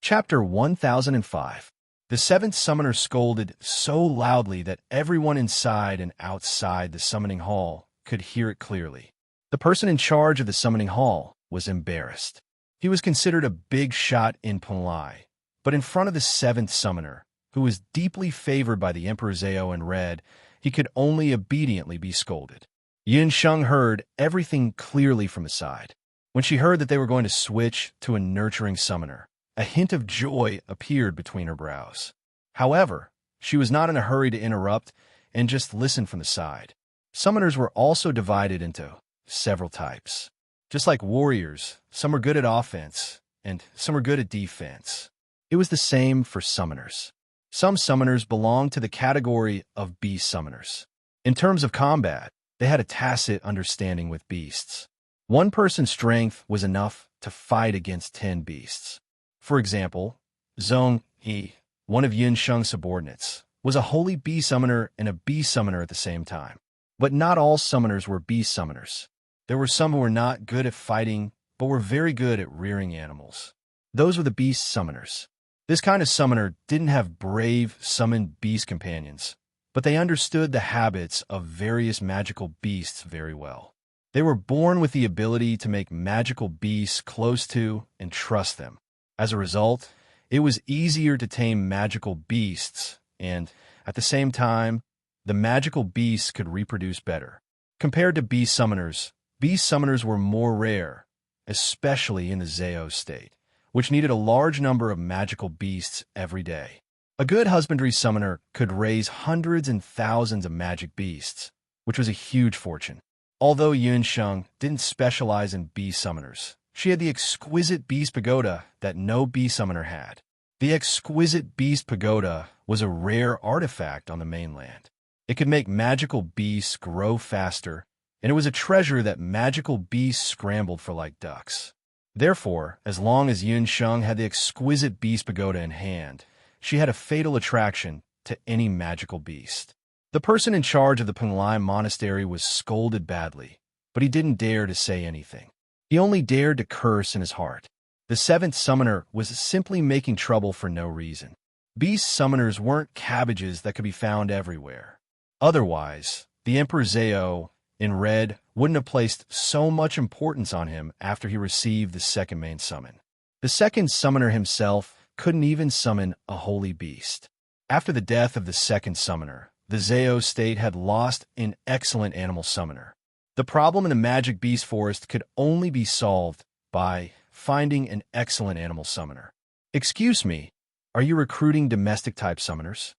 Chapter 1005. The seventh summoner scolded so loudly that everyone inside and outside the summoning hall could hear it clearly. The person in charge of the summoning hall was embarrassed. He was considered a big shot in Punlai, but in front of the seventh summoner, who was deeply favored by the Emperor's AO and Red, he could only obediently be scolded. Yin Sheng heard everything clearly from the side. When she heard that they were going to switch to a nurturing summoner, a hint of joy appeared between her brows. However, she was not in a hurry to interrupt and just listen from the side. Summoners were also divided into several types. Just like warriors, some were good at offense, and some were good at defense. It was the same for summoners. Some summoners belonged to the category of beast summoners. In terms of combat, they had a tacit understanding with beasts. One person's strength was enough to fight against 10 beasts. For example, Zhong He, one of Yin Sheng's subordinates, was a holy bee summoner and a bee summoner at the same time. But not all summoners were beast summoners. There were some who were not good at fighting, but were very good at rearing animals. Those were the beast summoners. This kind of summoner didn't have brave, summoned beast companions, but they understood the habits of various magical beasts very well. They were born with the ability to make magical beasts close to and trust them. As a result, it was easier to tame magical beasts, and, at the same time, the magical beasts could reproduce better. Compared to beast summoners were more rare, especially in the Zao state, which needed a large number of magical beasts every day. A good husbandry summoner could raise hundreds and thousands of magic beasts, which was a huge fortune. Although Yun Sheng didn't specialize in beast summoners, she had the exquisite beast pagoda that no beast summoner had. The exquisite beast pagoda was a rare artifact on the mainland. It could make magical beasts grow faster, and it was a treasure that magical beasts scrambled for like ducks. Therefore, as long as Yun Sheng had the exquisite beast pagoda in hand, she had a fatal attraction to any magical beast. The person in charge of the Punlai monastery was scolded badly, but he didn't dare to say anything. He only dared to curse in his heart. The seventh summoner was simply making trouble for no reason. Beast summoners weren't cabbages that could be found everywhere. Otherwise, the Emperor Zhao, in Red, wouldn't have placed so much importance on him after he received the second main summon. The second summoner himself couldn't even summon a holy beast. After the death of the second summoner, the Zhao state had lost an excellent animal summoner. The problem in the magic beast forest could only be solved by finding an excellent animal summoner. Excuse me, are you recruiting domestic-type summoners?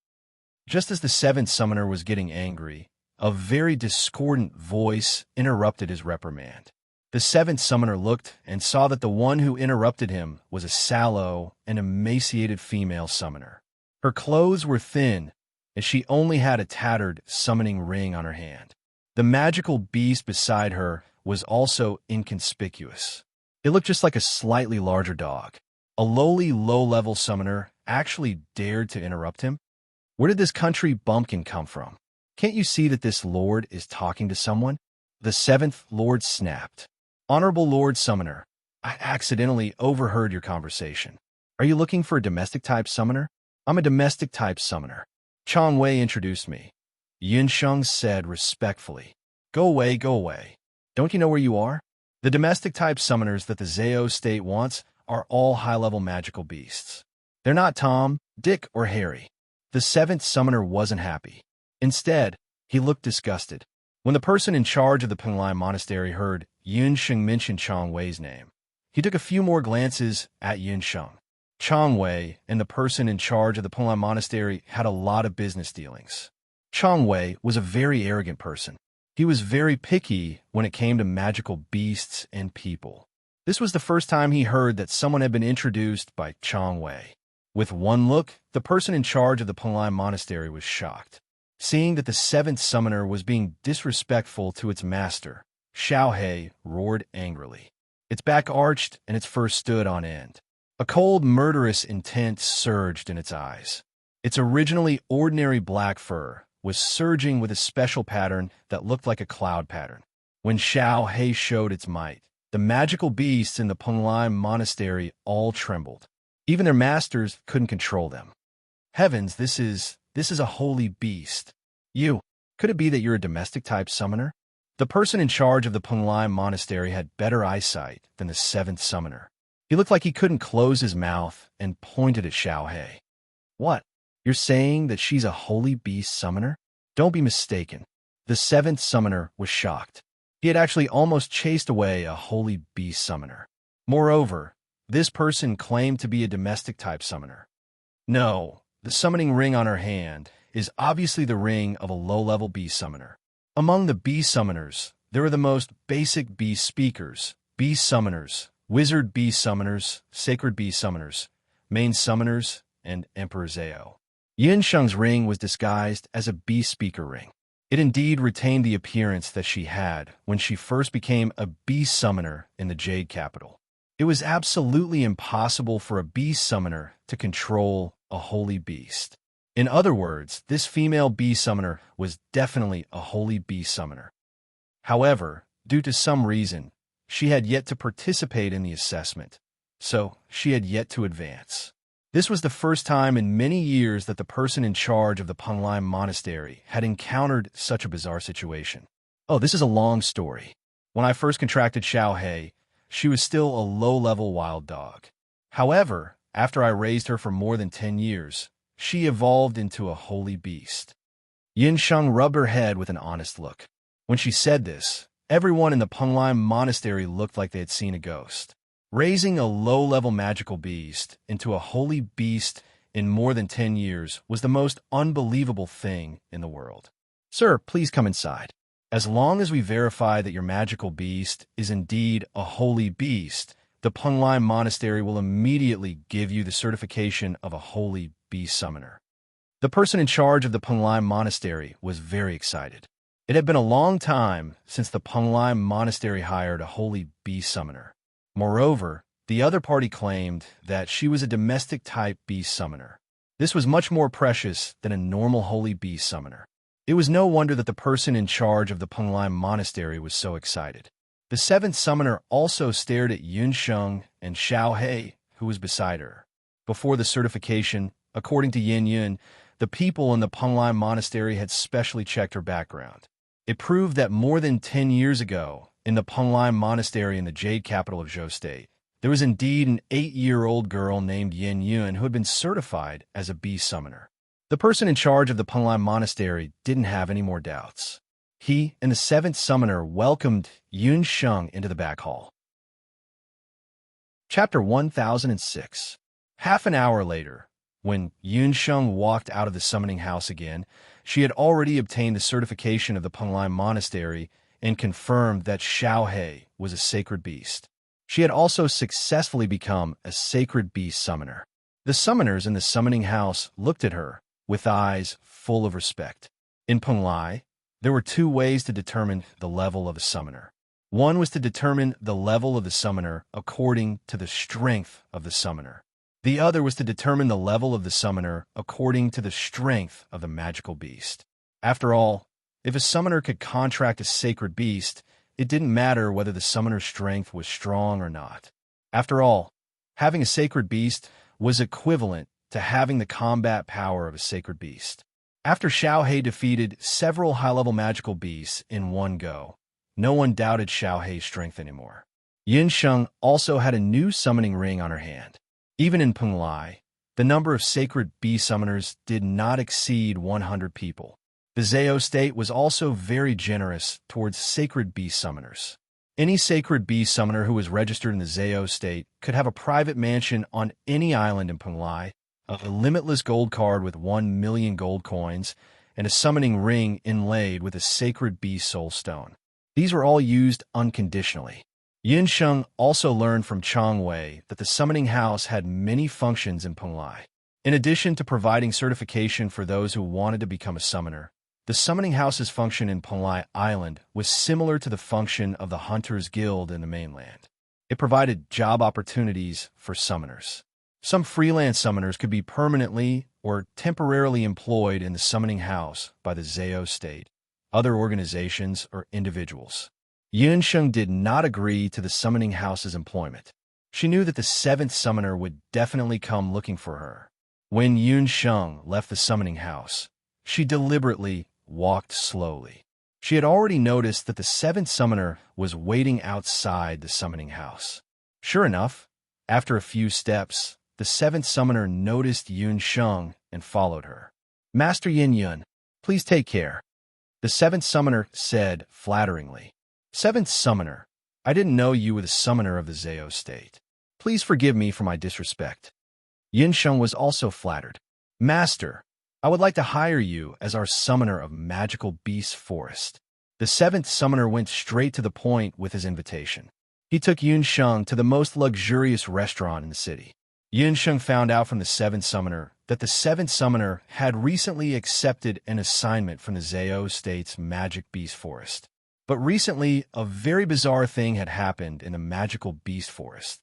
Just as the seventh summoner was getting angry, a very discordant voice interrupted his reprimand. The seventh summoner looked and saw that the one who interrupted him was a sallow and emaciated female summoner. Her clothes were thin, and she only had a tattered summoning ring on her hand. The magical beast beside her was also inconspicuous. It looked just like a slightly larger dog. A lowly, low-level summoner actually dared to interrupt him? Where did this country bumpkin come from? Can't you see that this lord is talking to someone? The seventh lord snapped. Honorable Lord Summoner, I accidentally overheard your conversation. Are you looking for a domestic-type summoner? I'm a domestic-type summoner. Chang Wei introduced me. Yin Sheng said respectfully. Go away, go away. Don't you know where you are? The domestic-type summoners that the Zhao state wants are all high-level magical beasts. They're not Tom, Dick, or Harry. The seventh summoner wasn't happy. Instead, he looked disgusted. When the person in charge of the Punlai monastery heard Yun Sheng mention Chang Wei's name, he took a few more glances at Yin Sheng. Chang Wei and the person in charge of the Punlai monastery had a lot of business dealings. Chang Wei was a very arrogant person. He was very picky when it came to magical beasts and people. This was the first time he heard that someone had been introduced by Chang Wei. With one look, the person in charge of the Punlai monastery was shocked. Seeing that the seventh summoner was being disrespectful to its master, Xiao He roared angrily. Its back arched and its fur stood on end. A cold, murderous intent surged in its eyes. Its originally ordinary black fur was surging with a special pattern that looked like a cloud pattern. When Xiao He showed its might, the magical beasts in the Punlai monastery all trembled. Even their masters couldn't control them. Heavens, this is a holy beast. Could it be that you're a domestic-type summoner? The person in charge of the Penglai monastery had better eyesight than the seventh summoner. He looked like he couldn't close his mouth and pointed at Xiaohei. What? You're saying that she's a holy beast summoner? Don't be mistaken. The seventh summoner was shocked. He had actually almost chased away a holy beast summoner. Moreover, this person claimed to be a domestic-type summoner. No, the summoning ring on her hand is obviously the ring of a low-level beast summoner. Among the beast summoners, there are the most basic beast speakers, beast summoners, wizard beast summoners, sacred beast summoners, main summoners, and Emperor Zhao. Yin Sheng's ring was disguised as a beast speaker ring. It indeed retained the appearance that she had when she first became a beast summoner in the Jade Capital. It was absolutely impossible for a beast summoner to control a holy beast. In other words, this female beast summoner was definitely a holy beast summoner. However, due to some reason, she had yet to participate in the assessment, so she had yet to advance. This was the first time in many years that the person in charge of the Penglai monastery had encountered such a bizarre situation. Oh, this is a long story. When I first contracted Xiaohei, she was still a low-level wild dog. However, after I raised her for more than 10 years, she evolved into a holy beast. Yin Sheng rubbed her head with an honest look. When she said this, everyone in the Penglai monastery looked like they had seen a ghost. Raising a low-level magical beast into a holy beast in more than 10 years was the most unbelievable thing in the world. Sir, please come inside. As long as we verify that your magical beast is indeed a holy beast, the Penglai monastery will immediately give you the certification of a holy beast summoner. The person in charge of the Penglai monastery was very excited. It had been a long time since the Penglai monastery hired a holy beast summoner. Moreover, the other party claimed that she was a domestic-type beast summoner. This was much more precious than a normal holy beast summoner. It was no wonder that the person in charge of the Penglai monastery was so excited. The seventh summoner also stared at Yun Sheng and Xiaohei, who was beside her. Before the certification, according to Yin Yun, the people in the Penglai monastery had specially checked her background. It proved that more than 10 years ago, in the Penglai monastery in the Jade Capital of Zhou State, there was indeed an 8-year-old girl named Yin Yun who had been certified as a beast summoner. The person in charge of the Penglai monastery didn't have any more doubts. He and the seventh summoner welcomed Yun Sheng into the back hall. Chapter 1006. Half an hour later, when Yun Sheng walked out of the summoning house again, she had already obtained the certification of the Penglai monastery and confirmed that Xiaohei was a sacred beast. She had also successfully become a sacred beast summoner. The summoners in the summoning house looked at her with eyes full of respect. In Penglai, there were two ways to determine the level of a summoner. One was to determine the level of the summoner according to the strength of the summoner. The other was to determine the level of the summoner according to the strength of the magical beast. After all, if a summoner could contract a sacred beast, it didn't matter whether the summoner's strength was strong or not. After all, having a sacred beast was equivalent to having the combat power of a sacred beast. After Xiaohei defeated several high-level magical beasts in one go, no one doubted Xiaohei's strength anymore. Yin Sheng also had a new summoning ring on her hand. Even in Penglai, the number of sacred beast summoners did not exceed 100 people. The Zhao state was also very generous towards sacred beast summoners. Any sacred beast summoner who was registered in the Zhao state could have a private mansion on any island in Penglai, a limitless gold card with 1 million gold coins, and a summoning ring inlaid with a sacred beast soul stone. These were all used unconditionally. Yin Sheng also learned from Chang Wei that the summoning house had many functions in Penglai. In addition to providing certification for those who wanted to become a summoner, the summoning house's function in Penglai Island was similar to the function of the Hunters Guild in the mainland. It provided job opportunities for summoners. Some freelance summoners could be permanently or temporarily employed in the summoning house by the Zhao state, other organizations, or individuals. Yun Sheng did not agree to the summoning house's employment. She knew that the seventh summoner would definitely come looking for her. When Yun Sheng left the summoning house, she deliberately walked slowly. She had already noticed that the seventh summoner was waiting outside the summoning house. Sure enough, after a few steps, the seventh summoner noticed Yun Sheng and followed her. "Master Yin Yun, please take care," the seventh summoner said flatteringly. "Seventh summoner, I didn't know you were the summoner of the Zhao state. Please forgive me for my disrespect." Yin Sheng was also flattered. "Master, I would like to hire you as our summoner of Magical Beast Forest." The seventh summoner went straight to the point with his invitation. He took Yun Sheng to the most luxurious restaurant in the city. Yun Sheng found out from the seventh summoner that the seventh summoner had recently accepted an assignment from the Zhao State's Magic Beast Forest. But recently, a very bizarre thing had happened in the Magical Beast Forest.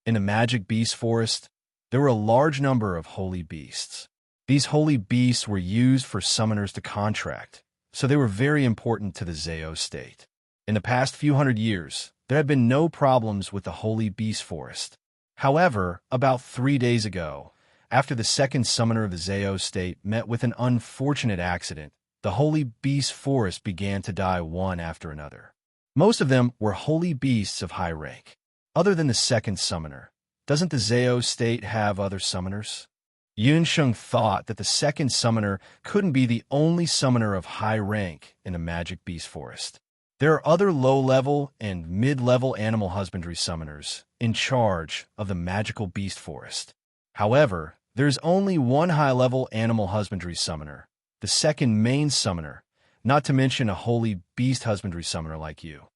In the Magic Beast Forest, there were a large number of holy beasts. These holy beasts were used for summoners to contract, so they were very important to the Zhao State. In the past few hundred years, there had been no problems with the Holy Beast Forest. However, about 3 days ago, after the second summoner of the Zhao State met with an unfortunate accident, the Holy Beast Forest began to die one after another. Most of them were holy beasts of high rank. Other than the second summoner, doesn't the Zhao State have other summoners? Yun Sheng thought that the second summoner couldn't be the only summoner of high rank in the Magic Beast Forest. There are other low-level and mid-level animal husbandry summoners in charge of the Magical Beast Forest. However, there is only one high-level animal husbandry summoner, the second main summoner, not to mention a holy beast husbandry summoner like you.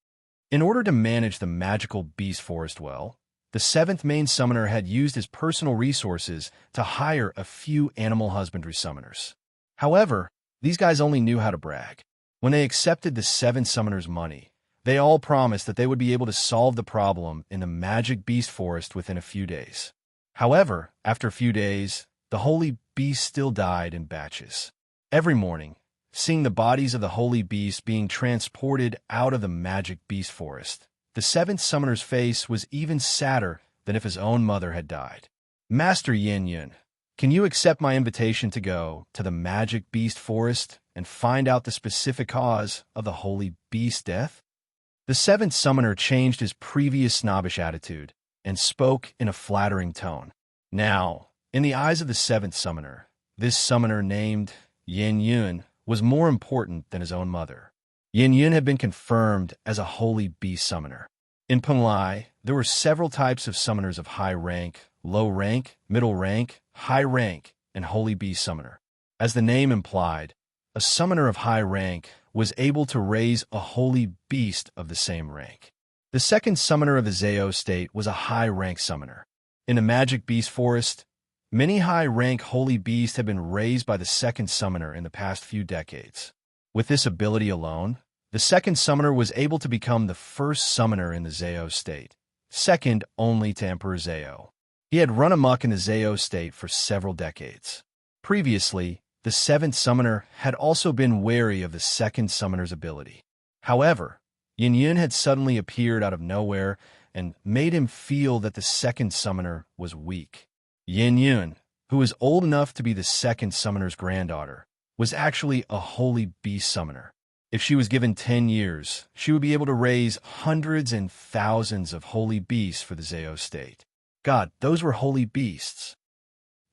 In order to manage the Magical Beast Forest well, the seventh main summoner had used his personal resources to hire a few animal husbandry summoners. However, these guys only knew how to brag. When they accepted the seventh summoner's money, they all promised that they would be able to solve the problem in the Magic Beast Forest within a few days. However, after a few days, the holy beasts still died in batches. Every morning, seeing the bodies of the holy beasts being transported out of the Magic Beast Forest, the seventh summoner's face was even sadder than if his own mother had died. "Master Yin Yun, can you accept my invitation to go to the Magic Beast Forest and find out the specific cause of the holy beast's death?" The seventh summoner changed his previous snobbish attitude and spoke in a flattering tone. Now, in the eyes of the seventh summoner, this summoner named Yin Yun was more important than his own mother. Yin Yun had been confirmed as a holy beast summoner. In Penglai, there were several types of summoners of high rank, low rank, middle rank, high rank, and holy beast summoner. As the name implied, a summoner of high rank was able to raise a holy beast of the same rank. The second summoner of the Zhao State was a high-rank summoner. In the Magic Beast Forest, many high-rank holy beasts have been raised by the second summoner in the past few decades. With this ability alone, the second summoner was able to become the first summoner in the Zhao State, second only to Emperor Zhao. He had run amok in the Zhao State for several decades. Previously, the seventh summoner had also been wary of the second summoner's ability. However, Yin Yun had suddenly appeared out of nowhere and made him feel that the second summoner was weak. Yin Yun, who was old enough to be the second summoner's granddaughter, was actually a holy beast summoner. If she was given 10 years, she would be able to raise hundreds and thousands of holy beasts for the Zhao State. God, those were holy beasts.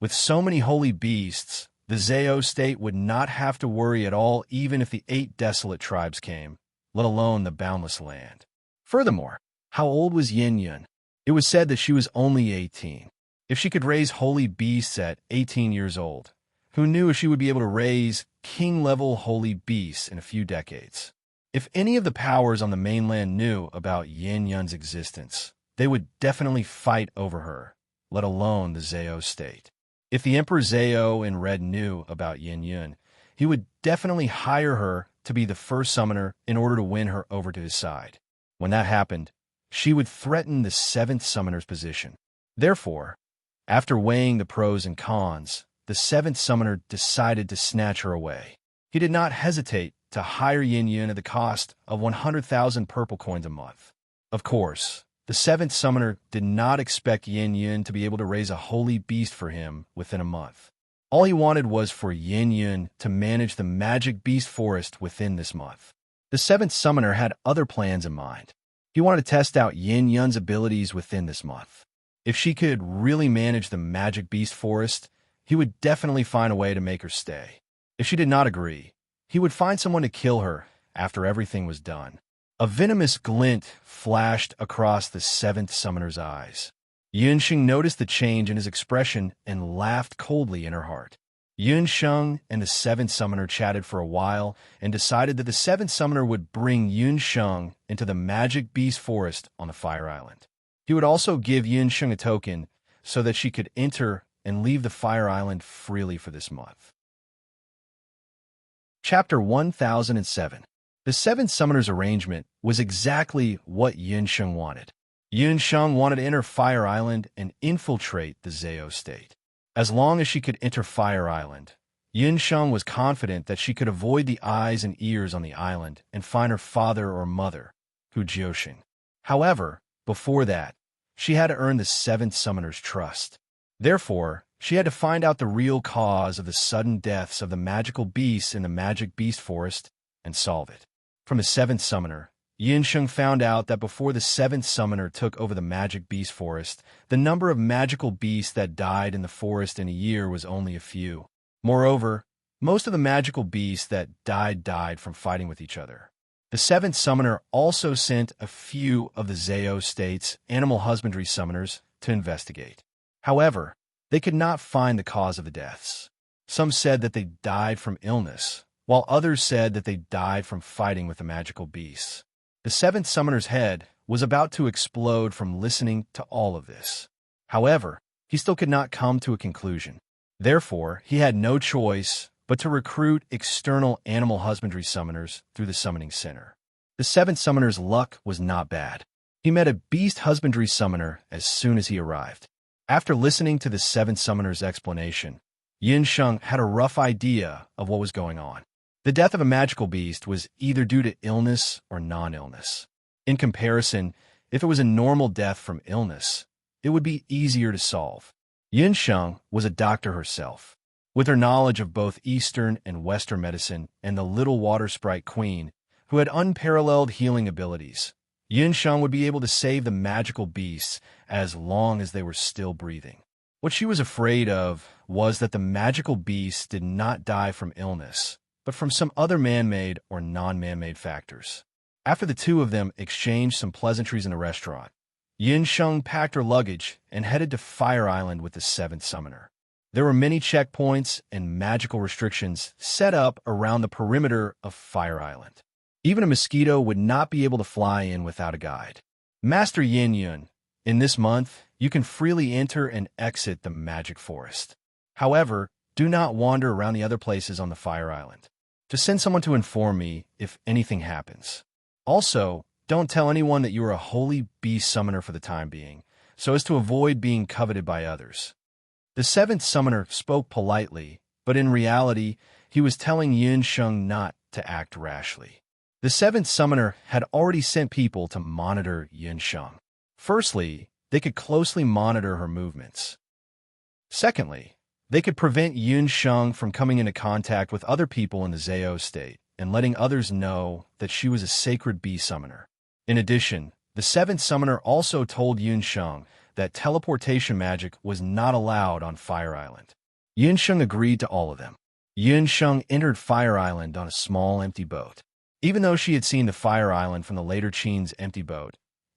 With so many holy beasts, the Zhao State would not have to worry at all even if the 8 desolate tribes came, let alone the boundless land. Furthermore, how old was Yin Yun? It was said that she was only 18. If she could raise holy beasts at 18 years old, who knew if she would be able to raise king-level holy beasts in a few decades? If any of the powers on the mainland knew about Yin Yun's existence, they would definitely fight over her, let alone the Zhao State. If the Emperor Zhao in Red knew about Yin Yun, he would definitely hire her to be the first summoner in order to win her over to his side. When that happened, she would threaten the seventh summoner's position. Therefore, after weighing the pros and cons, the seventh summoner decided to snatch her away. He did not hesitate to hire Yin Yun at the cost of 100,000 purple coins a month. Of course, The seventh summoner did not expect Yin Yun to be able to raise a holy beast for him within a month. All he wanted was for Yin Yun to manage the magic beast forest within this month. The seventh summoner had other plans in mind. He wanted to test out Yin Yun's abilities within this month. If she could really manage the magic beast forest, he would definitely find a way to make her stay. If she did not agree, he would find someone to kill her after everything was done. A venomous glint flashed across the seventh summoner's eyes. Yunsheng noticed the change in his expression and laughed coldly in her heart. Yunsheng and the seventh summoner chatted for a while and decided that the seventh summoner would bring Yunsheng into the magic beast forest on the Fire Island. He would also give Yunsheng a token so that she could enter and leave the Fire Island freely for this month. Chapter 1007. The seventh summoner's arrangement was exactly what Yunsheng wanted. Yunsheng wanted to enter Fire Island and infiltrate the Zhao state. As long as she could enter Fire Island, Yunsheng was confident that she could avoid the eyes and ears on the island and find her father or mother, Hu Jiuxing. However, before that, she had to earn the seventh summoner's trust. Therefore, she had to find out the real cause of the sudden deaths of the magical beasts in the magic beast forest and solve it. From the seventh summoner, Yunsheng found out that before the seventh summoner took over the magic beast forest, the number of magical beasts that died in the forest in a year was only a few. Moreover, most of the magical beasts that died from fighting with each other. The seventh summoner also sent a few of the Zhao state's animal husbandry summoners to investigate. However, they could not find the cause of the deaths. Some said that they died from illness, while others said that they died from fighting with the magical beasts. The seventh summoner's head was about to explode from listening to all of this. However, he still could not come to a conclusion. Therefore, he had no choice but to recruit external animal husbandry summoners through the summoning center. The seventh summoner's luck was not bad. He met a beast husbandry summoner as soon as he arrived. After listening to the seventh summoner's explanation, Yunsheng had a rough idea of what was going on. The death of a magical beast was either due to illness or non-illness. In comparison, if it was a normal death from illness, it would be easier to solve. Yunsheng was a doctor herself. With her knowledge of both Eastern and Western medicine and the little water sprite queen, who had unparalleled healing abilities, Yunsheng would be able to save the magical beasts as long as they were still breathing. What she was afraid of was that the magical beasts did not die from illness, but from some other man-made or non-man-made factors. After the two of them exchanged some pleasantries in a restaurant, Yunsheng packed her luggage and headed to Fire Island with the seventh summoner. There were many checkpoints and magical restrictions set up around the perimeter of Fire Island. Even a mosquito would not be able to fly in without a guide. Master Yin Yun, in this month, you can freely enter and exit the magic forest. However, do not wander around the other places on the Fire Island. Just send someone to inform me if anything happens. Also, don't tell anyone that you are a holy beast summoner for the time being, so as to avoid being coveted by others. The seventh summoner spoke politely, but in reality, he was telling Yunsheng not to act rashly. The seventh summoner had already sent people to monitor Yunsheng. Firstly, they could closely monitor her movements. Secondly, they could prevent Yunsheng from coming into contact with other people in the Zhao state and letting others know that she was a sacred bee summoner. In addition, the seventh summoner also told Yunsheng that teleportation magic was not allowed on Fire Island. Yunsheng agreed to all of them. Yunsheng entered Fire Island on a small empty boat. Even though she had seen the Fire Island from the later Qin's empty boat,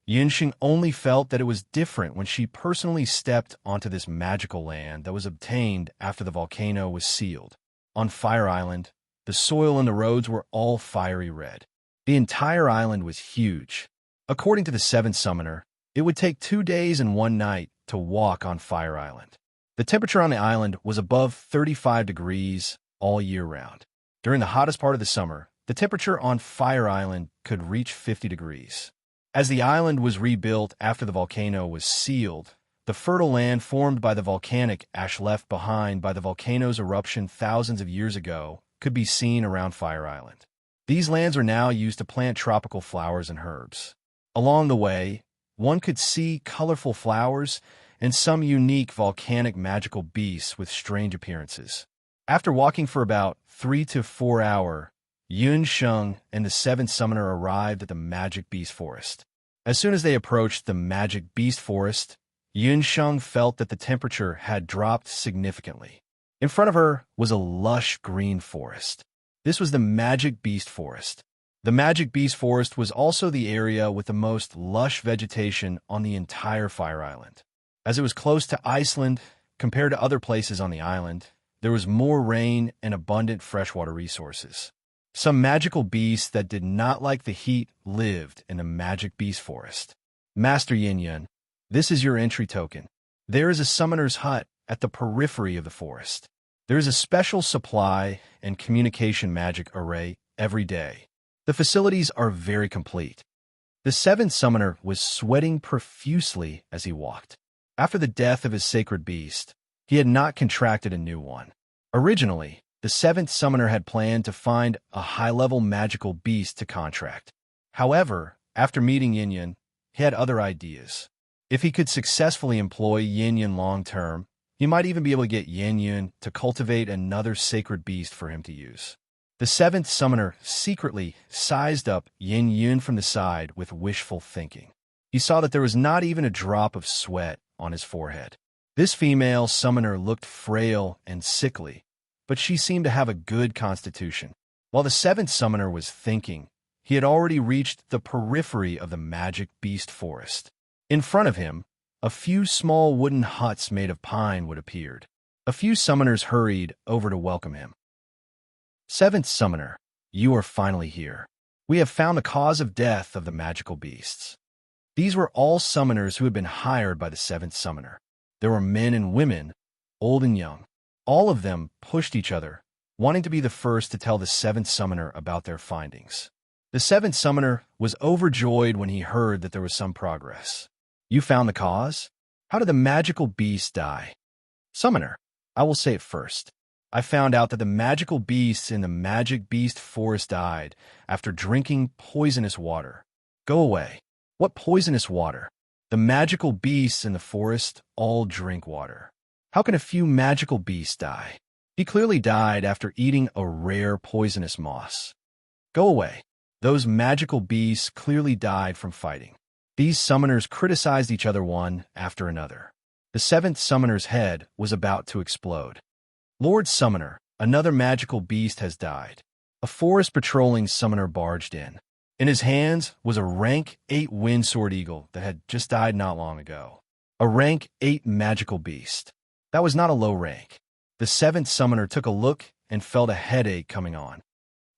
Yunsheng only felt that it was different when she personally stepped onto this magical land that was obtained after the volcano was sealed. On Fire Island, the soil and the roads were all fiery red. The entire island was huge. According to the seventh summoner, it would take 2 days and 1 night to walk on Fire Island. The temperature on the island was above 35 degrees all year round. During the hottest part of the summer, the temperature on Fire Island could reach 50 degrees. As the island was rebuilt after the volcano was sealed, the fertile land formed by the volcanic ash left behind by the volcano's eruption thousands of years ago could be seen around Fire Island. These lands are now used to plant tropical flowers and herbs. Along the way, One could see colorful flowers and some unique volcanic magical beasts with strange appearances. After walking for about 3 to 4 hours, Yun Sheng and the seventh summoner arrived at the magic beast forest. As soon as they approached the magic beast forest, Yun Sheng felt that the temperature had dropped significantly. In front of her was a lush green forest. This was the magic beast forest. The magic beast forest was also the area with the most lush vegetation on the entire Fire Island. As it was close to Iceland, compared to other places on the island, there was more rain and abundant freshwater resources. Some magical beasts that did not like the heat lived in the magic beast forest. Master Yin Yun, this is your entry token. There is a summoner's hut at the periphery of the forest. There is a special supply and communication magic array every day. The facilities are very complete. The seventh summoner was sweating profusely as he walked. After the death of his sacred beast, he had not contracted a new one. Originally, the seventh summoner had planned to find a high-level magical beast to contract. However, after meeting Yin Yun, he had other ideas. If he could successfully employ Yin Yun long-term, he might even be able to get Yin Yun to cultivate another sacred beast for him to use. The seventh summoner secretly sized up Yin Yun from the side with wishful thinking. He saw that there was not even a drop of sweat on his forehead. This female summoner looked frail and sickly, but she seemed to have a good constitution. While the seventh summoner was thinking, he had already reached the periphery of the magic beast forest. In front of him, a few small wooden huts made of pine wood appeared. A few summoners hurried over to welcome him. Seventh summoner, you are finally here. We have found the cause of death of the magical beasts. These were all summoners who had been hired by the seventh summoner. There were men and women, old and young. All of them pushed each other, wanting to be the first to tell the seventh summoner about their findings. The seventh summoner was overjoyed when he heard that there was some progress. You found the cause? How did the magical beast die? Summoner, I will say it first. I found out that the magical beasts in the magic beast forest died after drinking poisonous water. Go away. What poisonous water? The magical beasts in the forest all drink water. How can a few magical beasts die? He clearly died after eating a rare poisonous moss. Go away. Those magical beasts clearly died from fighting. These summoners criticized each other one after another. The seventh summoner's head was about to explode. Lord Summoner, another magical beast has died. A forest patrolling summoner barged in. In his hands was a rank 8 windsword eagle that had just died not long ago. A rank 8 magical beast. That was not a low rank. The seventh summoner took a look and felt a headache coming on.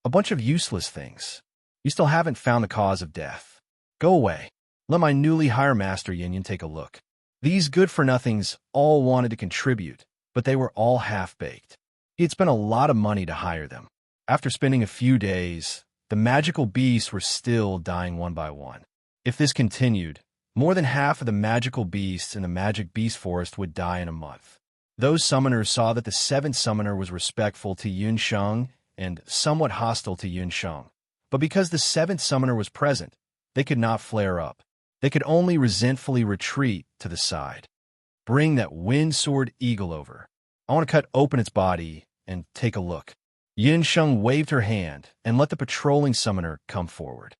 A bunch of useless things. You still haven't found the cause of death. Go away. Let my newly hired Master Yin Yun take a look. These good-for-nothings all wanted to contribute, but they were all half-baked. He had spent a lot of money to hire them. After spending a few days, the magical beasts were still dying one by one. If this continued, more than half of the magical beasts in the magic beast forest would die in a month. Those summoners saw that the seventh summoner was respectful to Yun Sheng and somewhat hostile to Yun Sheng. But because the seventh summoner was present, they could not flare up. They could only resentfully retreat to the side. Bring that windsword eagle over. I want to cut open its body and take a look. Yin Sheng waved her hand and let the patrolling summoner come forward.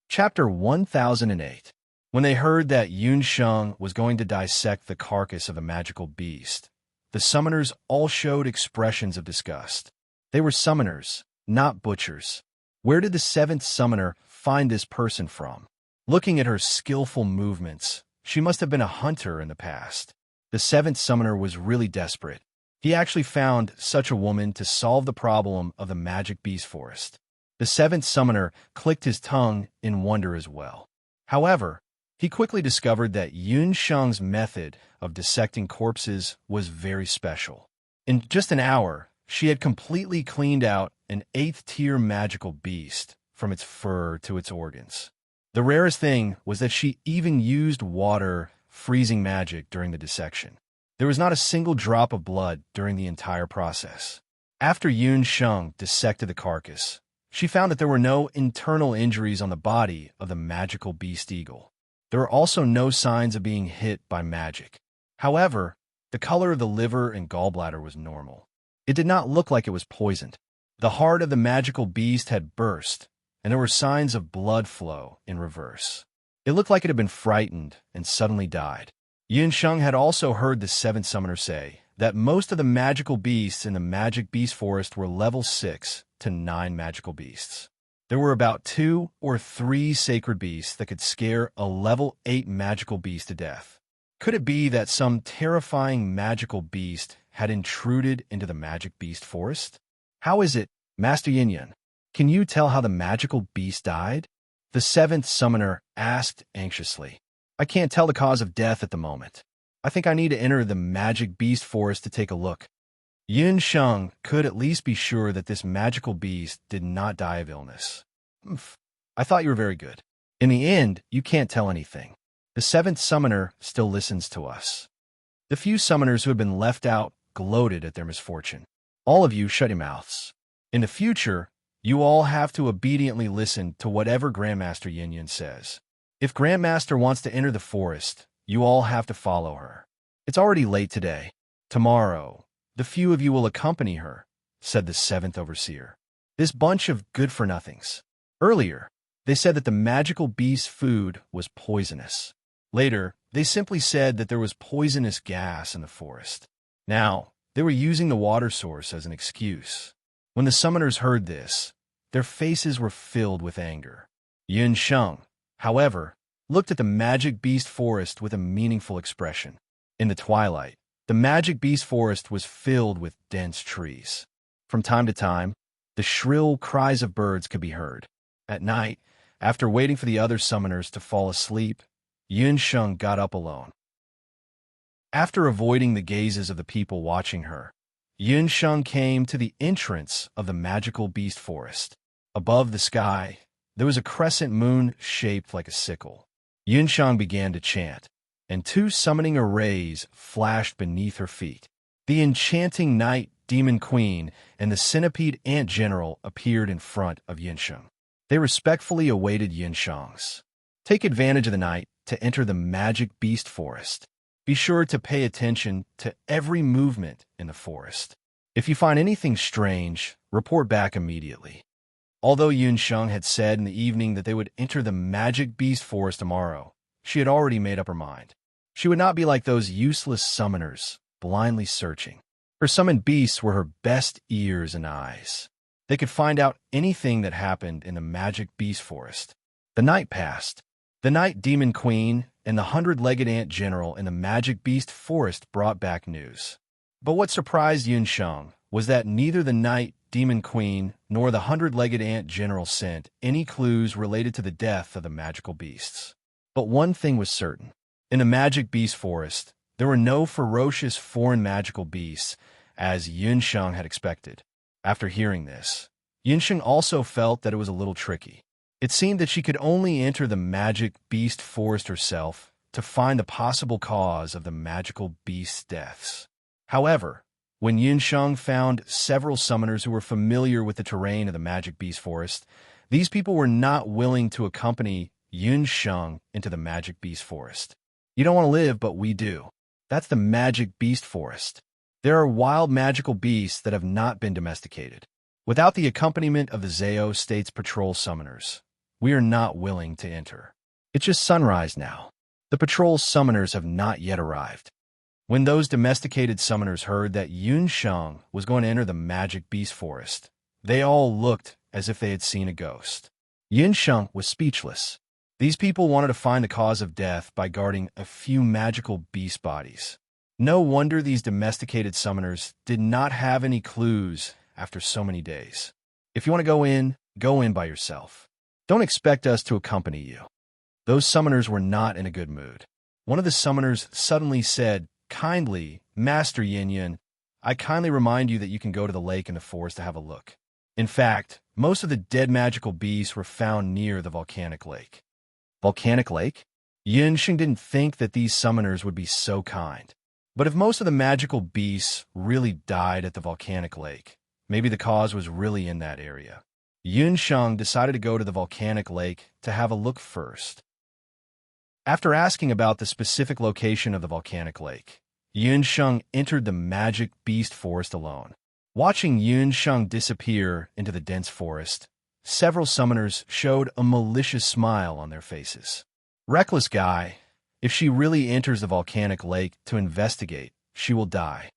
Chapter 1008. When they heard that Yun Sheng was going to dissect the carcass of a magical beast, the summoners all showed expressions of disgust. They were summoners, not butchers. Where did the seventh summoner find this person from? Looking at her skillful movements, she must have been a hunter in the past. The seventh summoner was really desperate. He actually found such a woman to solve the problem of the magic beast forest. The seventh summoner clicked his tongue in wonder as well. However, he quickly discovered that Yun Sheng's method of dissecting corpses was very special. In just an hour, she had completely cleaned out an 8th-tier magical beast, from its fur to its organs. The rarest thing was that she even used water freezing magic during the dissection. There was not a single drop of blood during the entire process. After Yun Sheng dissected the carcass, She found that there were no internal injuries on the body of the magical beast eagle. There were also no signs of being hit by magic. However, the color of the liver and gallbladder was normal. It did not look like it was poisoned. The heart of the magical beast had burst, and there were signs of blood flow in reverse. It looked like it had been frightened and suddenly died. Yunsheng had also heard the seventh summoner say that most of the magical beasts in the magic beast forest were level 6 to 9 magical beasts. There were about 2 or 3 sacred beasts that could scare a level 8 magical beast to death. Could it be that some terrifying magical beast had intruded into the magic beast forest? How is it, Master Yinyan? Can you tell how the magical beast died? The seventh summoner asked anxiously. I can't tell the cause of death at the moment. I think I need to enter the magic beast forest to take a look. Yunsheng could at least be sure that this magical beast did not die of illness. I thought you were very good. In the end, you can't tell anything. The seventh summoner still listens to us. The few summoners who had been left out gloated at their misfortune. All of you shut your mouths. In the future, you all have to obediently listen to whatever Grandmaster Yinyan says. If Grandmaster wants to enter the forest, you all have to follow her. It's already late today. Tomorrow, the few of you will accompany her, said the seventh overseer. This bunch of good-for-nothings. Earlier, they said that the magical beast's food was poisonous. Later, they simply said that there was poisonous gas in the forest. Now, they were using the water source as an excuse. When the summoners heard this, their faces were filled with anger. Yunsheng, however, looked at the magic beast forest with a meaningful expression. In the twilight, the magic beast forest was filled with dense trees. From time to time, the shrill cries of birds could be heard. At night, after waiting for the other summoners to fall asleep, Yunsheng got up alone. After avoiding the gazes of the people watching her, Yunsheng came to the entrance of the magical beast forest. Above the sky, there was a crescent moon shaped like a sickle. Yunsheng began to chant, and 2 summoning arrays flashed beneath her feet. The enchanting night demon queen and the centipede ant general appeared in front of Yunsheng. They respectfully awaited Yunsheng's. Take advantage of the night to enter the magic beast forest. Be sure to pay attention to every movement in the forest. If you find anything strange, report back immediately. Although Yunsheng had said in the evening that they would enter the magic beast forest tomorrow, she had already made up her mind. She would not be like those useless summoners, blindly searching. Her summoned beasts were her best ears and eyes. They could find out anything that happened in the magic beast forest. The night passed. The night demon queen and the 100-legged ant general in the magic beast forest brought back news. But what surprised Yunsheng was that neither the night demon queen nor the 100-legged ant general sent any clues related to the death of the magical beasts. But one thing was certain. In the magic beast forest, there were no ferocious foreign magical beasts, as Yunsheng had expected. After hearing this, Yunsheng also felt that it was a little tricky. It seemed that she could only enter the magic beast forest herself to find the possible cause of the magical beast's deaths. However, when Yunsheng found several summoners who were familiar with the terrain of the magic beast forest, these people were not willing to accompany Yunsheng into the magic beast forest. You don't want to live, but we do. That's the magic beast forest. There are wild magical beasts that have not been domesticated. Without the accompaniment of the Zao State's patrol summoners, we are not willing to enter. It's just sunrise now. The patrol summoners have not yet arrived. When those domesticated summoners heard that Yunsheng was going to enter the magic beast forest, they all looked as if they had seen a ghost. Yunsheng was speechless. These people wanted to find the cause of death by guarding a few magical beast bodies. No wonder these domesticated summoners did not have any clues after so many days. If you want to go in by yourself. Don't expect us to accompany you. Those summoners were not in a good mood. One of the summoners suddenly said, Kindly, Master Yinyan, I kindly remind you that you can go to the lake in the forest to have a look. In fact, most of the dead magical beasts were found near the volcanic lake. Volcanic lake? Yunsheng didn't think that these summoners would be so kind. But if most of the magical beasts really died at the volcanic lake, maybe the cause was really in that area. Yun Sheng decided to go to the volcanic lake to have a look first. After asking about the specific location of the volcanic lake, Yun Sheng entered the magic beast forest alone. Watching Yun Sheng disappear into the dense forest, several summoners showed a malicious smile on their faces. Reckless guy, if she really enters the volcanic lake to investigate, she will die.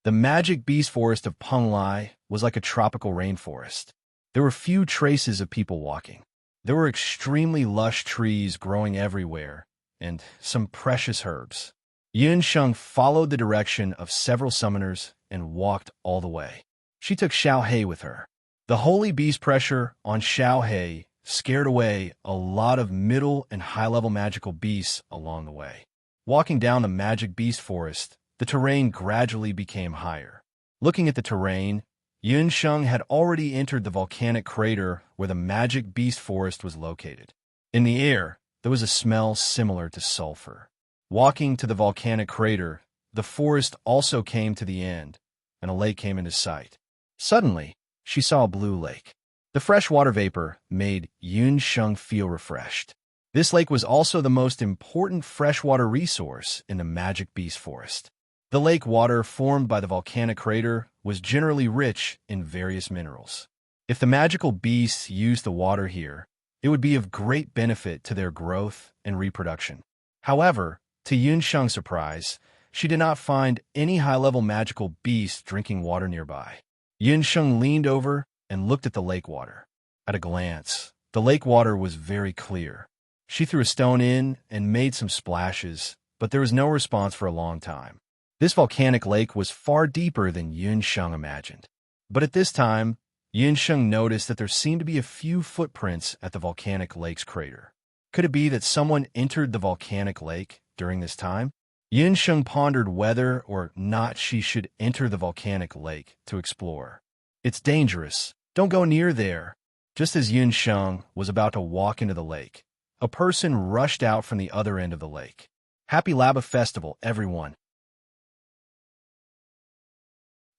The magic beast forest of Penglai was like a tropical rainforest. There were few traces of people walking. There were extremely lush trees growing everywhere, and some precious herbs. Yun Sheng followed the direction of several summoners and walked all the way. She took Xiao He with her. The holy beast pressure on Xiao He scared away a lot of middle and high-level magical beasts along the way. Walking down the magic beast forest, the terrain gradually became higher. Looking at the terrain, Yun Sheng had already entered the volcanic crater where the magic beast forest was located. In the air, there was a smell similar to sulfur. Walking to the volcanic crater, the forest also came to the end, and a lake came into sight. Suddenly, she saw a blue lake. The fresh water vapor made Yun Sheng feel refreshed. This lake was also the most important freshwater resource in the magic beast forest. The lake water formed by the volcanic crater was generally rich in various minerals. If the magical beasts used the water here, it would be of great benefit to their growth and reproduction. However, to Yun Sheng's surprise, she did not find any high-level magical beasts drinking water nearby. Yun Sheng leaned over and looked at the lake water. At a glance, the lake water was very clear. She threw a stone in and made some splashes, but there was no response for a long time. This volcanic lake was far deeper than Yun Sheng imagined. But at this time, Yun Sheng noticed that there seemed to be a few footprints at the volcanic lake's crater. Could it be that someone entered the volcanic lake during this time? Yun Sheng pondered whether or not she should enter the volcanic lake to explore. It's dangerous. Don't go near there. Just as Yun Sheng was about to walk into the lake, a person rushed out from the other end of the lake. Happy Lava Festival, everyone.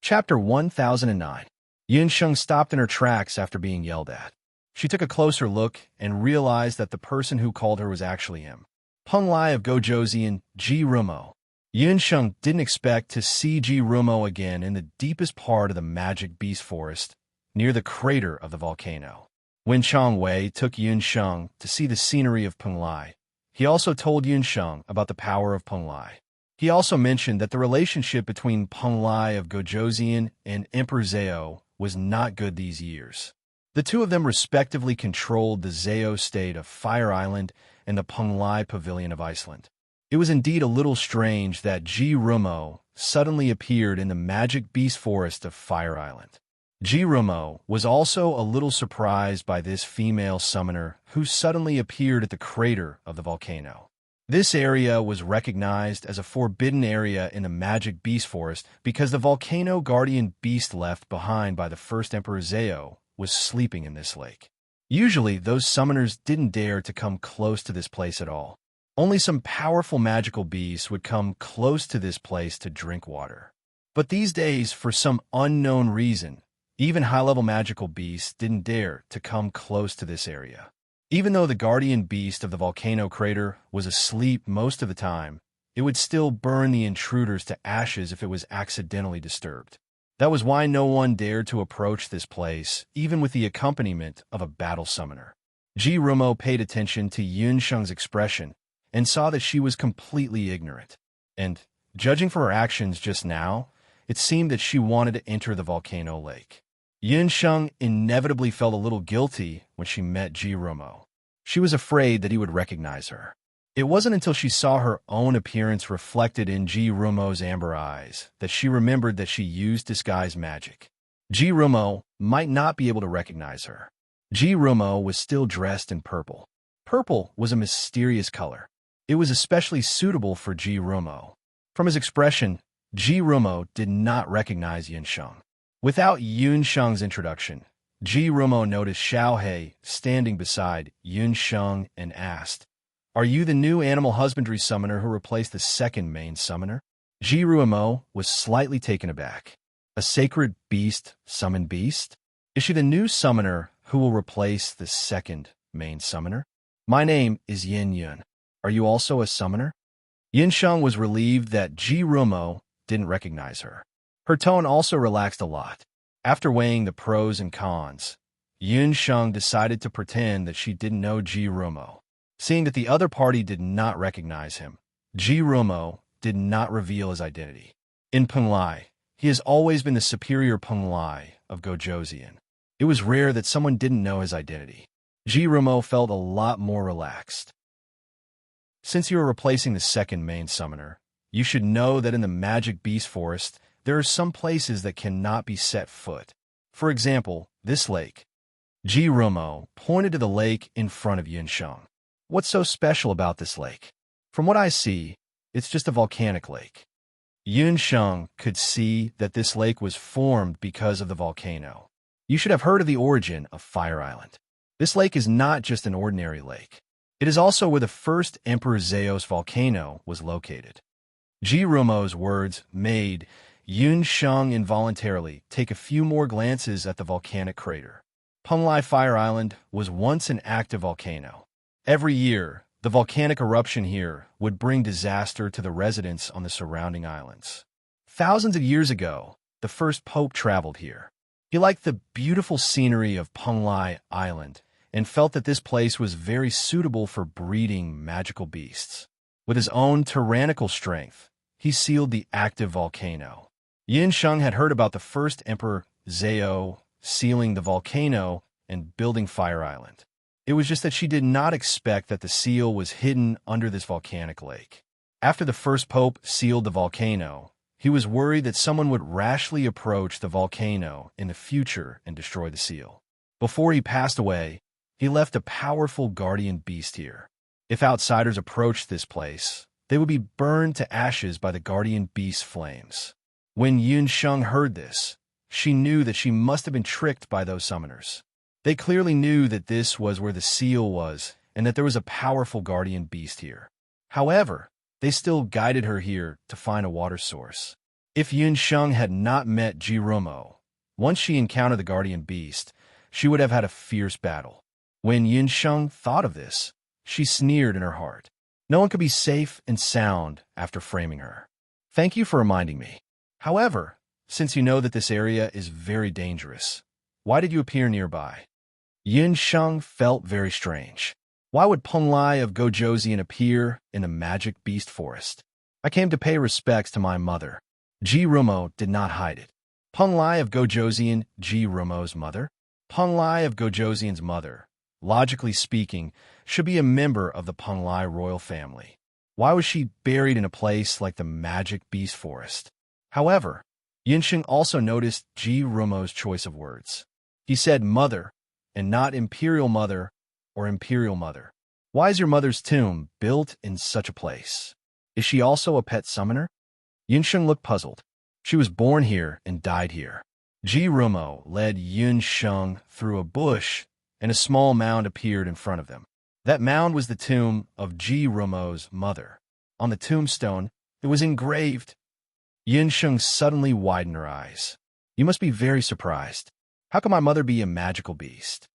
Chapter 1009. Yun Sheng stopped in her tracks after being yelled at. She took a closer look and realized that the person who called her was actually him. Penglai of Gojoseon, Ji Rumo. Yun Sheng didn't expect to see Ji Rumo again in the deepest part of the magic beast forest, near the crater of the volcano. When Changwei took Yun Sheng to see the scenery of Penglai, he also told Yun Sheng about the power of Penglai. He also mentioned that the relationship between Penglai of Gojoseon and Empress was not good these years. The two of them respectively controlled the Zao state of Fire Island and the Penglai Pavilion of Iceland. It was indeed a little strange that Ji Rumo suddenly appeared in the magic beast forest of Fire Island. Ji Rumo was also a little surprised by this female summoner who suddenly appeared at the crater of the volcano. This area was recognized as a forbidden area in the magic beast forest because the volcano guardian beast left behind by the first Emperor Zao was sleeping in this lake. Usually, those summoners didn't dare to come close to this place at all. Only some powerful magical beasts would come close to this place to drink water. But these days, for some unknown reason, even high-level magical beasts didn't dare to come close to this area. Even though the guardian beast of the volcano crater was asleep most of the time, it would still burn the intruders to ashes if it was accidentally disturbed. That was why no one dared to approach this place, even with the accompaniment of a battle summoner. Ji Rumo paid attention to Yun Sheng's expression and saw that she was completely ignorant. And, judging from her actions just now, it seemed that she wanted to enter the volcano lake. Yun Sheng inevitably felt a little guilty when she met Ji Rumo. She was afraid that he would recognize her. It wasn't until she saw her own appearance reflected in Ji Rumo's amber eyes that she remembered that she used disguise magic. Ji Rumo might not be able to recognize her. Ji Rumo was still dressed in purple. Purple was a mysterious color. It was especially suitable for Ji Rumo. From his expression, Ji Rumo did not recognize Yun Sheng. Without Yun Sheng's introduction, Ji Rumo noticed Xiao He standing beside Yun Sheng and asked, "Are you the new animal husbandry summoner who replaced the second main summoner?" Ji Rumo was slightly taken aback. A sacred beast summon beast? Is she the new summoner who will replace the second main summoner? My name is Yin Yun. Are you also a summoner? Yin Sheng was relieved that Ji Rumo didn't recognize her. Her tone also relaxed a lot. After weighing the pros and cons, Yun Sheng decided to pretend that she didn't know Ji Rumo. Seeing that the other party did not recognize him, Ji Rumo did not reveal his identity. In Penglai, he has always been the superior Penglai of Gojoseon. It was rare that someone didn't know his identity. Ji Rumo felt a lot more relaxed. Since you are replacing the second main summoner, you should know that in the Magic Beast Forest, there are some places that cannot be set foot. For example, this lake. Ji Rumo pointed to the lake in front of Yun Sheng. What's so special about this lake? From what I see, it's just a volcanic lake. Yun Sheng could see that this lake was formed because of the volcano. You should have heard of the origin of Fire Island. This lake is not just an ordinary lake. It is also where the first Emperor Zeus volcano was located. Ji Rumo's words made Yun Sheng involuntarily take a few more glances at the volcanic crater. Penglai Fire Island was once an active volcano. Every year, the volcanic eruption here would bring disaster to the residents on the surrounding islands. Thousands of years ago, the first pope traveled here. He liked the beautiful scenery of Penglai Island and felt that this place was very suitable for breeding magical beasts. With his own tyrannical strength, he sealed the active volcano. Yin Sheng had heard about the first Emperor Zeus sealing the volcano and building Fire Island. It was just that she did not expect that the seal was hidden under this volcanic lake. After the first pope sealed the volcano, he was worried that someone would rashly approach the volcano in the future and destroy the seal. Before he passed away, he left a powerful guardian beast here. If outsiders approached this place, they would be burned to ashes by the guardian beast's flames. When Yun Sheng heard this, she knew that she must have been tricked by those summoners. They clearly knew that this was where the seal was and that there was a powerful guardian beast here. However, they still guided her here to find a water source. If Yun Sheng had not met Ji Rumo, once she encountered the guardian beast, she would have had a fierce battle. When Yun Sheng thought of this, she sneered in her heart. No one could be safe and sound after framing her. Thank you for reminding me. However, since you know that this area is very dangerous, why did you appear nearby? Yun Sheng felt very strange. Why would Penglai of Gojoseon appear in the Magic Beast Forest? I came to pay respects to my mother. Ji Rumo did not hide it. Penglai of Gojoseon, Ji Rumo's mother? Penglai of Gojoseon's mother, logically speaking, should be a member of the Penglai royal family. Why was she buried in a place like the Magic Beast Forest? However, Yin Sheng also noticed Ji Rumo's choice of words. He said mother, and not imperial mother or imperial mother. Why is your mother's tomb built in such a place? Is she also a pet summoner? Yin Sheng looked puzzled. She was born here and died here. Ji Rumo led Yun Sheng through a bush, and a small mound appeared in front of them. That mound was the tomb of Ji Rumo's mother. On the tombstone, it was engraved. Yin Sheng suddenly widened her eyes. You must be very surprised. How can my mother be a magical beast?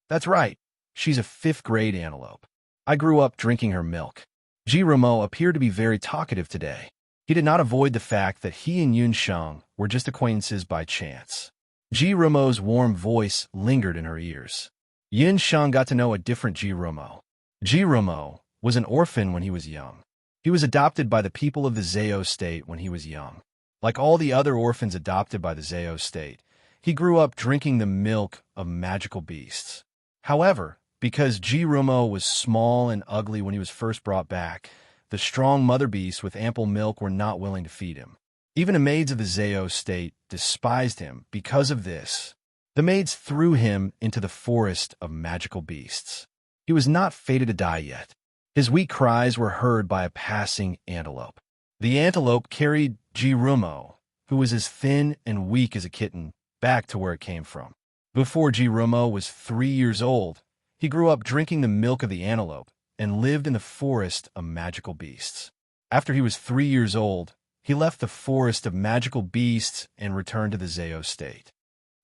That's right. She's a 5th-grade antelope. I grew up drinking her milk. Ji Rumo appeared to be very talkative today. He did not avoid the fact that he and Yun Sheng were just acquaintances by chance. Ji Rumo's warm voice lingered in her ears. Yun Sheng got to know a different Ji Rumo. Ji Rumo was an orphan when he was young. He was adopted by the people of the Zeus state when he was young. Like all the other orphans adopted by the Zeus state, he grew up drinking the milk of magical beasts. However, because Ji Rumo was small and ugly when he was first brought back, the strong mother beasts with ample milk were not willing to feed him. Even the maids of the Zeus state despised him because of this. The maids threw him into the forest of magical beasts. He was not fated to die yet. His weak cries were heard by a passing antelope. The antelope carried Ji Rumo, who was as thin and weak as a kitten, back to where it came from. Before Ji Rumo was 3 years old, he grew up drinking the milk of the antelope and lived in the forest of magical beasts. After he was 3 years old, he left the forest of magical beasts and returned to the Zeus state.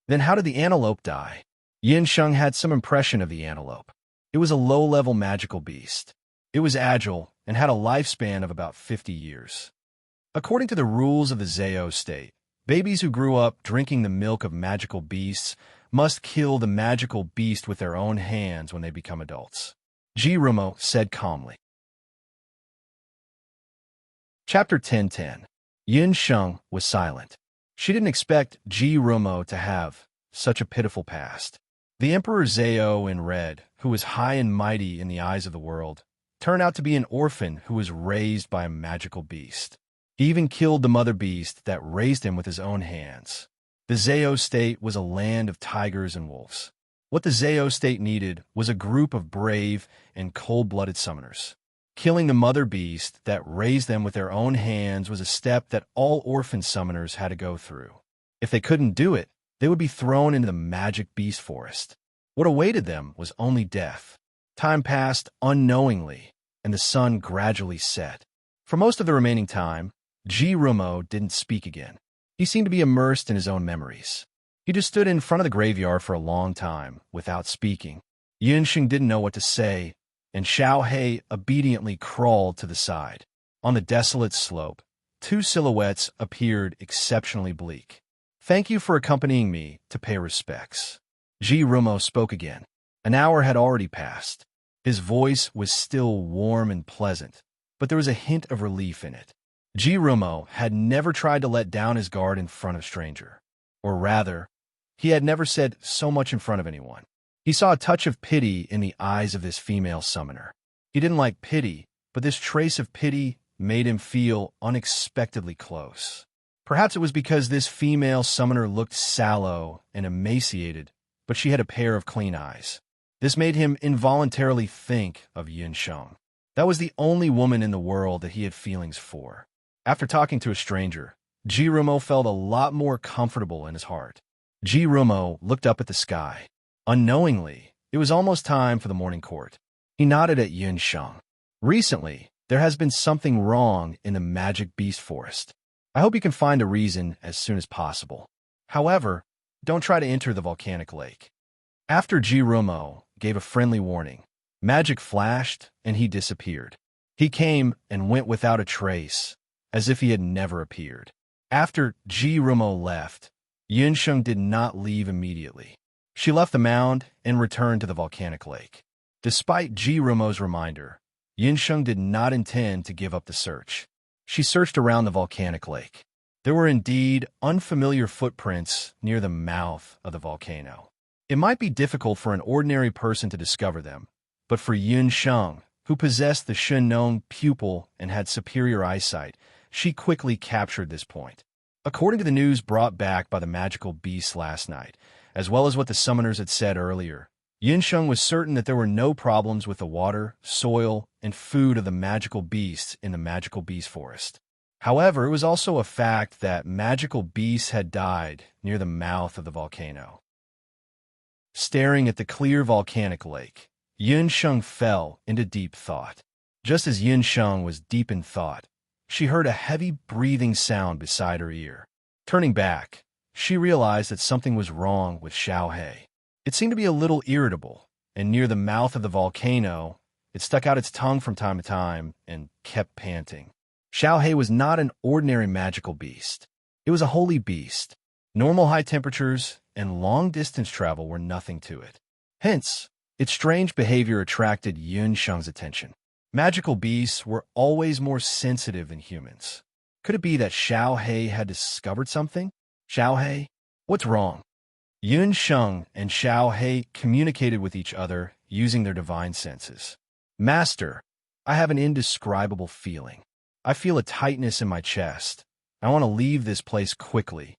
Then how did the antelope die? Yin Sheng had some impression of the antelope. It was a low-level magical beast. It was agile and had a lifespan of about 50 years. According to the rules of the Zhao state, babies who grew up drinking the milk of magical beasts must kill the magical beast with their own hands when they become adults. Jirumo said calmly. Chapter 10:10. Yin Sheng was silent. She didn't expect Jirumo to have such a pitiful past. The Emperor Zhao in red, who was high and mighty in the eyes of the world, turned out to be an orphan who was raised by a magical beast. He even killed the mother beast that raised him with his own hands. The Zhao state was a land of tigers and wolves. What the Zhao state needed was a group of brave and cold-blooded summoners. Killing the mother beast that raised them with their own hands was a step that all orphan summoners had to go through. If they couldn't do it, they would be thrown into the magic beast forest. What awaited them was only death. Time passed unknowingly, and the sun gradually set. For most of the remaining time, Jirumo didn't speak again. He seemed to be immersed in his own memories. He just stood in front of the graveyard for a long time, without speaking. Yunsheng didn't know what to say, and Xiaohei obediently crawled to the side. On the desolate slope, two silhouettes appeared exceptionally bleak. "Thank you for accompanying me to pay respects." Jirumo spoke again. An hour had already passed. His voice was still warm and pleasant, but there was a hint of relief in it. Jirumo had never tried to let down his guard in front of a stranger. Or rather, he had never said so much in front of anyone. He saw a touch of pity in the eyes of this female summoner. He didn't like pity, but this trace of pity made him feel unexpectedly close. Perhaps it was because this female summoner looked sallow and emaciated, but she had a pair of clean eyes. This made him involuntarily think of Yin Sheng. That was the only woman in the world that he had feelings for. After talking to a stranger, Jirumo felt a lot more comfortable in his heart. Jirumo looked up at the sky. Unknowingly, it was almost time for the morning court. He nodded at Yin Sheng. "Recently, there has been something wrong in the magic beast forest. I hope you can find a reason as soon as possible. However, don't try to enter the volcanic lake." After Jirumo gave a friendly warning, magic flashed and he disappeared. He came and went without a trace, as if he had never appeared. After Jirumo left, Yunsheng did not leave immediately. She left the mound and returned to the volcanic lake. Despite Jirumo's reminder, Yunsheng did not intend to give up the search. She searched around the volcanic lake. There were indeed unfamiliar footprints near the mouth of the volcano. It might be difficult for an ordinary person to discover them, but for Yunsheng, who possessed the Shenong pupil and had superior eyesight, she quickly captured this point. According to the news brought back by the magical beasts last night, as well as what the summoners had said earlier, Yunsheng was certain that there were no problems with the water, soil, and food of the magical beasts in the magical beast forest. However, it was also a fact that magical beasts had died near the mouth of the volcano. Staring at the clear volcanic lake, Yunsheng fell into deep thought. Just as Yunsheng was deep in thought, she heard a heavy breathing sound beside her ear. Turning back, she realized that something was wrong with Xiaohei. It seemed to be a little irritable, and near the mouth of the volcano, it stuck out its tongue from time to time and kept panting. Xiaohei was not an ordinary magical beast. It was a holy beast. Normal high temperatures and long-distance travel were nothing to it. Hence, its strange behavior attracted Yunsheng's attention. Magical beasts were always more sensitive than humans. Could it be that Xiaohei had discovered something? "Xiaohei, what's wrong?" Yunsheng and Xiaohei communicated with each other using their divine senses. "Master, I have an indescribable feeling. I feel a tightness in my chest. I want to leave this place quickly."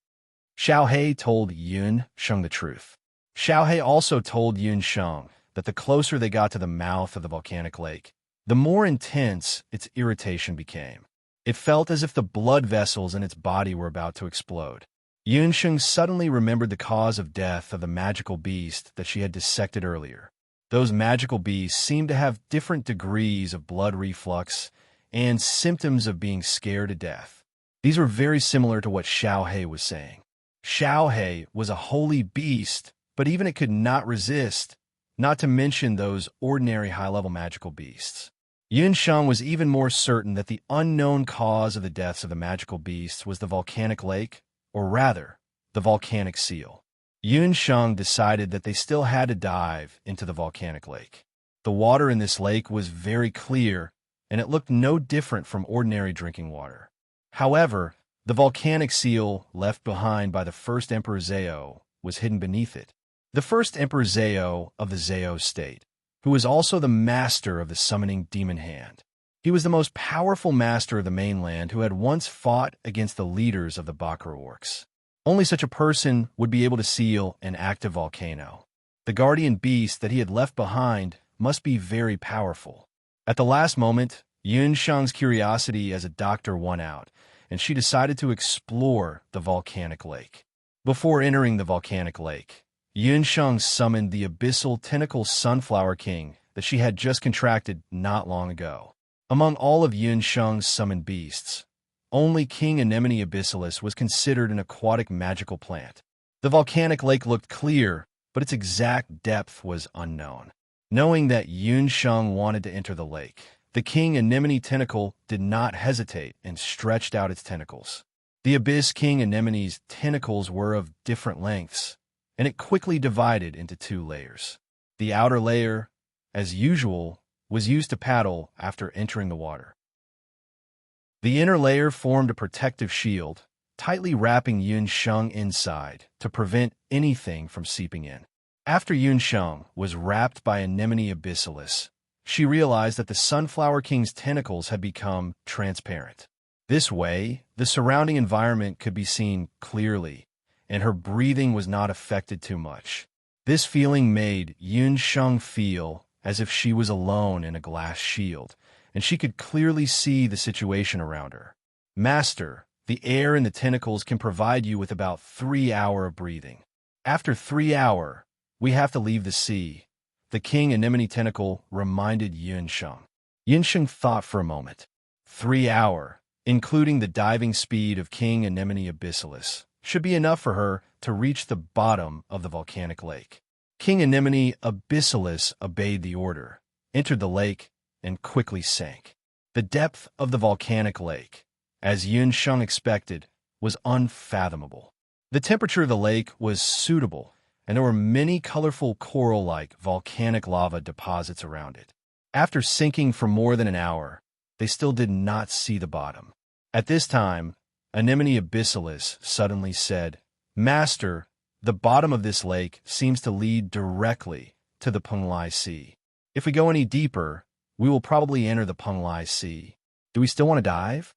Xiaohei told Yunsheng the truth. Xiaohei also told Yunsheng that the closer they got to the mouth of the volcanic lake, the more intense its irritation became. It felt as if the blood vessels in its body were about to explode. Yunsheng suddenly remembered the cause of death of the magical beast that she had dissected earlier. Those magical beasts seemed to have different degrees of blood reflux and symptoms of being scared to death. These were very similar to what Xiaohei was saying. Xiaohei was a holy beast but even it could not resist, not to mention those ordinary high-level magical beasts. Yun Sheng was even more certain that the unknown cause of the deaths of the magical beasts was the volcanic lake, or rather, the volcanic seal. Yun Sheng decided that they still had to dive into the volcanic lake. The water in this lake was very clear, and it looked no different from ordinary drinking water. However, the volcanic seal left behind by the first Emperor Zhao was hidden beneath it. The first Emperor Zhao of the Zhao state, who was also the master of the summoning demon hand. He was the most powerful master of the mainland who had once fought against the leaders of the Bakra orcs. Only such a person would be able to seal an active volcano. The guardian beast that he had left behind must be very powerful. At the last moment, Yun Sheng's curiosity as a doctor won out, and she decided to explore the volcanic lake. Before entering the volcanic lake, Yun Sheng summoned the abyssal tentacle sunflower king that she had just contracted not long ago. Among all of Yun Sheng's summoned beasts, only King Anemone abyssalis was considered an aquatic magical plant. The volcanic lake looked clear, but its exact depth was unknown. Knowing that Yun Sheng wanted to enter the lake, the King Anemone tentacle did not hesitate and stretched out its tentacles. The Abyss King Anemone's tentacles were of different lengths, and it quickly divided into two layers. The outer layer, as usual, was used to paddle after entering the water. The inner layer formed a protective shield, tightly wrapping Yun Sheng inside to prevent anything from seeping in. After Yun Sheng was wrapped by Anemone abyssalis, she realized that the Sunflower King's tentacles had become transparent. This way, the surrounding environment could be seen clearly, and her breathing was not affected too much. This feeling made Yun Sheng feel as if she was alone in a glass shield, and she could clearly see the situation around her. Master, the air in the tentacles can provide you with about 3 hours of breathing. After 3 hours, we have to leave the sea, the King Anemone tentacle reminded Yun Sheng. Yun Sheng thought for a moment. 3 hours, including the diving speed of King Anemone abyssalis, should be enough for her to reach the bottom of the volcanic lake. King Anemone abyssalis obeyed the order, entered the lake, and quickly sank. The depth of the volcanic lake, as Yun Sheng expected, was unfathomable. The temperature of the lake was suitable, and there were many colorful coral-like volcanic lava deposits around it. After sinking for more than an hour, they still did not see the bottom. At this time, Anemone abyssalis suddenly said, "Master, the bottom of this lake seems to lead directly to the Penglai Sea. If we go any deeper, we will probably enter the Penglai Sea. Do we still want to dive?"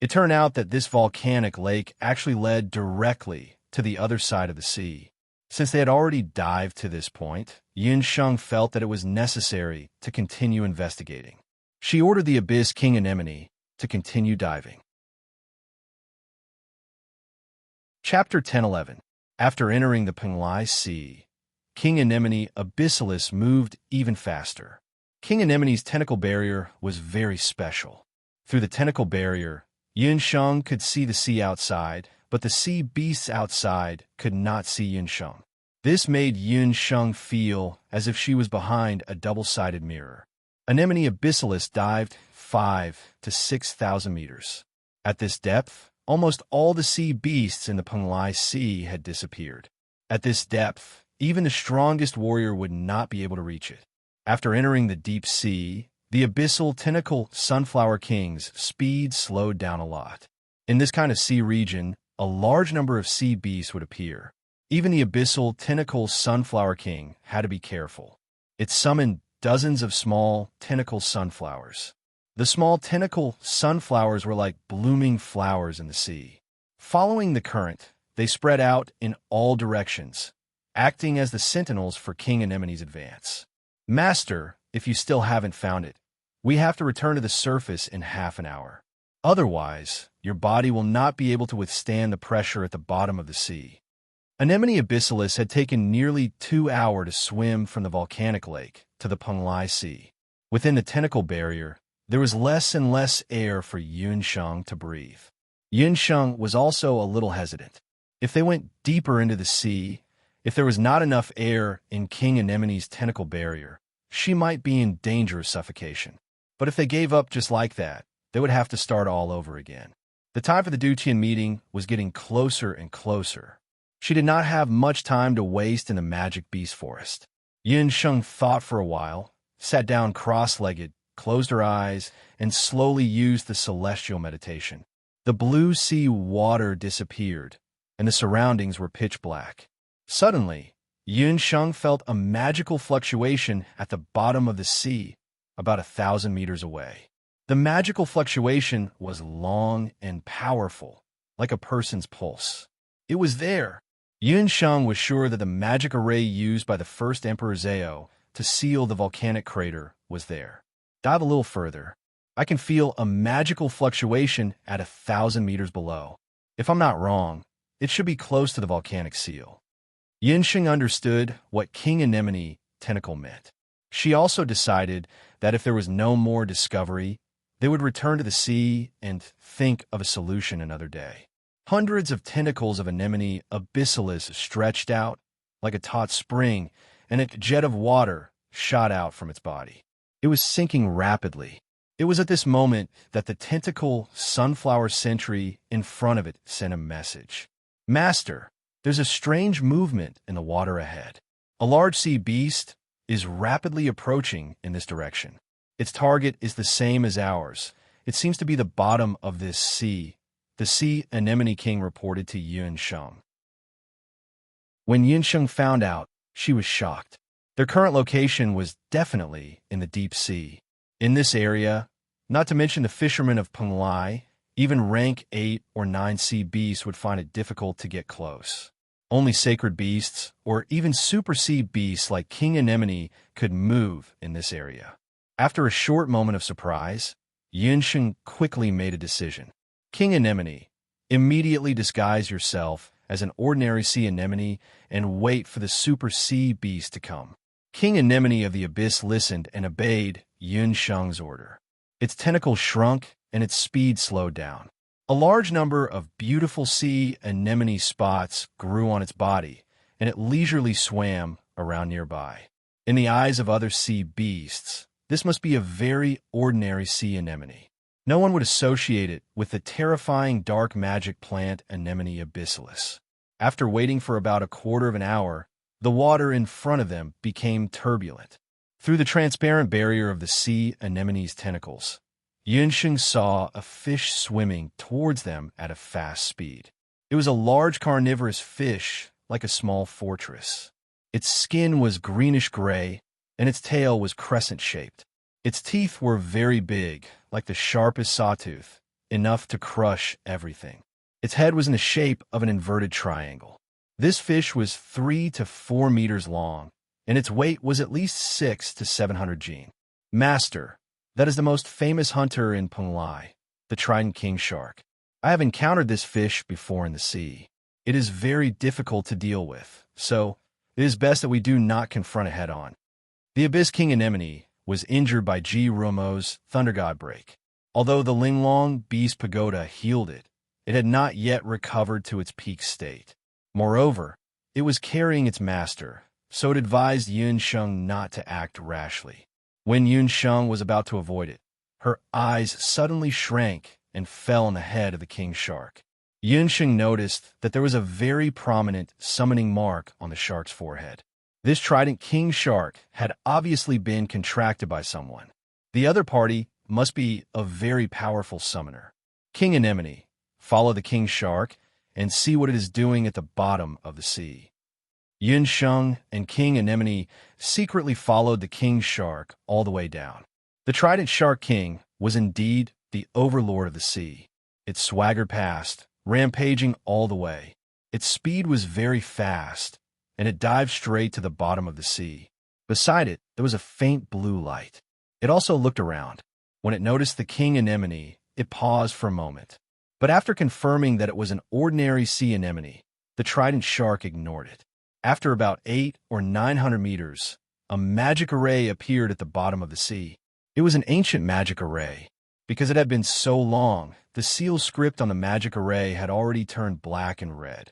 It turned out that this volcanic lake actually led directly to the other side of the sea. Since they had already dived to this point, Yun Sheng felt that it was necessary to continue investigating. She ordered the Abyss King Anemone to continue diving. Chapter 10:11. After entering the Penglai Sea, King Anemone abyssalis moved even faster. King Anemone's tentacle barrier was very special. Through the tentacle barrier, Yun Sheng could see the sea outside, but the sea beasts outside could not see Yun Sheng. This made Yun Sheng feel as if she was behind a double-sided mirror. Anemone abyssalis dived 5,000 to 6,000 meters. At this depth, almost all the sea beasts in the Penglai Sea had disappeared. At this depth, even the strongest warrior would not be able to reach it. After entering the deep sea, the abyssal tentacle sunflower king's speed slowed down a lot. In this kind of sea region, a large number of sea beasts would appear. Even the abyssal tentacle sunflower king had to be careful. It summoned dozens of small tentacle sunflowers. The small tentacle sunflowers were like blooming flowers in the sea. Following the current, they spread out in all directions, acting as the sentinels for King Anemone's advance. "Master, if you still haven't found it, we have to return to the surface in half an hour. Otherwise, your body will not be able to withstand the pressure at the bottom of the sea." Anemone abyssalis had taken nearly 2 hours to swim from the volcanic lake to the Penglai Sea. Within the tentacle barrier, there was less and less air for Yun Sheng to breathe. Yun Sheng was also a little hesitant. If they went deeper into the sea, If there was not enough air in King Anemone's tentacle barrier, she might be in danger of suffocation. But if they gave up just like that, they would have to start all over again. The time for the Dutian meeting was getting closer and closer. She did not have much time to waste in the magic beast forest. Yunsheng thought for a while, sat down cross-legged, closed her eyes, and slowly used the celestial meditation. The blue sea water disappeared, and the surroundings were pitch black. Suddenly, Yunsheng felt a magical fluctuation at the bottom of the sea, about 1,000 meters away. The magical fluctuation was long and powerful, like a person's pulse. It was there. Yunsheng was sure that the magic array used by the first Emperor Zhao to seal the volcanic crater was there. Dive a little further. I can feel a magical fluctuation at 1,000 meters below. If I'm not wrong, it should be close to the volcanic seal. Yunsheng understood what King Anemone tentacle meant. She also decided that if there was no more discovery, they would return to the sea and think of a solution another day. Hundreds of tentacles of Anemone abyssalis stretched out like a taut spring, and a jet of water shot out from its body. It was sinking rapidly. It was at this moment that the tentacle sunflower sentry in front of it sent a message. Master, there's a strange movement in the water ahead. A large sea beast is rapidly approaching in this direction. Its target is the same as ours. It seems to be the bottom of this sea. The Sea Anemone King reported to Yunsheng. When Yunsheng found out, she was shocked. Their current location was definitely in the deep sea. In this area, not to mention the fishermen of Penglai, even rank 8 or 9 sea beasts would find it difficult to get close. Only sacred beasts, or even super sea beasts like King Anemone, could move in this area. After a short moment of surprise, Yunsheng quickly made a decision. King Anemone, immediately disguise yourself as an ordinary sea anemone and wait for the super sea beast to come. King Anemone of the Abyss listened and obeyed Yunsheng's order. Its tentacles shrunk and its speed slowed down. A large number of beautiful sea anemone spots grew on its body, and it leisurely swam around nearby. In the eyes of other sea beasts, this must be a very ordinary sea anemone. No one would associate it with the terrifying dark magic plant Anemone abyssalis. After waiting for about a quarter of an hour, the water in front of them became turbulent. Through the transparent barrier of the sea anemone's tentacles, Yunsheng saw a fish swimming towards them at a fast speed. It was a large carnivorous fish, like a small fortress. Its skin was greenish-gray, and its tail was crescent-shaped. Its teeth were very big, like the sharpest sawtooth, enough to crush everything. Its head was in the shape of an inverted triangle. This fish was 3 to 4 meters long, and its weight was at least 6 to 700 gene. Master, that is the most famous hunter in Penglai, the trident king shark. I have encountered this fish before in the sea. It is very difficult to deal with, so it is best that we do not confront it head-on. The Abyss King Anemone was injured by Ji Rumo's Thunder God Break. Although the Linglong Beast Pagoda healed it, it had not yet recovered to its peak state. Moreover, it was carrying its master, so it advised Yunsheng not to act rashly. When Yunsheng was about to avoid it, her eyes suddenly shrank and fell on the head of the king shark. Yunsheng noticed that there was a very prominent summoning mark on the shark's forehead. This trident king shark had obviously been contracted by someone. The other party must be a very powerful summoner. King Anemone, follow the king shark and see what it is doing at the bottom of the sea. Yunsheng and King Anemone secretly followed the king shark all the way down. The trident shark king was indeed the overlord of the sea. It swaggered past, rampaging all the way. Its speed was very fast, and it dived straight to the bottom of the sea. Beside it, there was a faint blue light. It also looked around. When it noticed the king anemone, it paused for a moment. But after confirming that it was an ordinary sea anemone, the trident shark ignored it. After about 800 or 900 meters, a magic array appeared at the bottom of the sea. It was an ancient magic array. Because it had been so long, the seal script on the magic array had already turned black and red.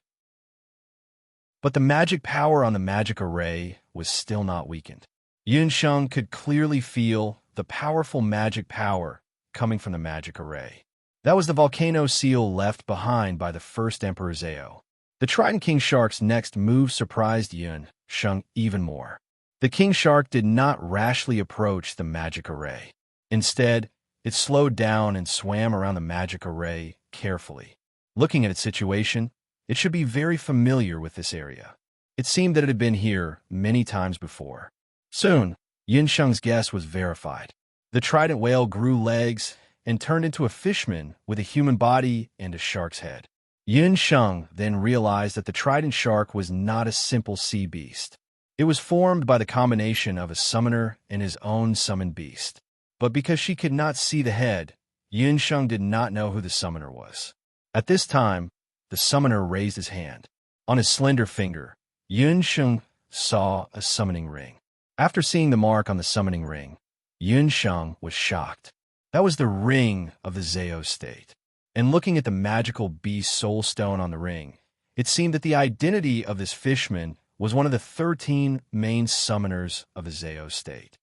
But the magic power on the magic array was still not weakened. Yunsheng could clearly feel the powerful magic power coming from the magic array. That was the volcano seal left behind by the first Emperor Zhao. The Trident King Shark's next move surprised Yunsheng even more. The King Shark did not rashly approach the magic array. Instead, it slowed down and swam around the magic array carefully. Looking at its situation, it should be very familiar with this area. It seemed that it had been here many times before. Soon, Yunsheng's guess was verified. The trident whale grew legs and turned into a fishman with a human body and a shark's head. Yunsheng then realized that the trident shark was not a simple sea beast. It was formed by the combination of a summoner and his own summoned beast. But because she could not see the head, Yunsheng did not know who the summoner was. At this time, the summoner raised his hand. On his slender finger, Yunsheng saw a summoning ring. After seeing the mark on the summoning ring, Yunsheng was shocked. That was the ring of the Zhao state. And looking at the magical beast soul stone on the ring, it seemed that the identity of this fishman was one of the 13 main summoners of the Zhao state.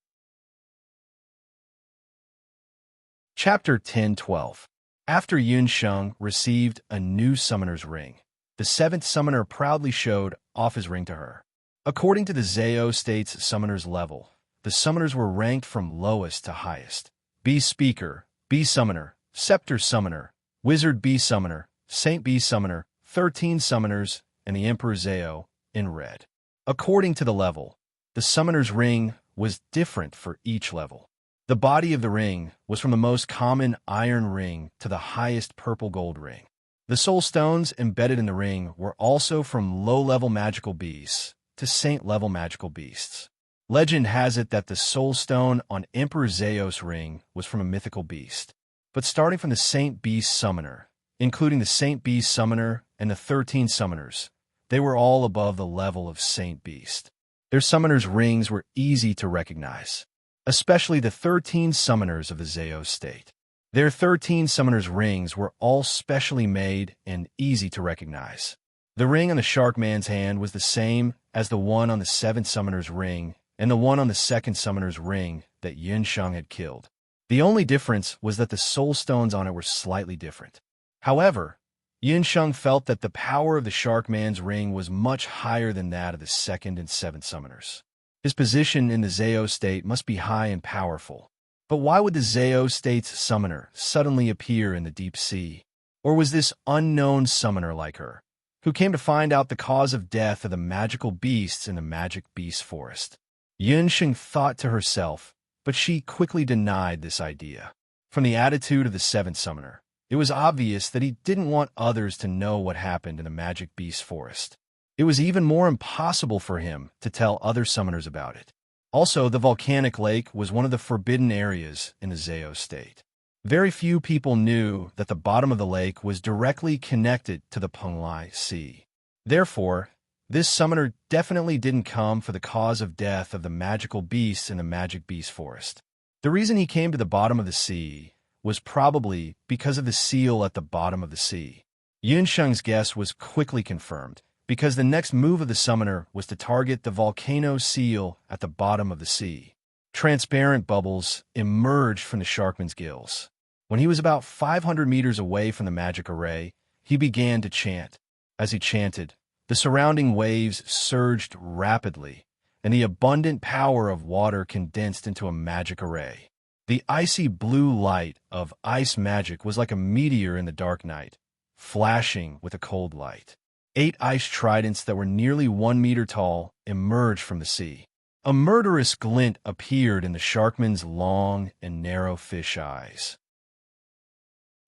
Chapter 10-12. After Yunsheng received a new summoner's ring, the 7th summoner proudly showed off his ring to her. According to the Zhao state's summoner's level, the summoners were ranked from lowest to highest. Beast Speaker, Beast Summoner, Scepter Summoner, Wizard Beast Summoner, Saint Beast Summoner, 13 summoners, and the Emperor Zhao in red. According to the level, the summoner's ring was different for each level. The body of the ring was from the most common iron ring to the highest purple gold ring. The soul stones embedded in the ring were also from low-level magical beasts to saint-level magical beasts. Legend has it that the soul stone on Emperor Zhao's ring was from a mythical beast. But starting from the Saint Beast Summoner, including the Saint Beast Summoner and the 13 summoners, they were all above the level of Saint Beast. Their summoners' rings were easy to recognize, especially the 13 summoners of the Zhao state. Their 13 summoners' rings were all specially made and easy to recognize. The ring on the Shark Man's hand was the same as the one on the 7th summoner's ring and the one on the 2nd summoner's ring that Yunsheng had killed. The only difference was that the soul stones on it were slightly different. However, Yunsheng felt that the power of the Shark Man's ring was much higher than that of the 2nd and 7th summoners. His position in the Zhao state must be high and powerful. But why would the Zhao state's summoner suddenly appear in the deep sea? Or was this unknown summoner like her, who came to find out the cause of death of the magical beasts in the magic beast forest? Yunsheng thought to herself, but she quickly denied this idea. From the attitude of the 7th summoner, it was obvious that he didn't want others to know what happened in the magic beast forest. It was even more impossible for him to tell other summoners about it. Also, the volcanic lake was one of the forbidden areas in the Zhao state. Very few people knew that the bottom of the lake was directly connected to the Penglai Sea. Therefore, this summoner definitely didn't come for the cause of death of the magical beasts in the magic beast forest. The reason he came to the bottom of the sea was probably because of the seal at the bottom of the sea. Yunsheng's guess was quickly confirmed, because the next move of the summoner was to target the volcano seal at the bottom of the sea. Transparent bubbles emerged from the sharkman's gills. When he was about 500 meters away from the magic array, he began to chant. As he chanted, the surrounding waves surged rapidly, and the abundant power of water condensed into a magic array. The icy blue light of ice magic was like a meteor in the dark night, flashing with a cold light. 8 ice tridents that were nearly 1 meter tall emerged from the sea. A murderous glint appeared in the sharkman's long and narrow fish eyes.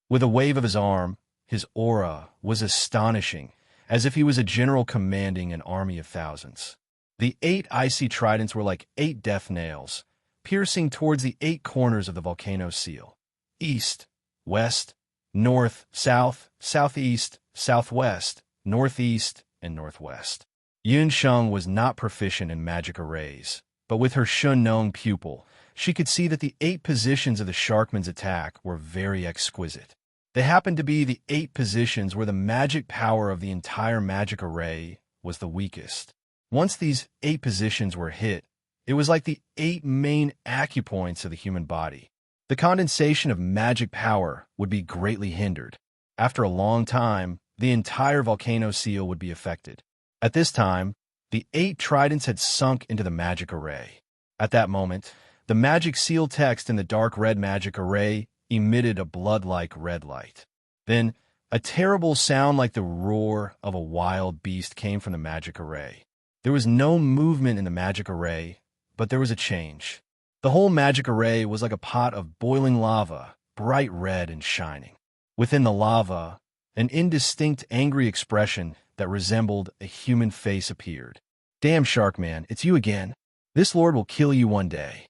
With a wave of his arm, his aura was astonishing, as if he was a general commanding an army of thousands. The 8 icy tridents were like 8 death nails, piercing towards the 8 corners of the volcano seal: east, west, north, south, southeast, southwest, northeast, and northwest. Yunsheng was not proficient in magic arrays, but with her Shun-Nong pupil, she could see that the 8 positions of the sharkman's attack were very exquisite. They happened to be the 8 positions where the magic power of the entire magic array was the weakest. Once these 8 positions were hit, it was like the 8 main acupoints of the human body. The condensation of magic power would be greatly hindered. After a long time, the entire volcano seal would be affected. At this time, the 8 tridents had sunk into the magic array. At that moment, the magic seal text in the dark red magic array emitted a blood-like red light. Then, a terrible sound like the roar of a wild beast came from the magic array. There was no movement in the magic array, but there was a change. The whole magic array was like a pot of boiling lava, bright red and shining. Within the lava, an indistinct, angry expression that resembled a human face appeared. "Damn, Shark Man, it's you again. This lord will kill you one day."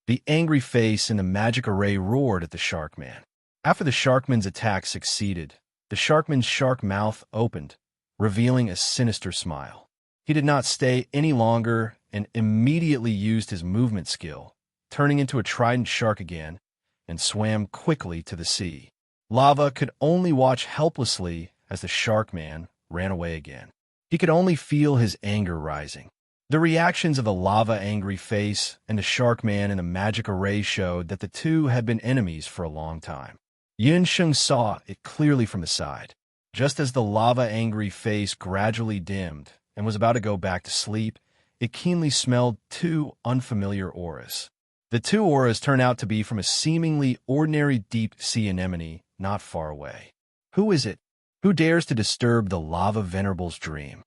The angry face in the magic array roared at the Shark Man. After the Sharkman's attack succeeded, the Sharkman's shark mouth opened, revealing a sinister smile. He did not stay any longer and immediately used his movement skill, turning into a trident shark again, and swam quickly to the sea. Lava could only watch helplessly as the Shark Man ran away again. He could only feel his anger rising. The reactions of the lava-angry face and the Shark Man in the magic array showed that the two had been enemies for a long time. Yun Sheng saw it clearly from the side. Just as the lava-angry face gradually dimmed and was about to go back to sleep, it keenly smelled 2 unfamiliar auras. The 2 auras turned out to be from a seemingly ordinary deep-sea anemone not far away. Who is it? Who dares to disturb the lava venerable's dream?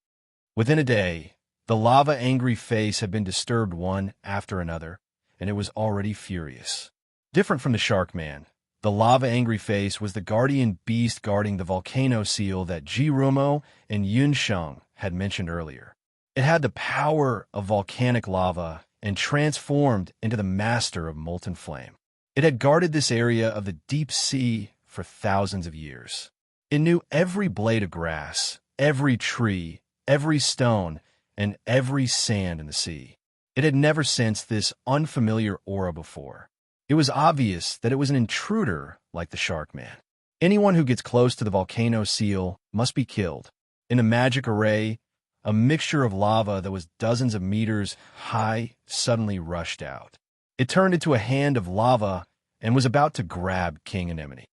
Within a day, the lava-angry face had been disturbed one after another, and it was already furious. Different from the Shark Man, the lava-angry face was the guardian beast guarding the volcano seal that Jirumo and Yun Sheng had mentioned earlier. It had the power of volcanic lava and transformed into the master of molten flame. It had guarded this area of the deep sea for thousands of years. It knew every blade of grass, every tree, every stone, and every sand in the sea. It had never sensed this unfamiliar aura before. It was obvious that it was an intruder like the Shark Man. Anyone who gets close to the volcano seal must be killed. In the magic array, a mixture of lava that was dozens of meters high suddenly rushed out. It turned into a hand of lava and was about to grab King Anemone.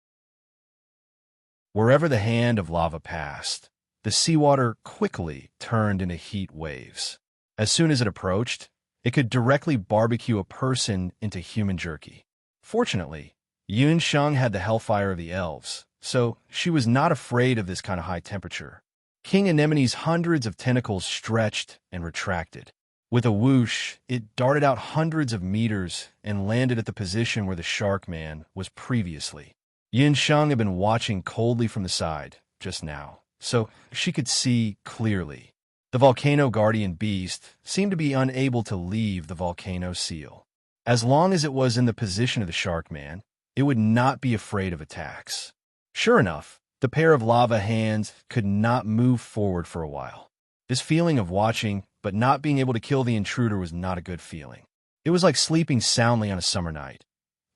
Wherever the hand of lava passed, the seawater quickly turned into heat waves. As soon as it approached, it could directly barbecue a person into human jerky. Fortunately, Yun Sheng had the hellfire of the elves, so she was not afraid of this kind of high temperature. King Anemone's hundreds of tentacles stretched and retracted. With a whoosh, it darted out hundreds of meters and landed at the position where the Shark Man was previously. Yun Sheng had been watching coldly from the side just now, so she could see clearly. The volcano guardian beast seemed to be unable to leave the volcano seal. As long as it was in the position of the Shark Man, it would not be afraid of attacks. Sure enough, the pair of lava hands could not move forward for a while. This feeling of watching but not being able to kill the intruder was not a good feeling. It was like sleeping soundly on a summer night,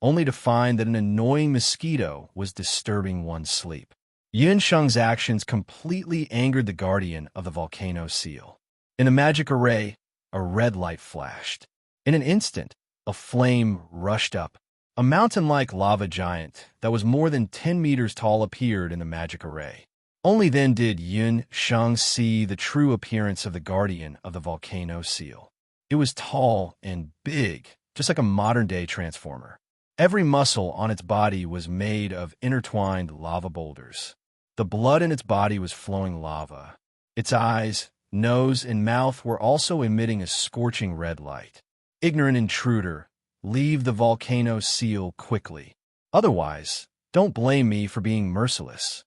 only to find that an annoying mosquito was disturbing one's sleep. Yun Sheng's actions completely angered the guardian of the volcano seal. In the magic array, a red light flashed. In an instant, a flame rushed up. A mountain-like lava giant that was more than 10 meters tall appeared in the magic array. Only then did Yun Sheng see the true appearance of the guardian of the volcano seal. It was tall and big, just like a modern-day transformer. Every muscle on its body was made of intertwined lava boulders. The blood in its body was flowing lava. Its eyes, nose, and mouth were also emitting a scorching red light. Ignorant intruder, leave the volcano seal quickly. Otherwise, don't blame me for being merciless.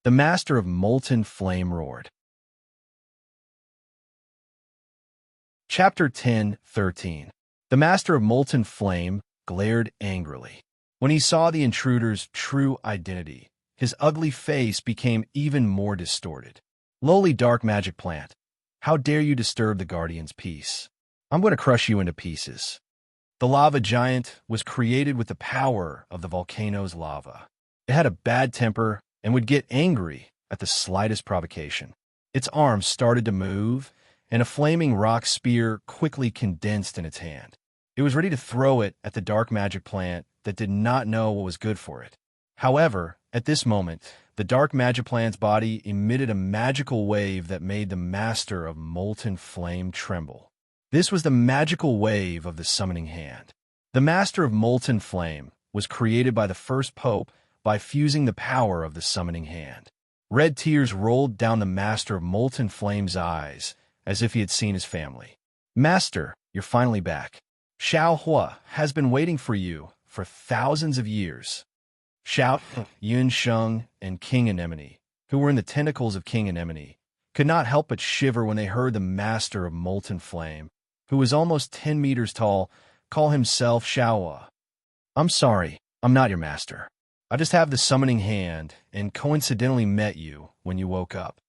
The master of molten flame roared. Chapter 10:13. The master of molten flame glared angrily. When he saw the intruder's true identity, his ugly face became even more distorted. Lowly dark magic plant, how dare you disturb the guardian's peace? I'm going to crush you into pieces. The lava giant was created with the power of the volcano's lava. It had a bad temper and would get angry at the slightest provocation. Its arms started to move, and a flaming rock spear quickly condensed in its hand. It was ready to throw it at the dark magic plant that did not know what was good for it. However, at this moment, the dark magic plant's body emitted a magical wave that made the master of molten flame tremble. This was the magical wave of the summoning hand. The master of molten flame was created by the first pope by fusing the power of the summoning hand. Red tears rolled down the master of molten flame's eyes, as if he had seen his family. "Master, you're finally back. Xiao Hua has been waiting for you for thousands of years." Xiao, Yun Sheng, and King Anemone, who were in the tentacles of King Anemone, could not help but shiver when they heard the master of molten flame, who was almost 10 meters tall, call himself Xiaohua. "I'm sorry, I'm not your master. I just have the summoning hand and coincidentally met you when you woke up."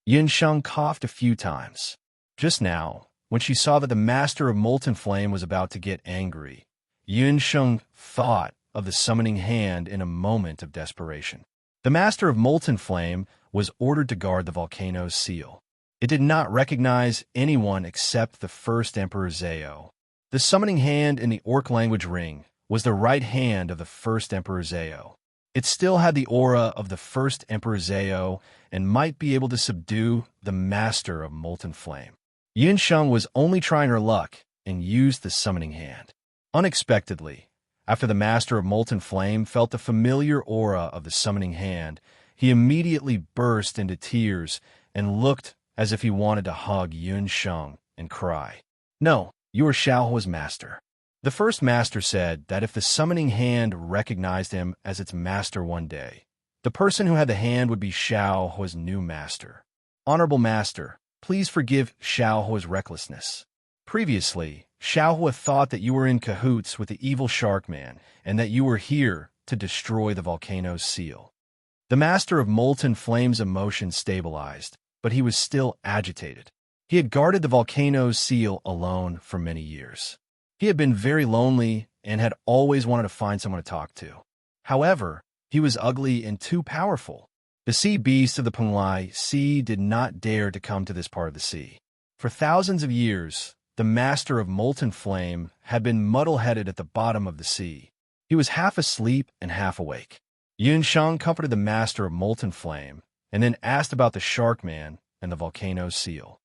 Yun Sheng coughed a few times. Just now, when she saw that the master of molten flame was about to get angry, Yun Sheng thought of the summoning hand in a moment of desperation. The master of molten flame was ordered to guard the volcano's seal. It did not recognize anyone except the first Emperor Zhao. The summoning hand in the orc language ring was the right hand of the first Emperor Zhao. It still had the aura of the first Emperor Zhao and might be able to subdue the master of molten flame. Yun Sheng was only trying her luck and used the summoning hand. Unexpectedly, after the master of molten flame felt the familiar aura of the summoning hand, he immediately burst into tears and looked as if he wanted to hug Yun Sheng and cry. "No, you are Xiaohua's master." The first master said that if the summoning hand recognized him as its master one day, the person who had the hand would be Xiaohua's new master. "Honorable master, please forgive Xiaohua's recklessness. Previously, Xiaohua thought that you were in cahoots with the evil shark man and that you were here to destroy the volcano's seal." The master of molten flame's emotions stabilized, but he was still agitated. He had guarded the volcano's seal alone for many years. He had been very lonely and had always wanted to find someone to talk to. However, he was ugly and too powerful. The sea beasts of the Penglai Sea did not dare to come to this part of the sea. For thousands of years, the master of molten flame had been muddle-headed at the bottom of the sea. He was half asleep and half awake. Yun Sheng comforted the master of molten flame and then asked about the shark man and the volcano's seal.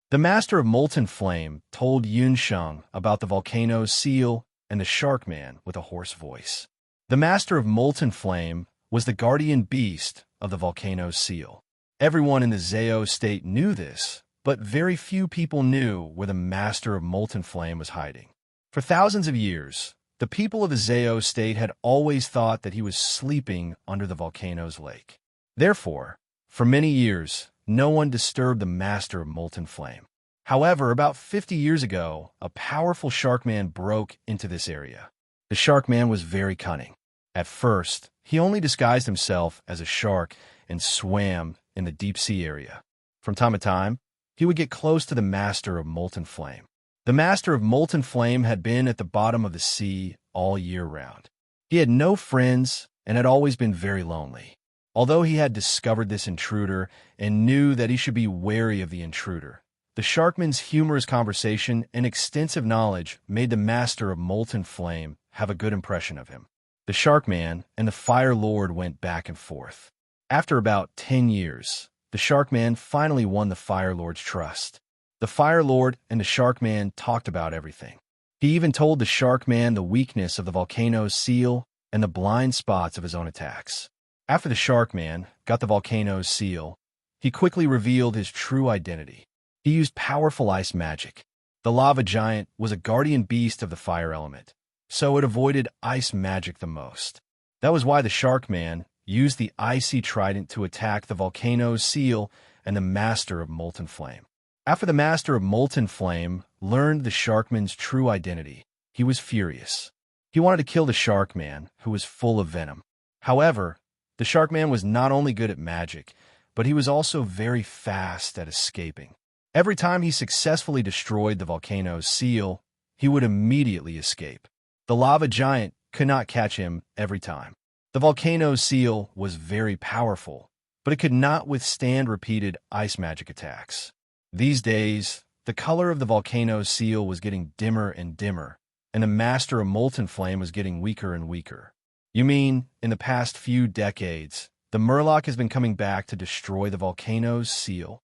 The master of molten flame told Yun Sheng about the volcano's seal and the shark man with a hoarse voice. The master of molten flame was the guardian beast of the volcano's seal. Everyone in the Zhao state knew this, but very few people knew where the master of molten flame was hiding. For thousands of years, the people of the Zhao state had always thought that he was sleeping under the volcano's lake. Therefore, for many years, no one disturbed the master of molten flame. However, about 50 years ago, a powerful sharkman broke into this area. The sharkman was very cunning. At first, he only disguised himself as a shark and swam in the deep sea area. From time to time, he would get close to the master of molten flame. The master of molten flame had been at the bottom of the sea all year round. He had no friends and had always been very lonely. Although he had discovered this intruder and knew that he should be wary of the intruder, the sharkman's humorous conversation and extensive knowledge made the master of molten flame have a good impression of him. The sharkman and the fire lord went back and forth. After about 10 years, the sharkman finally won the fire lord's trust. The fire lord and the sharkman talked about everything. He even told the sharkman the weakness of the volcano's seal and the blind spots of his own attacks. After the sharkman got the volcano's seal, he quickly revealed his true identity. He used powerful ice magic. The lava giant was a guardian beast of the fire element, so it avoided ice magic the most. That was why the sharkman used the icy trident to attack the volcano's seal and the master of molten flame. After the master of molten flame learned the sharkman's true identity, he was furious. He wanted to kill the sharkman, who was full of venom. However, the sharkman was not only good at magic, but he was also very fast at escaping. Every time he successfully destroyed the volcano's seal, he would immediately escape. The lava giant could not catch him every time. The volcano's seal was very powerful, but it could not withstand repeated ice magic attacks. These days, the color of the volcano's seal was getting dimmer and dimmer, and the master of molten flame was getting weaker and weaker. You mean, in the past few decades, the Murloc has been coming back to destroy the volcano's seal?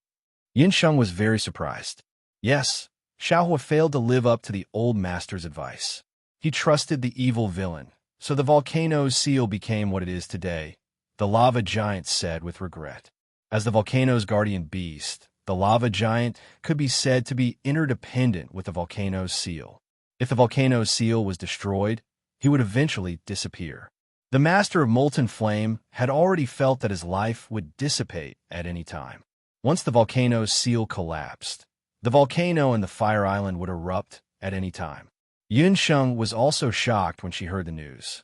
Yin Sheng was very surprised. Yes, Xiaohua failed to live up to the old master's advice. He trusted the evil villain, so the volcano's seal became what it is today, the lava giant said with regret. As the volcano's guardian beast, the lava giant could be said to be interdependent with the volcano's seal. If the volcano's seal was destroyed, he would eventually disappear. The master of molten flame had already felt that his life would dissipate at any time. Once the volcano's seal collapsed, the volcano and the fire island would erupt at any time. Yun Sheng was also shocked when she heard the news.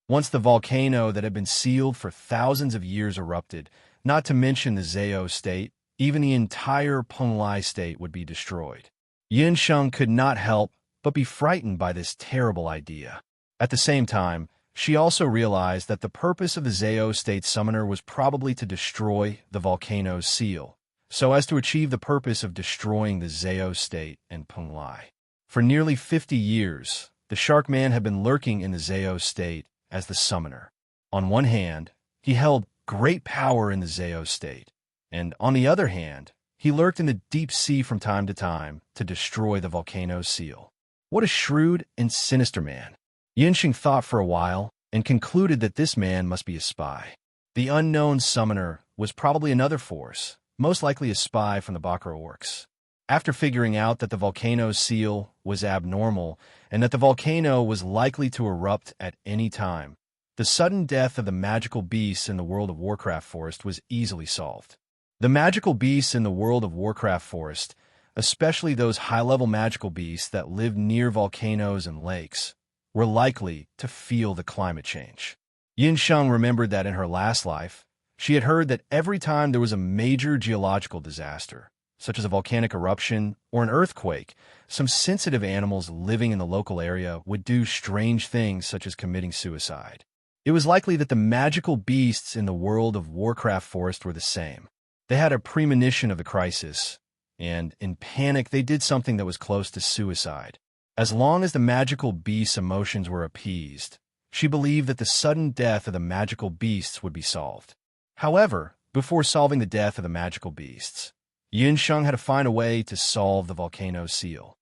Once the volcano that had been sealed for thousands of years erupted, not to mention the Zhao state, even the entire Penglai state would be destroyed. Yin Sheng could not help but be frightened by this terrible idea. At the same time, she also realized that the purpose of the Zhao state summoner was probably to destroy the volcano's seal, so as to achieve the purpose of destroying the Zhao state and Penglai. For nearly 50 years, the Shark Man had been lurking in the Zhao state as the summoner. On one hand, he held great power in the Zhao state, and on the other hand, he lurked in the deep sea from time to time to destroy the volcano's seal. What a shrewd and sinister man. Yinxing thought for a while and concluded that this man must be a spy. The unknown summoner was probably another force, most likely a spy from the Bakra orcs. After figuring out that the volcano's seal was abnormal and that the volcano was likely to erupt at any time, the sudden death of the magical beasts in the World of Warcraft forest was easily solved. The magical beasts in the World of Warcraft forest, especially those high-level magical beasts that lived near volcanoes and lakes, were likely to feel the climate change. Yin Sheng remembered that in her last life, she had heard that every time there was a major geological disaster, such as a volcanic eruption or an earthquake, some sensitive animals living in the local area would do strange things such as committing suicide. It was likely that the magical beasts in the World of Warcraft forest were the same. They had a premonition of the crisis, and in panic they did something that was close to suicide. As long as the magical beast's emotions were appeased, she believed that the sudden death of the magical beasts would be solved. However, before solving the death of the magical beasts, Yin Sheng had to find a way to solve the volcano's seal.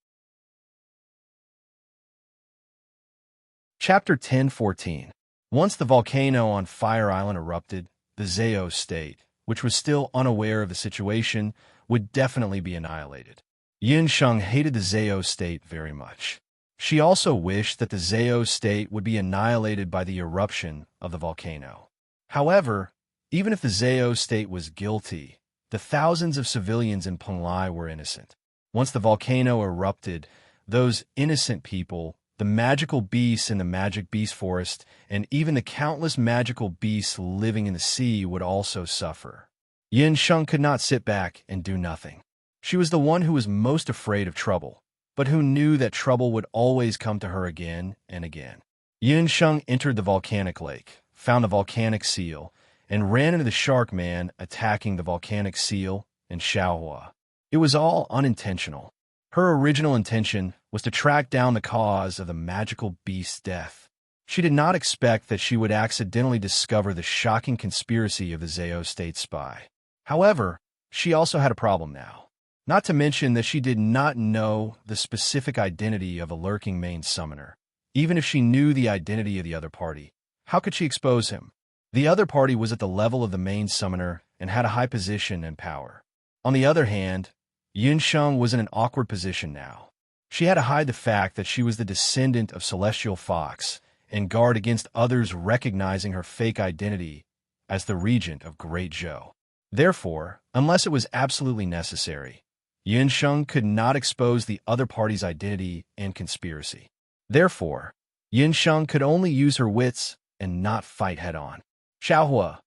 Chapter 10:14. Once the volcano on Fire Island erupted, the Zhao state, which was still unaware of the situation, would definitely be annihilated. Yin Sheng hated the Zhao state very much. She also wished that the Zhao state would be annihilated by the eruption of the volcano. However, even if the Zhao state was guilty, the thousands of civilians in Penglai were innocent. Once the volcano erupted, those innocent people, the magical beasts in the magic beast forest, and even the countless magical beasts living in the sea would also suffer. Yin Sheng could not sit back and do nothing. She was the one who was most afraid of trouble, but who knew that trouble would always come to her again and again. Yin Sheng entered the volcanic lake, found the volcanic seal, and ran into the Shark Man attacking the volcanic seal and Xiaohua. It was all unintentional. Her original intention was to track down the cause of the magical beast's death. She did not expect that she would accidentally discover the shocking conspiracy of the Zhao state spy. However, she also had a problem now. Not to mention that she did not know the specific identity of a lurking main summoner. Even if she knew the identity of the other party, how could she expose him? The other party was at the level of the main summoner and had a high position and power. On the other hand, Yin Sheng was in an awkward position now. She had to hide the fact that she was the descendant of Celestial Fox and guard against others recognizing her fake identity as the regent of Great Zhou. Therefore, unless it was absolutely necessary, Yin Sheng could not expose the other party's identity and conspiracy. Therefore, Yin Sheng could only use her wits and not fight head-on. Xiaohua,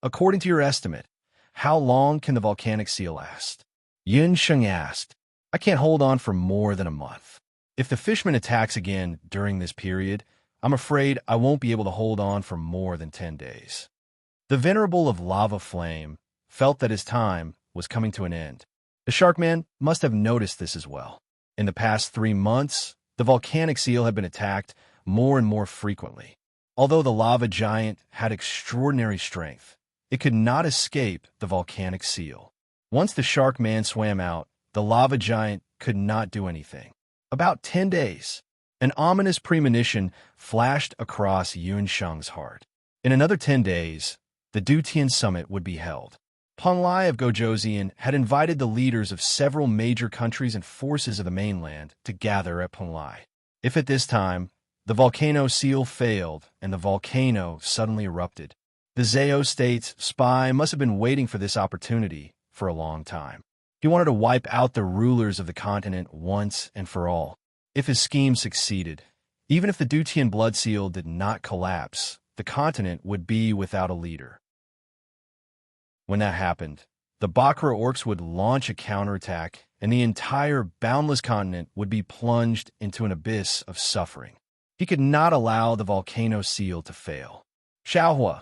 according to your estimate, how long can the volcanic seal last? Yin Sheng asked. I can't hold on for more than a month. If the fishman attacks again during this period, I'm afraid I won't be able to hold on for more than 10 days. The venerable of lava flame felt that his time was coming to an end. The shark man must have noticed this as well. In the past 3 months, the volcanic seal had been attacked more and more frequently. Although the lava giant had extraordinary strength, it could not escape the volcanic seal. Once the shark man swam out, the lava giant could not do anything. About 10 days, an ominous premonition flashed across Yun Sheng's heart. In another 10 days, the Dutian summit would be held. Panlai of Gojoseon had invited the leaders of several major countries and forces of the mainland to gather at Panlai. If at this time, the volcano seal failed and the volcano suddenly erupted, the Zao state's spy must have been waiting for this opportunity for a long time. He wanted to wipe out the rulers of the continent once and for all. If his scheme succeeded, even if the Dutian blood seal did not collapse, the continent would be without a leader. When that happened, the Bakra orcs would launch a counterattack, and the entire boundless continent would be plunged into an abyss of suffering. He could not allow the volcano seal to fail. Xiaohua,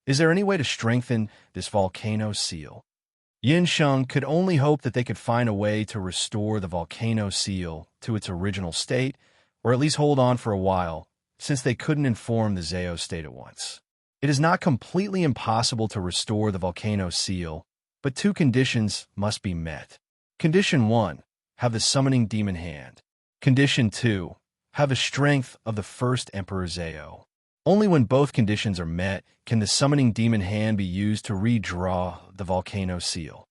is there any way to strengthen this volcano seal? Yin Sheng could only hope that they could find a way to restore the volcano seal to its original state, or at least hold on for a while, since they couldn't inform the Zao state at once. It is not completely impossible to restore the volcano seal, but 2 conditions must be met. Condition 1, have the summoning demon hand. Condition 2, have the strength of the first Emperor Zao. Only when both conditions are met can the summoning demon hand be used to redraw the volcano seal.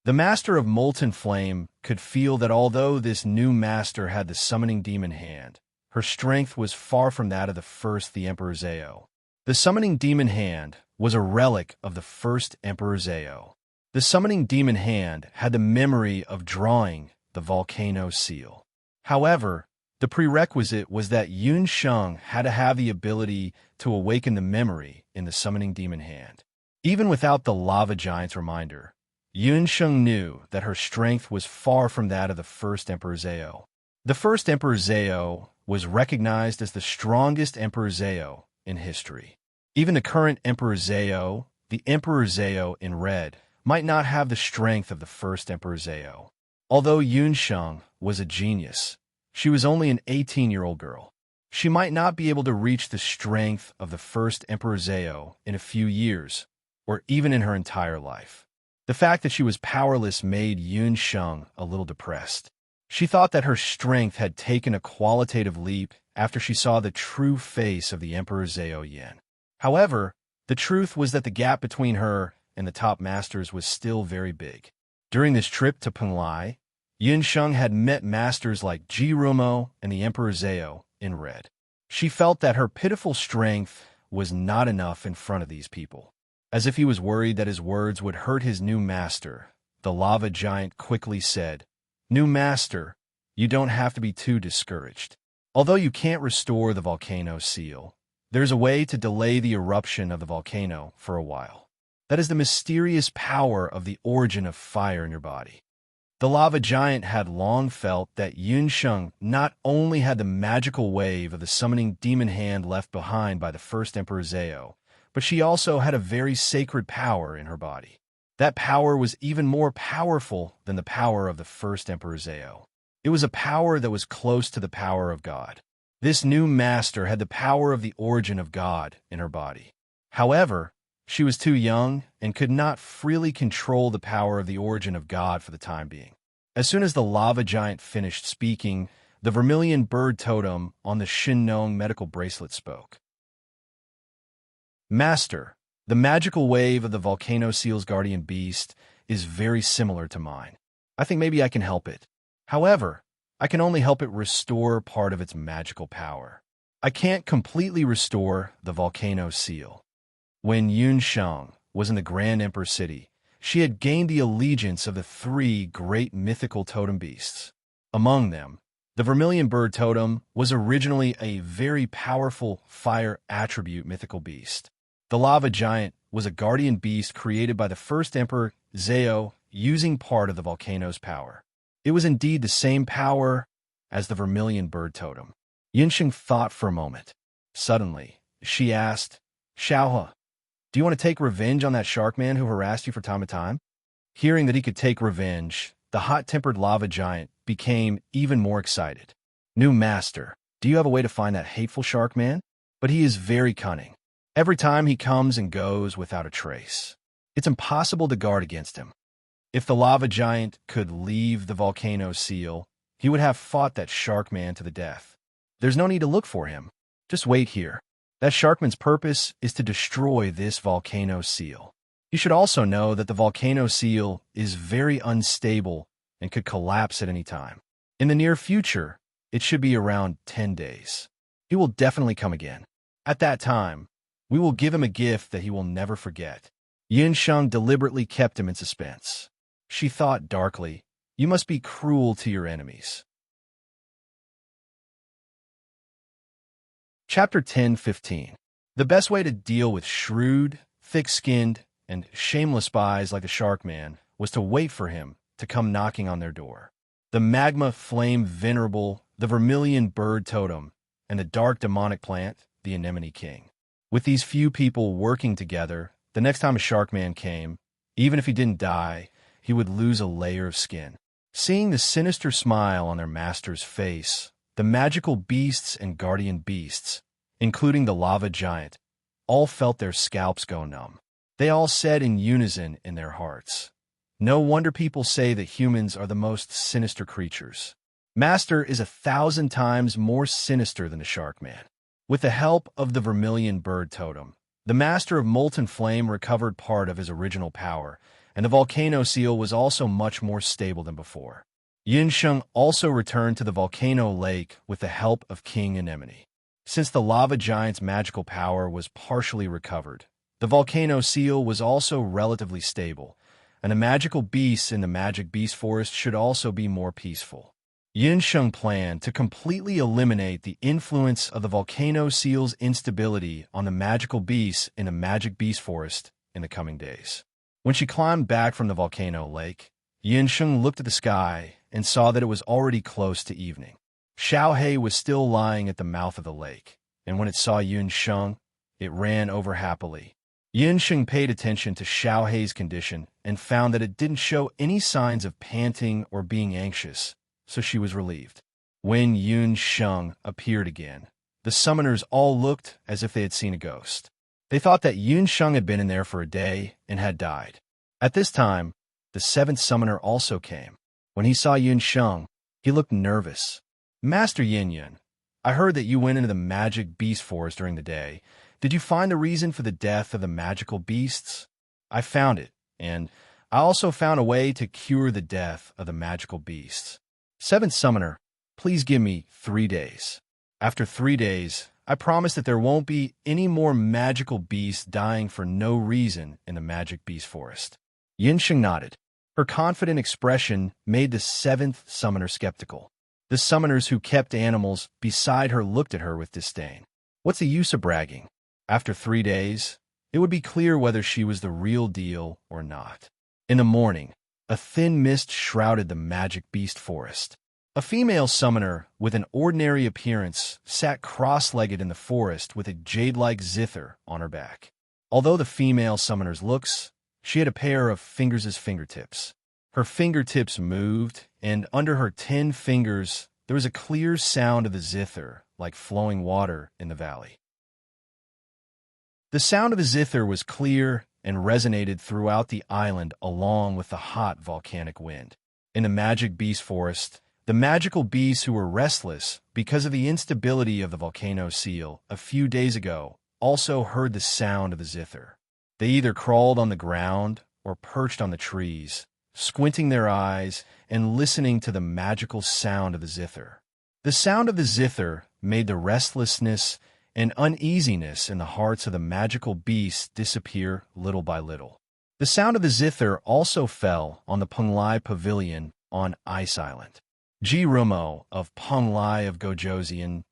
The Master of Molten Flame could feel that although this new master had the summoning demon hand, her strength was far from that of the Emperor Zao. The summoning demon hand was a relic of the first Emperor Zao. The summoning demon hand had the memory of drawing the volcano seal. However, the prerequisite was that Yun Sheng had to have the ability to awaken the memory in the summoning demon hand. Even without the lava giant's reminder, Yun Sheng knew that her strength was far from that of the first Emperor Zao. The first Emperor Zao was recognized as the strongest Emperor Zao in history. Even the current Emperor Zao, the Emperor Zao in red, might not have the strength of the first Emperor Zao. Although Yun Sheng was a genius, she was only an 18-year-old girl. She might not be able to reach the strength of the first Emperor Zao in a few years, or even in her entire life. The fact that she was powerless made Yun Sheng a little depressed. She thought that her strength had taken a qualitative leap after she saw the true face of the Emperor Zao Yan. However, the truth was that the gap between her and the top masters was still very big. During this trip to Panlai, Yun Sheng had met masters like Jirumo and the Emperor Zao in red. She felt that her pitiful strength was not enough in front of these people. As if he was worried that his words would hurt his new master, the lava giant quickly said, "New master, you don't have to be too discouraged. Although you can't restore the volcano seal, there's a way to delay the eruption of the volcano for a while. That is the mysterious power of the origin of fire in your body." The lava giant had long felt that Yun Sheng not only had the magical wave of the summoning demon hand left behind by the first Emperor Zao, but she also had a very sacred power in her body. That power was even more powerful than the power of the first Emperor Zao. It was a power that was close to the power of God. This new master had the power of the origin of God in her body. However, she was too young and could not freely control the power of the origin of God for the time being. As soon as the lava giant finished speaking, the vermilion bird totem on the Shinnong medical bracelet spoke. "Master, the magical wave of the volcano seal's guardian beast is very similar to mine. I think maybe I can help it. However, I can only help it restore part of its magical power. I can't completely restore the volcano seal." When Yun Sheng was in the Grand Emperor City, she had gained the allegiance of the 3 great mythical totem beasts. Among them, the vermilion bird totem was originally a very powerful fire attribute mythical beast. The lava giant was a guardian beast created by the first Emperor Zao using part of the volcano's power. It was indeed the same power as the vermilion bird totem. Yunsheng thought for a moment. Suddenly, she asked, "Xiaohe, Do you want to take revenge on that shark man who harassed you from time to time? Hearing that he could take revenge, the hot-tempered lava giant became even more excited. New master, do you have a way to find that hateful shark man? But he is very cunning. Every time he comes and goes without a trace. It's impossible to guard against him. If the lava giant could leave the volcano seal, he would have fought that shark man to the death. There's no need to look for him. Just wait here. That sharkman's purpose is to destroy this volcano seal. You should also know that the volcano seal is very unstable and could collapse at any time. In the near future, it should be around 10 days. He will definitely come again. At that time, we will give him a gift that he will never forget. Yunsheng deliberately kept him in suspense. She thought darkly, you must be cruel to your enemies. Chapter 10:15. The best way to deal with shrewd, thick-skinned, and shameless spies like the shark man was to wait for him to come knocking on their door. The magma flame venerable, the vermilion bird totem, and the dark demonic plant, the anemone king. With these few people working together, the next time a shark man came, even if he didn't die, he would lose a layer of skin. Seeing the sinister smile on their master's face, the magical beasts and guardian beasts, including the lava giant, all felt their scalps go numb. They all said in unison in their hearts, "No wonder people say that humans are the most sinister creatures. Master is 1,000 times more sinister than the shark man." With the help of the vermilion bird totem, the master of molten flame recovered part of his original power, and the volcano seal was also much more stable than before. Yunsheng also returned to the volcano lake with the help of King Anemone. Since the lava giant's magical power was partially recovered, the volcano seal was also relatively stable, and the magical beasts in the magic beast forest should also be more peaceful. Yunsheng planned to completely eliminate the influence of the volcano seal's instability on the magical beasts in the magic beast forest in the coming days. When she climbed back from the volcano lake, Yunsheng looked at the sky and saw that it was already close to evening. Xiaohei was still lying at the mouth of the lake, and when it saw Yunsheng, it ran over happily. Yunsheng paid attention to Xiaohei's condition and found that it didn't show any signs of panting or being anxious, so she was relieved. When Yunsheng appeared again, the summoners all looked as if they had seen a ghost. They thought that Yunsheng had been in there for a day and had died. At this time, the seventh summoner also came. When he saw Yunsheng, he looked nervous. "Master Yin, I heard that you went into the magic beast forest during the day. Did you find the reason for the death of the magical beasts?" "I found it, and I also found a way to cure the death of the magical beasts." "Seventh summoner, please give me 3 days. After 3 days, I promise that there won't be any more magical beasts dying for no reason in the magic beast forest." Yunsheng nodded. Her confident expression made the seventh summoner skeptical. The summoners who kept animals beside her looked at her with disdain. What's the use of bragging? After 3 days, it would be clear whether she was the real deal or not. In the morning, a thin mist shrouded the magic beast forest. A female summoner with an ordinary appearance sat cross-legged in the forest with a jade-like zither on her back. Although the female summoner's looks, she had a pair of fingers as fingertips. Her fingertips moved, and under her 10 fingers, there was a clear sound of the zither, like flowing water in the valley. The sound of the zither was clear and resonated throughout the island along with the hot volcanic wind. In the magic beast forest, the magical beasts who were restless because of the instability of the volcano seal a few days ago also heard the sound of the zither. They either crawled on the ground or perched on the trees, squinting their eyes and listening to the magical sound of the zither. The sound of the zither made the restlessness and uneasiness in the hearts of the magical beasts disappear little by little. The sound of the zither also fell on the Penglai Pavilion on Ice Island. Ji Rumo of Penglai of Gojoseon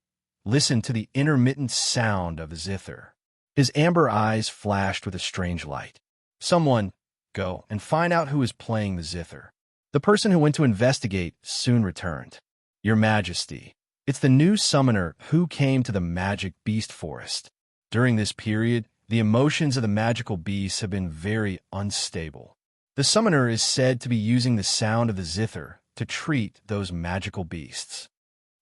listened to the intermittent sound of the zither. His amber eyes flashed with a strange light. "Someone, go and find out who is playing the zither." The person who went to investigate soon returned. "Your Majesty, it's the new summoner who came to the magic beast forest." During this period, the emotions of the magical beasts have been very unstable. The summoner is said to be using the sound of the zither to treat those magical beasts.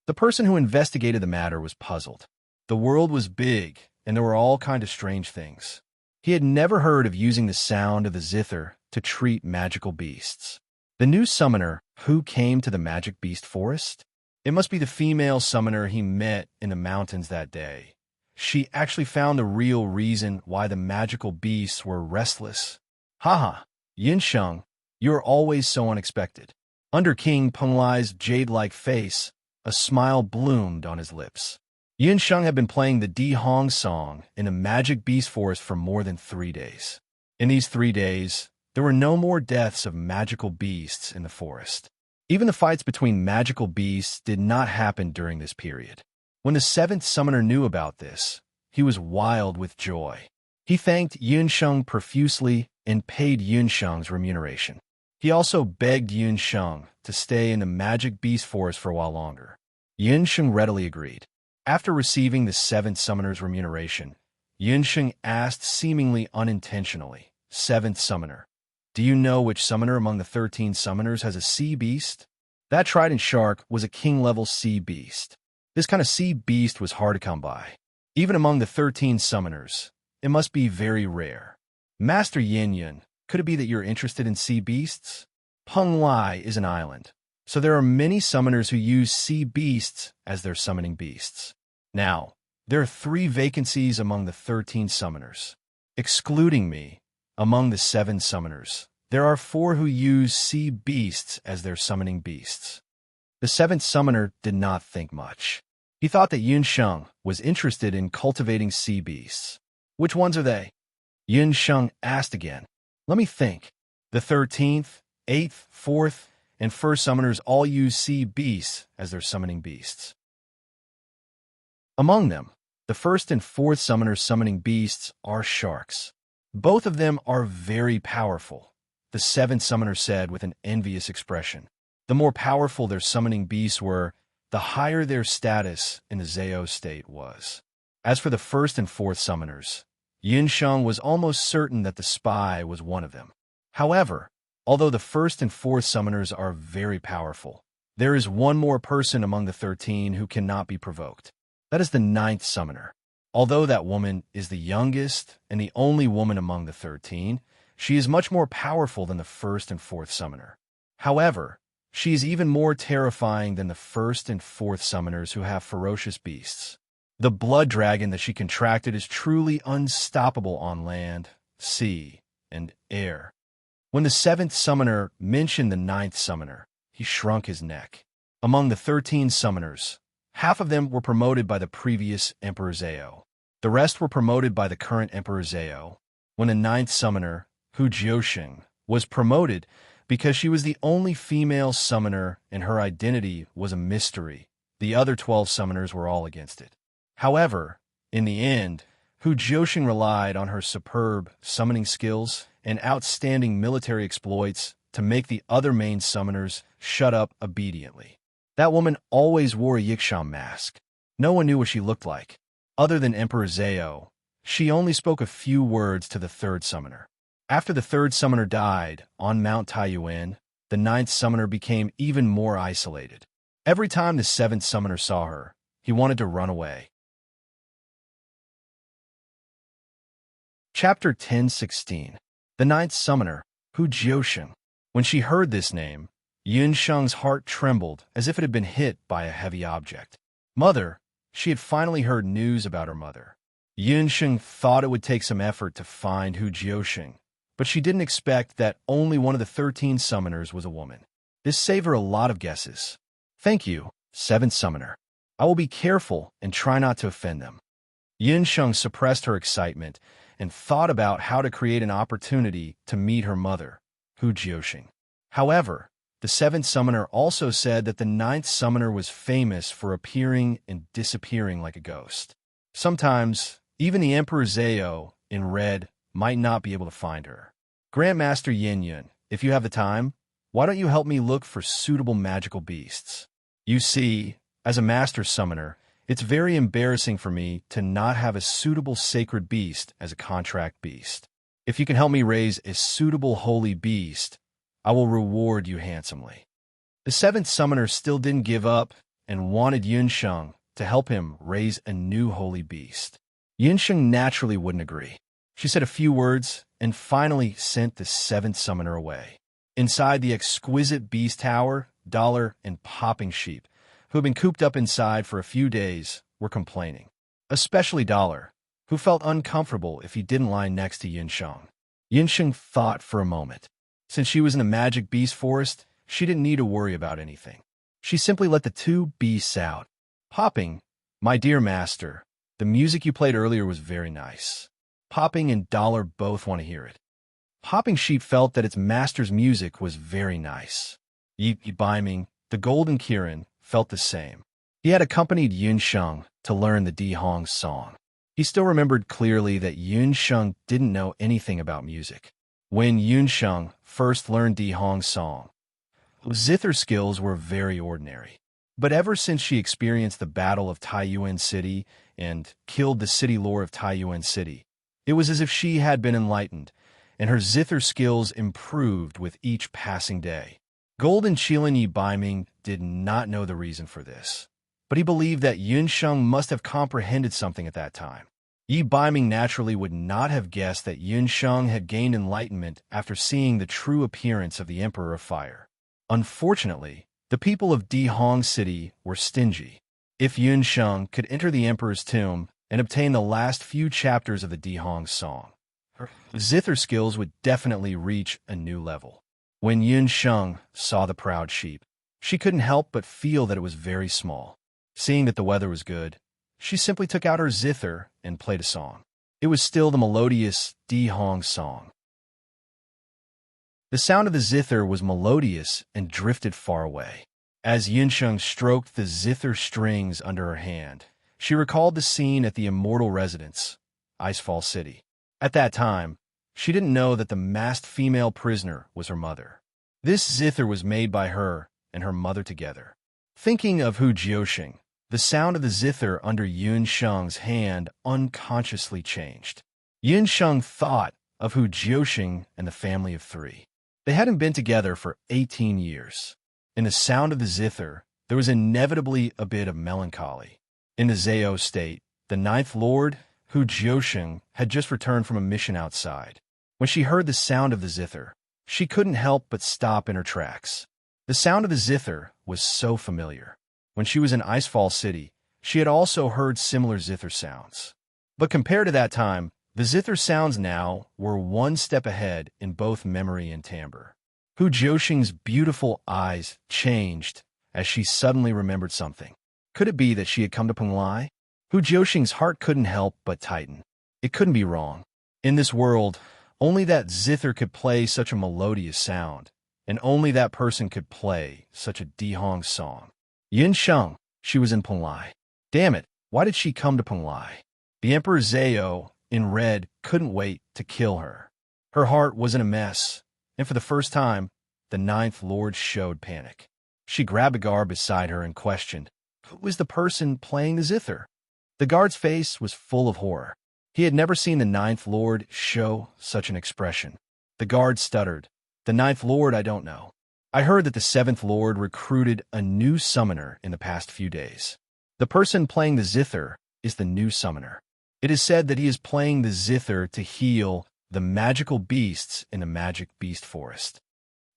The person who investigated the matter was puzzled. The world was big, and there were all kinds of strange things. He had never heard of using the sound of the zither to treat magical beasts. The new summoner who came to the magic beast forest? It must be the female summoner he met in the mountains that day. She actually found the real reason why the magical beasts were restless. Haha, Yinsheng, you are always so unexpected. Under King Penglai's jade-like face, a smile bloomed on his lips. Yinsheng had been playing the Di Hong song in the magic beast forest for more than 3 days. In these 3 days, there were no more deaths of magical beasts in the forest. Even the fights between magical beasts did not happen during this period. When the 7th summoner knew about this, he was wild with joy. He thanked Yunsheng profusely and paid Yunsheng's remuneration. He also begged Yunsheng to stay in the magic beast forest for a while longer. Yunsheng readily agreed. After receiving the 7th summoner's remuneration, Yunsheng asked seemingly unintentionally, 7th summoner, do you know which summoner among the 13 summoners has a sea beast? That trident shark was a king-level sea beast. This kind of sea beast was hard to come by. Even among the 13 summoners, it must be very rare. Master Yin Yun, could it be that you're interested in sea beasts? Penglai is an island, so there are many summoners who use sea beasts as their summoning beasts. Now, there are 3 vacancies among the 13 summoners. Excluding me, among the 7 summoners, there are 4 who use sea beasts as their summoning beasts. The 7th summoner did not think much. He thought that Yunsheng was interested in cultivating sea beasts. Which ones are they? Yunsheng asked again. Let me think. The 13th, 8th, 4th, and 1st summoners all use sea beasts as their summoning beasts. Among them, the 1st and 4th summoners' summoning beasts are sharks. Both of them are very powerful, the 7th summoner said with an envious expression. The more powerful their summoning beasts were, the higher their status in the Zhao state was. As for the 1st and 4th summoners, Yunsheng was almost certain that the spy was one of them. However, although the 1st and 4th summoners are very powerful, there is one more person among the 13 who cannot be provoked. That is the 9th summoner. Although that woman is the youngest and the only woman among the 13, she is much more powerful than the 1st and 4th summoner. However, she is even more terrifying than the 1st and 4th summoners who have ferocious beasts. The blood dragon that she contracted is truly unstoppable on land, sea, and air. When the 7th summoner mentioned the 9th summoner, he shrunk his neck. Among the 13 summoners, half of them were promoted by the previous Emperor Zhao. The rest were promoted by the current Emperor Zhao. When the 9th summoner, Hu Jiusheng, was promoted because she was the only female summoner and her identity was a mystery, the other 12 summoners were all against it. However, in the end, Hu Jiusheng relied on her superb summoning skills and outstanding military exploits to make the other main summoners shut up obediently. That woman always wore a Yikshan mask. No one knew what she looked like. Other than Emperor Zhao, she only spoke a few words to the 3rd summoner. After the 3rd summoner died on Mount Taiyuan, the 9th summoner became even more isolated. Every time the 7th summoner saw her, he wanted to run away. Chapter 10:16. The 9th summoner, Hu Jiusheng. When she heard this name, Yunsheng's heart trembled as if it had been hit by a heavy object. Mother, she had finally heard news about her mother. Yunsheng thought it would take some effort to find Hu Jiusheng, but she didn't expect that only one of the 13 summoners was a woman. This saved her a lot of guesses. Thank you, 7th summoner. I will be careful and try not to offend them. Yunsheng suppressed her excitement and thought about how to create an opportunity to meet her mother, Hu Jiusheng. However, the 7th summoner also said that the 9th summoner was famous for appearing and disappearing like a ghost. Sometimes, even the Emperor Zhao, in red, might not be able to find her. Grandmaster Yin Yun, if you have the time, why don't you help me look for suitable magical beasts? You see, as a master summoner, It's very embarrassing for me to not have a suitable sacred beast as a contract beast. If you can help me raise a suitable holy beast, I will reward you handsomely." The seventh summoner still didn't give up and wanted Yunsheng to help him raise a new holy beast. Yunsheng naturally wouldn't agree. She said a few words and finally sent the seventh summoner away. Inside the exquisite beast tower, Dollar and Popping Sheep, who had been cooped up inside for a few days, were complaining. Especially Dollar, who felt uncomfortable if he didn't lie next to Yunsheng. Yunsheng thought for a moment. Since she was in the magic beast forest, she didn't need to worry about anything. She simply let the two beasts out. "Popping, my dear master, the music you played earlier was very nice." Popping and Dollar both want to hear it. Popping Sheep felt that its master's music was very nice. Biming, the Golden Kirin, felt the same. He had accompanied Yunsheng to learn the Dihong's song. He still remembered clearly that Yunsheng didn't know anything about music. When Yunsheng first learned Dihong's song, Zither's skills were very ordinary. But ever since she experienced the Battle of Taiyuan City and killed the city lord of Taiyuan City, it was as if she had been enlightened, and her Zither skills improved with each passing day. Golden Qilin Yi Biming did not know the reason for this, but he believed that Yunsheng must have comprehended something at that time. Yi Biming naturally would not have guessed that Yunsheng had gained enlightenment after seeing the true appearance of the Emperor of Fire. Unfortunately, the people of Dihong City were stingy. If Yunsheng could enter the Emperor's tomb and obtain the last few chapters of the Dihong song, her Zither skills would definitely reach a new level. When Yunsheng saw the proud sheep, she couldn't help but feel that it was very small. Seeing that the weather was good, she simply took out her zither and played a song. It was still the melodious Dihong song. The sound of the zither was melodious and drifted far away. As Yunsheng stroked the zither strings under her hand, she recalled the scene at the immortal residence, Icefall City. At that time, she didn't know that the masked female prisoner was her mother. This zither was made by her and her mother together. Thinking of Hu Jiuxing, the sound of the zither under Yunsheng's hand unconsciously changed. Yunsheng thought of Hu Jiuxing and the family of three. They hadn't been together for 18 years. In the sound of the zither, there was inevitably a bit of melancholy. In the Zhao state, the ninth lord, Hu Jiuxing, had just returned from a mission outside. When she heard the sound of the zither, she couldn't help but stop in her tracks. The sound of the zither was so familiar. When she was in Icefall City, she had also heard similar zither sounds. But compared to that time, the zither sounds now were one step ahead in both memory and timbre. Hu Jiuxing's beautiful eyes changed as she suddenly remembered something. Could it be that she had come to Penglai? Hu Jiuxing's heart couldn't help but tighten. It couldn't be wrong. In this world, only that zither could play such a melodious sound, and only that person could play such a Dihong song. Yunsheng, she was in Penglai. Damn it, why did she come to Penglai? The Emperor Zhao, in red, couldn't wait to kill her. Her heart was in a mess, and for the first time, the ninth lord showed panic. She grabbed a guard beside her and questioned, who was the person playing the zither? The guard's face was full of horror. He had never seen the ninth lord show such an expression. The guard stuttered, "The ninth lord, I don't know. I heard that the seventh lord recruited a new summoner in the past few days. The person playing the zither is the new summoner. It is said that he is playing the zither to heal the magical beasts in the magic beast forest."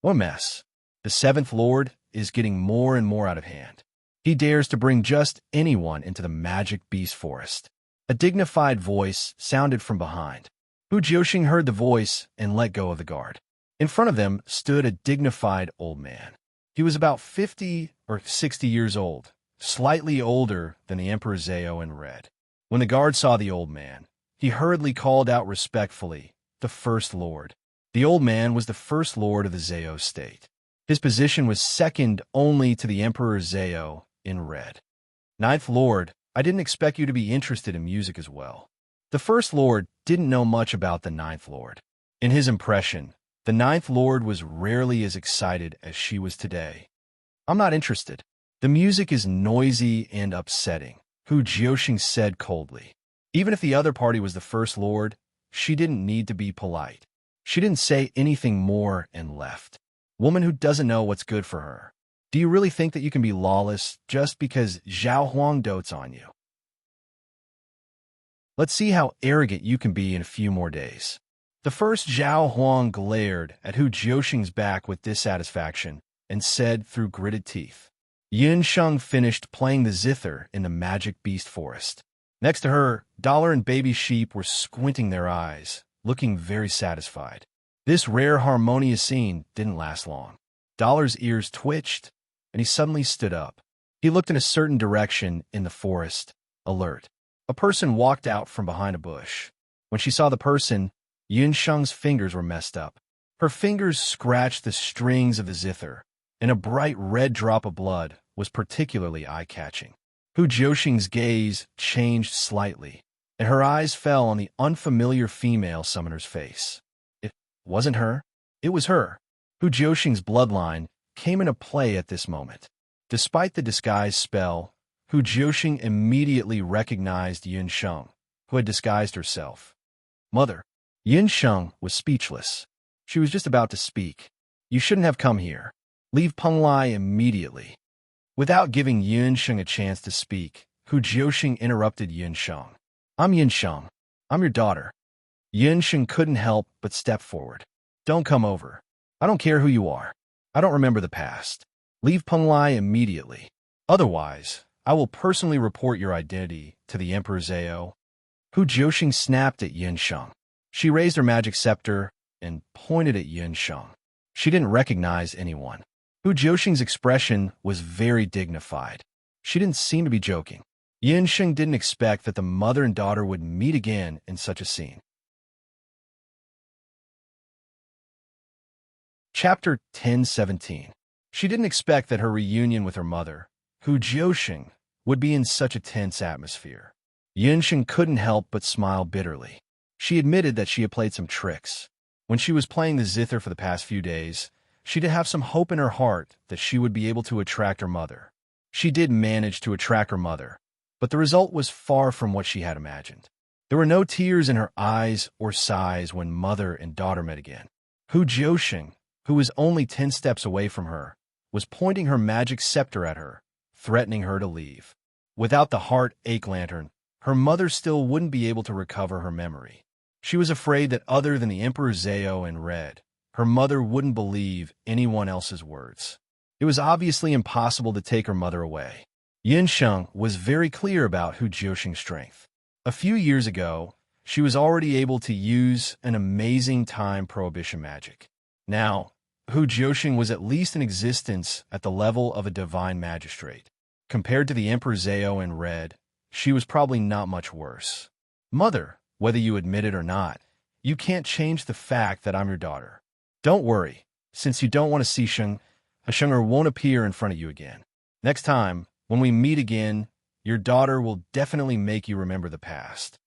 What a mess. The seventh lord is getting more and more out of hand. He dares to bring just anyone into the magic beast forest. A dignified voice sounded from behind. Hu Jiuxing heard the voice and let go of the guard. In front of them stood a dignified old man. He was about 50 or 60 years old, slightly older than the Emperor Zhao in red. When the guard saw the old man, he hurriedly called out respectfully, "The First Lord." The old man was the First Lord of the Zhao state. His position was second only to the Emperor Zhao in red. "Ninth Lord, I didn't expect you to be interested in music as well." The First Lord didn't know much about the Ninth Lord. In his impression, the Ninth Lord was rarely as excited as she was today. "I'm not interested. The music is noisy and upsetting." Hu Jiuxing said coldly. Even if the other party was the First Lord, she didn't need to be polite. She didn't say anything more and left. Woman who doesn't know what's good for her. Do you really think that you can be lawless just because Zhao Huang dotes on you? Let's see how arrogant you can be in a few more days. The first Zhao Huang glared at Hu Jiuxing's back with dissatisfaction and said through gritted teeth. Yin Sheng finished playing the zither in the magic beast forest. Next to her, Dollar and Baby Sheep were squinting their eyes, looking very satisfied. This rare harmonious scene didn't last long. Dollar's ears twitched, and he suddenly stood up. He looked in a certain direction in the forest, alert. A person walked out from behind a bush. When she saw the person, Yin Sheng's fingers were messed up. Her fingers scratched the strings of the zither, and a bright red drop of blood was particularly eye-catching. Hu Jiuxing's gaze changed slightly, and her eyes fell on the unfamiliar female summoner's face. It wasn't her. It was her. Hu Jiuxing's bloodline came into play at this moment. Despite the disguise spell, Hu Jiuxing immediately recognized Yin Sheng, who had disguised herself. Mother. Yin Sheng was speechless. She was just about to speak. You shouldn't have come here. Leave Penglai immediately. Without giving Yin Sheng a chance to speak, Hu Jiuxing interrupted Yin Sheng. I'm Yin Sheng. I'm your daughter. Yin Sheng couldn't help but step forward. Don't come over. I don't care who you are. I don't remember the past. Leave Penglai immediately. Otherwise, I will personally report your identity to the Emperor Zhao. Hu Jiuxing snapped at Yin Sheng. She raised her magic scepter and pointed at Yin Sheng. She didn't recognize anyone. Hu Jiuxing's expression was very dignified. She didn't seem to be joking. Yin Sheng didn't expect that the mother and daughter would meet again in such a scene. Chapter 10:17. She didn't expect that her reunion with her mother, Hu Jiuxing, would be in such a tense atmosphere. Yin Sheng couldn't help but smile bitterly. She admitted that she had played some tricks. When she was playing the zither for the past few days, she did have some hope in her heart that she would be able to attract her mother. She did manage to attract her mother, but the result was far from what she had imagined. There were no tears in her eyes or sighs when mother and daughter met again. Hu Jiuxing, who was only 10 steps away from her, was pointing her magic scepter at her, threatening her to leave. Without the heart-ache lantern, her mother still wouldn't be able to recover her memory. She was afraid that other than the Emperor Zhao and Red, her mother wouldn't believe anyone else's words. It was obviously impossible to take her mother away. Yin Sheng was very clear about Hu Jiuxing's strength. A few years ago, she was already able to use an amazing time prohibition magic. Now, Hu Jiuxing was at least in existence at the level of a divine magistrate. Compared to the Emperor Zhao and Red, she was probably not much worse. Mother, whether you admit it or not, you can't change the fact that I'm your daughter. Don't worry, since you don't want to see Sheng, a Shenger won't appear in front of you again. Next time, when we meet again, your daughter will definitely make you remember the past.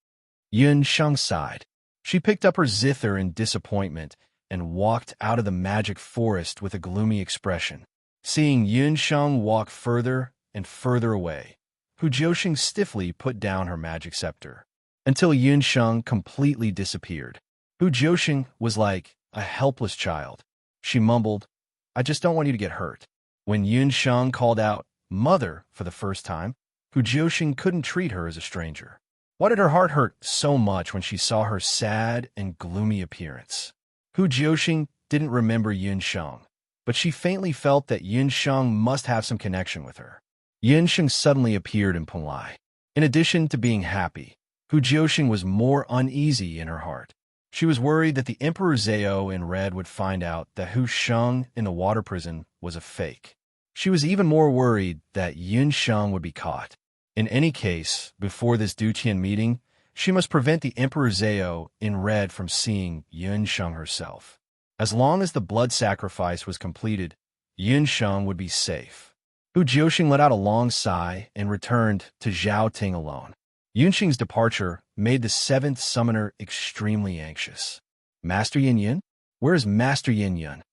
Yin Sheng sighed. She picked up her zither in disappointment and walked out of the magic forest with a gloomy expression. Seeing Yin Sheng walk further and further away, Hu Jiuxing stiffly put down her magic scepter, until Yin Sheng completely disappeared. Hu Jiuxing was like a helpless child. She mumbled, I just don't want you to get hurt. When Yin Sheng called out, Mother, for the first time, Hu Jiuxing couldn't treat her as a stranger. Why did her heart hurt so much when she saw her sad and gloomy appearance? Hu Jiuxing didn't remember Yin Sheng, but she faintly felt that Yin Sheng must have some connection with her. Yin Sheng suddenly appeared in Penglai. In addition to being happy, Hu Jiuxing was more uneasy in her heart. She was worried that the Emperor Zhao in Red would find out that Hu Sheng in the water prison was a fake. She was even more worried that Yin Sheng would be caught. In any case, before this Duqian meeting, she must prevent the Emperor Zhao in Red from seeing Yin Sheng herself. As long as the blood sacrifice was completed, Yin Sheng would be safe. Hu Jiuxing let out a long sigh and returned to Zhao Ting alone. Yin Sheng's departure made the 7th summoner extremely anxious. Master Yin Yin? Where is Master Yin Yin?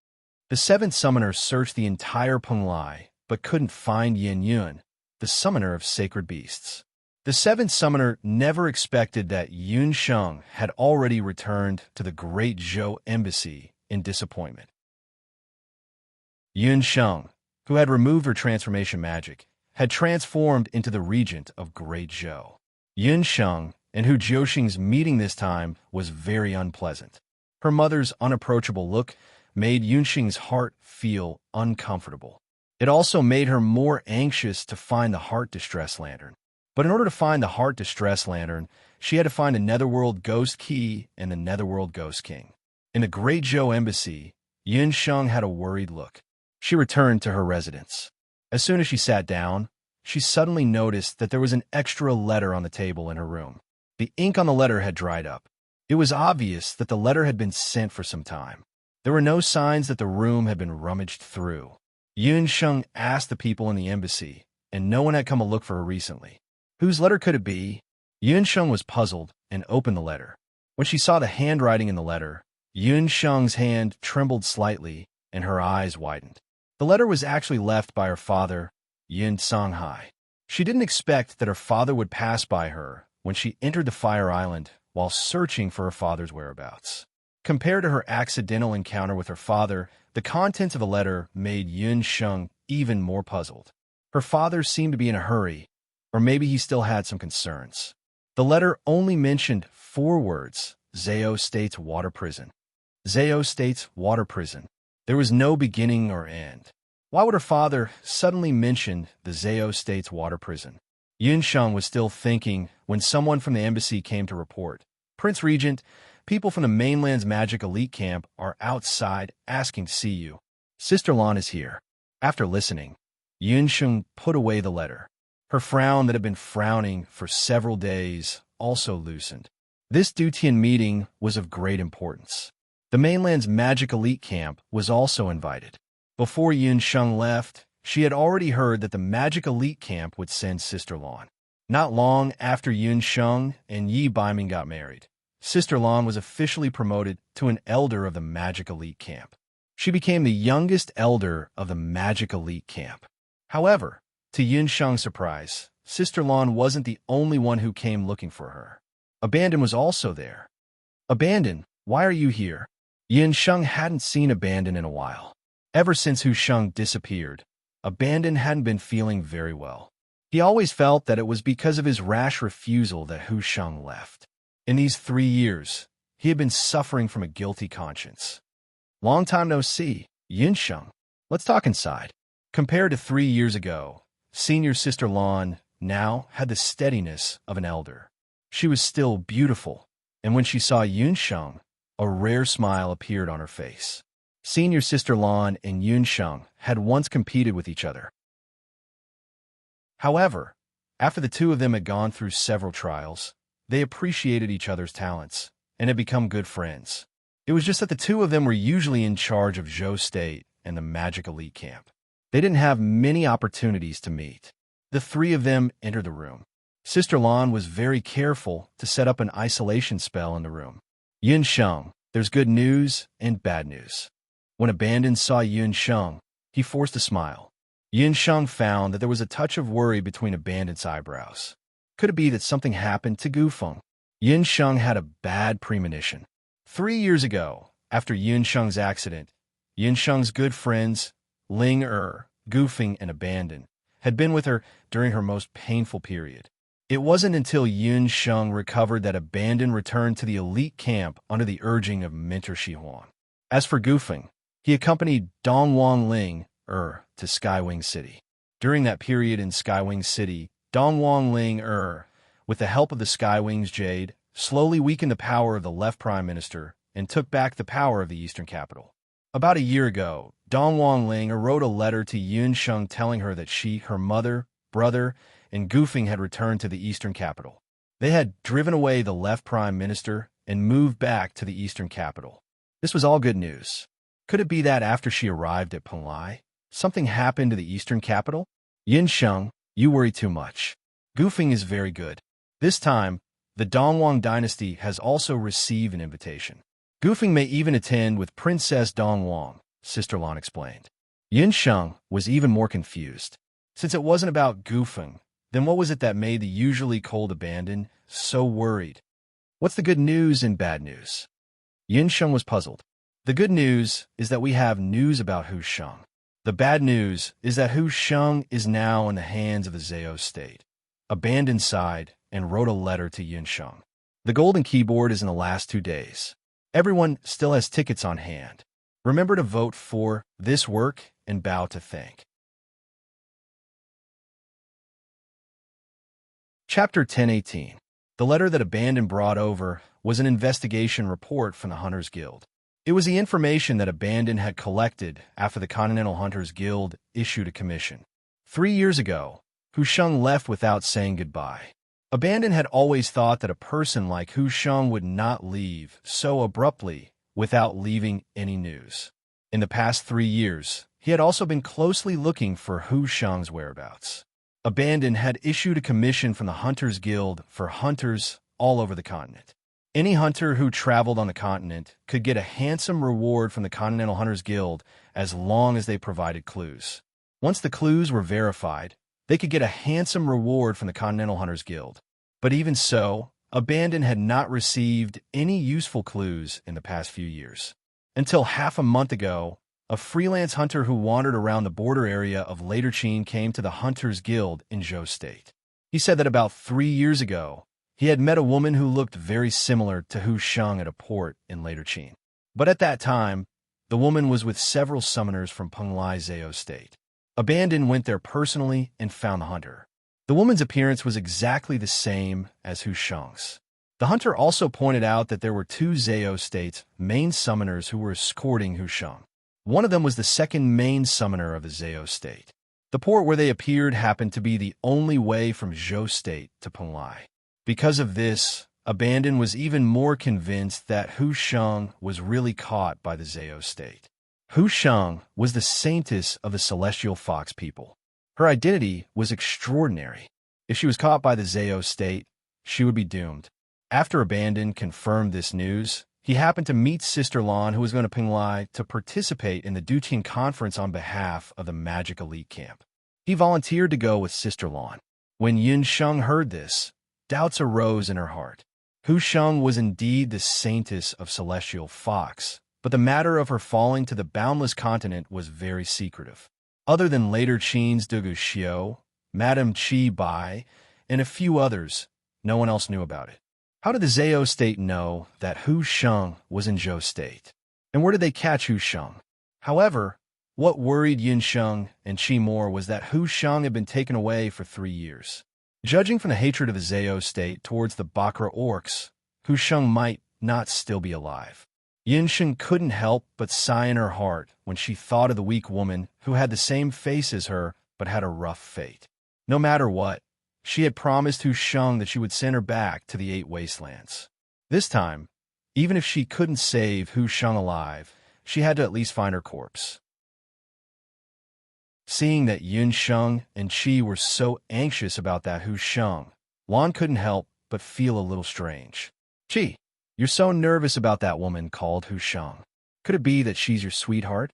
The 7th summoner searched the entire Penglai, but couldn't find Yin Yun, the summoner of sacred beasts. The seventh summoner never expected that Yun Sheng had already returned to the Great Zhou Embassy in disappointment. Yun Sheng, who had removed her transformation magic, had transformed into the regent of Great Zhou. Yun Sheng, and who Jiuxing's meeting this time, was very unpleasant. Her mother's unapproachable look made Yun Sheng's heart feel uncomfortable. It also made her more anxious to find the Heart Distress Lantern. But in order to find the Heart Distress Lantern, she had to find a Netherworld Ghost Key and the Netherworld Ghost King. In the Great Zhou Embassy, Yun Sheng had a worried look. She returned to her residence. As soon as she sat down, she suddenly noticed that there was an extra letter on the table in her room. The ink on the letter had dried up. It was obvious that the letter had been sent for some time. There were no signs that the room had been rummaged through. Yun Sheng asked the people in the embassy, and no one had come to look for her recently. Whose letter could it be? Yun Sheng was puzzled and opened the letter. When she saw the handwriting in the letter, Yun Sheng's hand trembled slightly and her eyes widened. The letter was actually left by her father, Yun Songhai. She didn't expect that her father would pass by her when she entered the Fire Island while searching for her father's whereabouts. Compared to her accidental encounter with her father, the contents of the letter made Yun Sheng even more puzzled. Her father seemed to be in a hurry, or maybe he still had some concerns. The letter only mentioned 4 words: Zhao State's water prison. Zhao State's water prison. There was no beginning or end. Why would her father suddenly mention the Zhao State's water prison? Yun Sheng was still thinking when someone from the embassy came to report. Prince Regent, people from the mainland's magic elite camp are outside asking to see you. Sister Lan is here. After listening, Yun Sheng put away the letter. Her frown that had been frowning for several days also loosened. This Dutian meeting was of great importance. The mainland's magic elite camp was also invited. Before Yun Sheng left, she had already heard that the magic elite camp would send Sister Lan. Not long after Yun Sheng and Yi Baiming got married, Sister Lan was officially promoted to an elder of the magic elite camp. She became the youngest elder of the magic elite camp. However, to Yun Sheng's surprise, Sister Lan wasn't the only one who came looking for her. Abandon was also there. Abandon, why are you here? Yun Sheng hadn't seen Abandon in a while. Ever since Hu Sheng disappeared, Abandon hadn't been feeling very well. He always felt that it was because of his rash refusal that Hu Sheng left. In these 3 years, he had been suffering from a guilty conscience. Long time no see, Yun Sheng. Let's talk inside. Compared to 3 years ago, Senior Sister Lan now had the steadiness of an elder. She was still beautiful, and when she saw Yun Sheng, a rare smile appeared on her face. Senior Sister Lan and Yun Sheng had once competed with each other. However, after the two of them had gone through several trials, they appreciated each other's talents and had become good friends. It was just that the two of them were usually in charge of Zhou State and the Magic Elite Camp. They didn't have many opportunities to meet. The 3 of them entered the room. Sister Lan was very careful to set up an isolation spell in the room. Yun Sheng, there's good news and bad news. When Abandon saw Yun Sheng, he forced a smile. Yun Sheng found that there was a touch of worry between Abandon's eyebrows. Could it be that something happened to Gufeng? Yun Sheng had a bad premonition. 3 years ago, after Yun Sheng's accident, Yun Sheng's good friends, Ling Gufeng, and Abandon, had been with her during her most painful period. It wasn't until Yun Sheng recovered that Abandon returned to the elite camp under the urging of Mentor Shihuan. As for Gufeng, he accompanied Dongwang Ling to Skywing City. During that period in Skywing City, Dongwang Ling with the help of the Skywing's Jade, slowly weakened the power of the left Prime Minister and took back the power of the Eastern capital. About a year ago, Dongwang Ling wrote a letter to Yun Sheng telling her that she, her mother, brother, and Gufeng had returned to the Eastern capital. They had driven away the left Prime Minister and moved back to the Eastern capital. This was all good news. Could it be that after she arrived at Penglai, something happened to the Eastern capital? Yun Sheng, you worry too much. Gufeng is very good. This time, the Dongwang dynasty has also received an invitation. Gufeng may even attend with Princess Dongwang, Sister Lan explained. Yun Sheng was even more confused. Since it wasn't about Gufeng, Then what was it that made the usually cold abandon so worried? What's the good news and bad news? Yin Sheng was puzzled. The good news is that we have news about Hu Sheng. The bad news is that Hu Sheng is now in the hands of the Zhao state. Abandon sighed and wrote a letter to Yin Sheng. The golden keyboard is in the last 2 days. Everyone still has tickets on hand. Remember to vote for this work and bow to thank. Chapter 1018. The letter that Abandon brought over was an investigation report from the Hunters Guild. It was the information that Abandon had collected after the Continental Hunters Guild issued a commission. 3 years ago, Hu Sheng left without saying goodbye. Abandon had always thought that a person like Hu Sheng would not leave so abruptly without leaving any news. In the past 3 years, he had also been closely looking for Hu Sheng's whereabouts. Abandon had issued a commission from the Hunters Guild for hunters all over the continent. Any hunter who traveled on the continent could get a handsome reward from the Continental Hunters Guild as long as they provided clues. Once the clues were verified, they could get a handsome reward from the Continental Hunters Guild. But even so, Abandon had not received any useful clues in the past few years. Until half a month ago, a freelance hunter who wandered around the border area of Laterchin came to the Hunters Guild in Zhou State. He said that about 3 years ago, he had met a woman who looked very similar to Hu Sheng at a port in Laterchin. But at that time, the woman was with several summoners from Penglai Zhao State. Abandon went there personally and found the hunter. The woman's appearance was exactly the same as Hu Sheng's. The hunter also pointed out that there were 2 Zhao State's main summoners who were escorting Hu Sheng. One of them was the second main summoner of the Zhao State. The port where they appeared happened to be the only way from Zhou State to Penglai. Because of this, Abandon was even more convinced that Hu Sheng was really caught by the Zhao State. Hu Sheng was the saintess of the Celestial Fox people. Her identity was extraordinary. If she was caught by the Zhao State, she would be doomed. After Abandon confirmed this news, he happened to meet Sister Lan, who was going to Penglai to participate in the Duqin conference on behalf of the Magic Elite Camp. He volunteered to go with Sister Lan. When Yin Sheng heard this, doubts arose in her heart. Hu Sheng was indeed the saintess of Celestial Fox, but the matter of her falling to the boundless continent was very secretive. Other than Laterchin's Dugu Xiao, Madame Qi Bai, and a few others, no one else knew about it. How did the Zhao State know that Hu Sheng was in Zhou State? And where did they catch Hu Sheng? However, what worried Yin Sheng and Qi more was that Hu Sheng had been taken away for 3 years. Judging from the hatred of the Zhao State towards the Bakra orcs, Hu Sheng might not still be alive. Yin Sheng couldn't help but sigh in her heart when she thought of the weak woman who had the same face as her but had a rough fate. No matter what, she had promised Hu Sheng that she would send her back to the 8 Wastelands. This time, even if she couldn't save Hu Sheng alive, she had to at least find her corpse. Seeing that Yin Sheng and Qi were so anxious about that Hu Sheng, Lan couldn't help but feel a little strange. Qi, you're so nervous about that woman called Hu Sheng. Could it be that she's your sweetheart?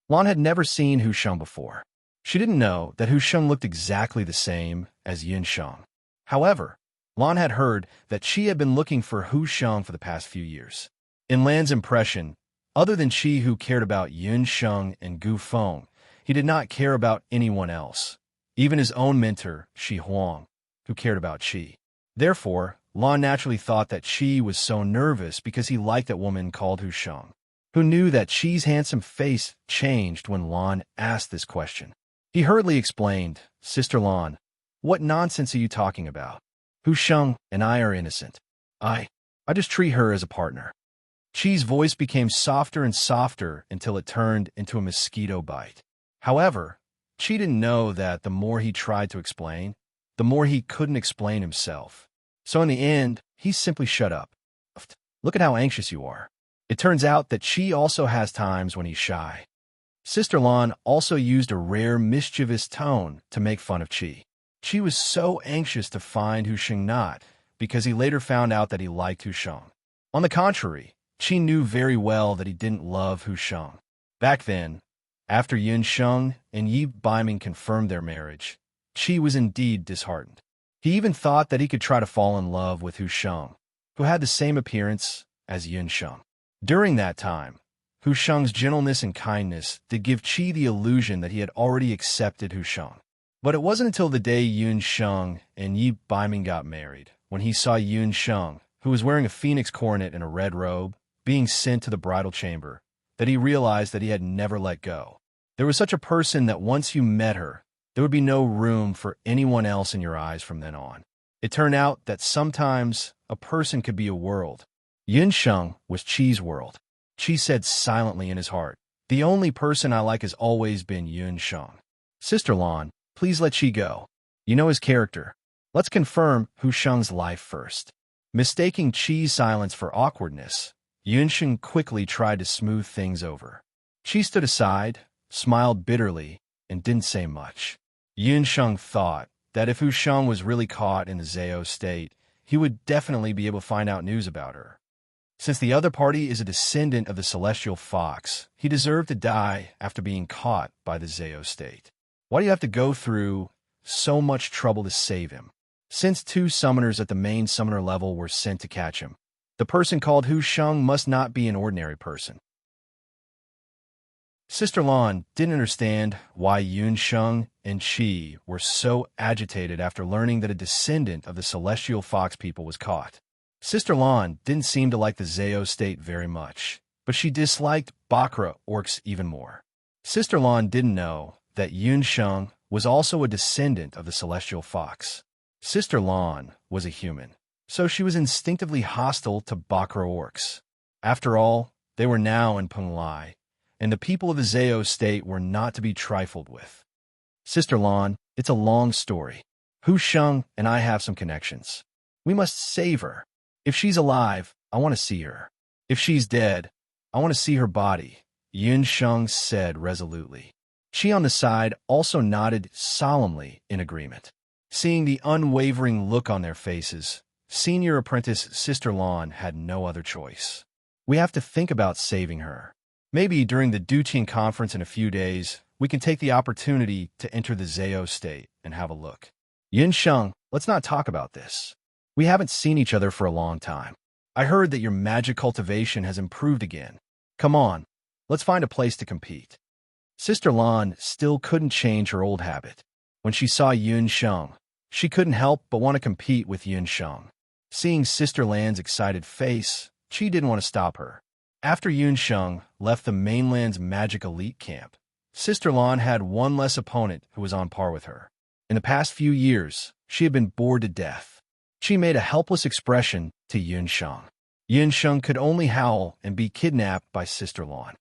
Lan had never seen Hu Sheng before. She didn't know that Hu Sheng looked exactly the same as Yin Sheng. However, Lan had heard that Qi had been looking for Hu Sheng for the past few years. In Lan's impression, other than Qi, who cared about Yin Sheng and Gu Feng, he did not care about anyone else, even his own mentor, Shi Huang, who cared about Qi. Therefore, Lan naturally thought that Qi was so nervous because he liked that woman called Hu Sheng. Who knew that Qi's handsome face changed when Lan asked this question? He hurriedly explained, Sister Lan, what nonsense are you talking about? Hu Sheng and I are innocent. I just treat her as a partner. Qi's voice became softer and softer until it turned into a mosquito bite. However, Qi didn't know that the more he tried to explain, the more he couldn't explain himself. So in the end, he simply shut up. Look at how anxious you are. It turns out that Qi also has times when he's shy. Sister Lan also used a rare mischievous tone to make fun of Qi. Qi was so anxious to find Hu Sheng not, because he later found out that he liked Hu Sheng. On the contrary, Qi knew very well that he didn't love Hu Sheng. Back then, after Yin Sheng and Yi Baiming confirmed their marriage, Qi was indeed disheartened. He even thought that he could try to fall in love with Hu Sheng, who had the same appearance as Yun Sheng. During that time, Hu Sheng's gentleness and kindness did give Qi the illusion that he had already accepted Hu Sheng. But it wasn't until the day Yun Sheng and Yi Baiming got married, when he saw Yun Sheng, who was wearing a phoenix coronet and a red robe, being sent to the bridal chamber, that he realized that he had never let go. There was such a person that once you met her, there would be no room for anyone else in your eyes from then on. It turned out that sometimes a person could be a world. Yun Sheng was Qi's world. Qi said silently in his heart, "The only person I like has always been Yun Sheng. Sister Lan, please let Qi go. You know his character. Let's confirm Hu Sheng's life first." Mistaking Qi's silence for awkwardness, Yun Sheng quickly tried to smooth things over. Qi stood aside, smiled bitterly, and didn't say much. Yun Sheng thought that if Hu Sheng was really caught in the Zhao state, he would definitely be able to find out news about her. Since the other party is a descendant of the celestial fox, he deserved to die after being caught by the Zhao state. Why do you have to go through so much trouble to save him? Since 2 summoners at the main summoner level were sent to catch him, the person called Hu Sheng must not be an ordinary person. Sister Lan didn't understand why Yun Sheng and Qi were so agitated after learning that a descendant of the celestial fox people was caught. Sister Lan didn't seem to like the Zhao state very much, but she disliked Bakra orcs even more. Sister Lan didn't know that Yun Sheng was also a descendant of the celestial fox. Sister Lan was a human, so she was instinctively hostile to Bakra orcs. After all, they were now in Penglai, and the people of the Zhao state were not to be trifled with. Sister Lan, it's a long story. Hu Sheng and I have some connections. We must save her. If she's alive, I want to see her. If she's dead, I want to see her body, Yun Sheng said resolutely. Qi on the side also nodded solemnly in agreement. Seeing the unwavering look on their faces, senior apprentice Sister Lan had no other choice. We have to think about saving her. Maybe during the Duqian conference in a few days, we can take the opportunity to enter the Zhao state and have a look. Yun Sheng, let's not talk about this. We haven't seen each other for a long time. I heard that your magic cultivation has improved again. Come on, let's find a place to compete. Sister Lan still couldn't change her old habit. When she saw Yun Sheng, she couldn't help but want to compete with Yun Sheng. Seeing Sister Lan's excited face, Qi didn't want to stop her. After Yun Sheng left the mainland's magic elite camp, Sister Lan had one less opponent who was on par with her. In the past few years, she had been bored to death. Qi made a helpless expression to Yun Sheng. Yun Sheng could only howl and be kidnapped by Sister Lan.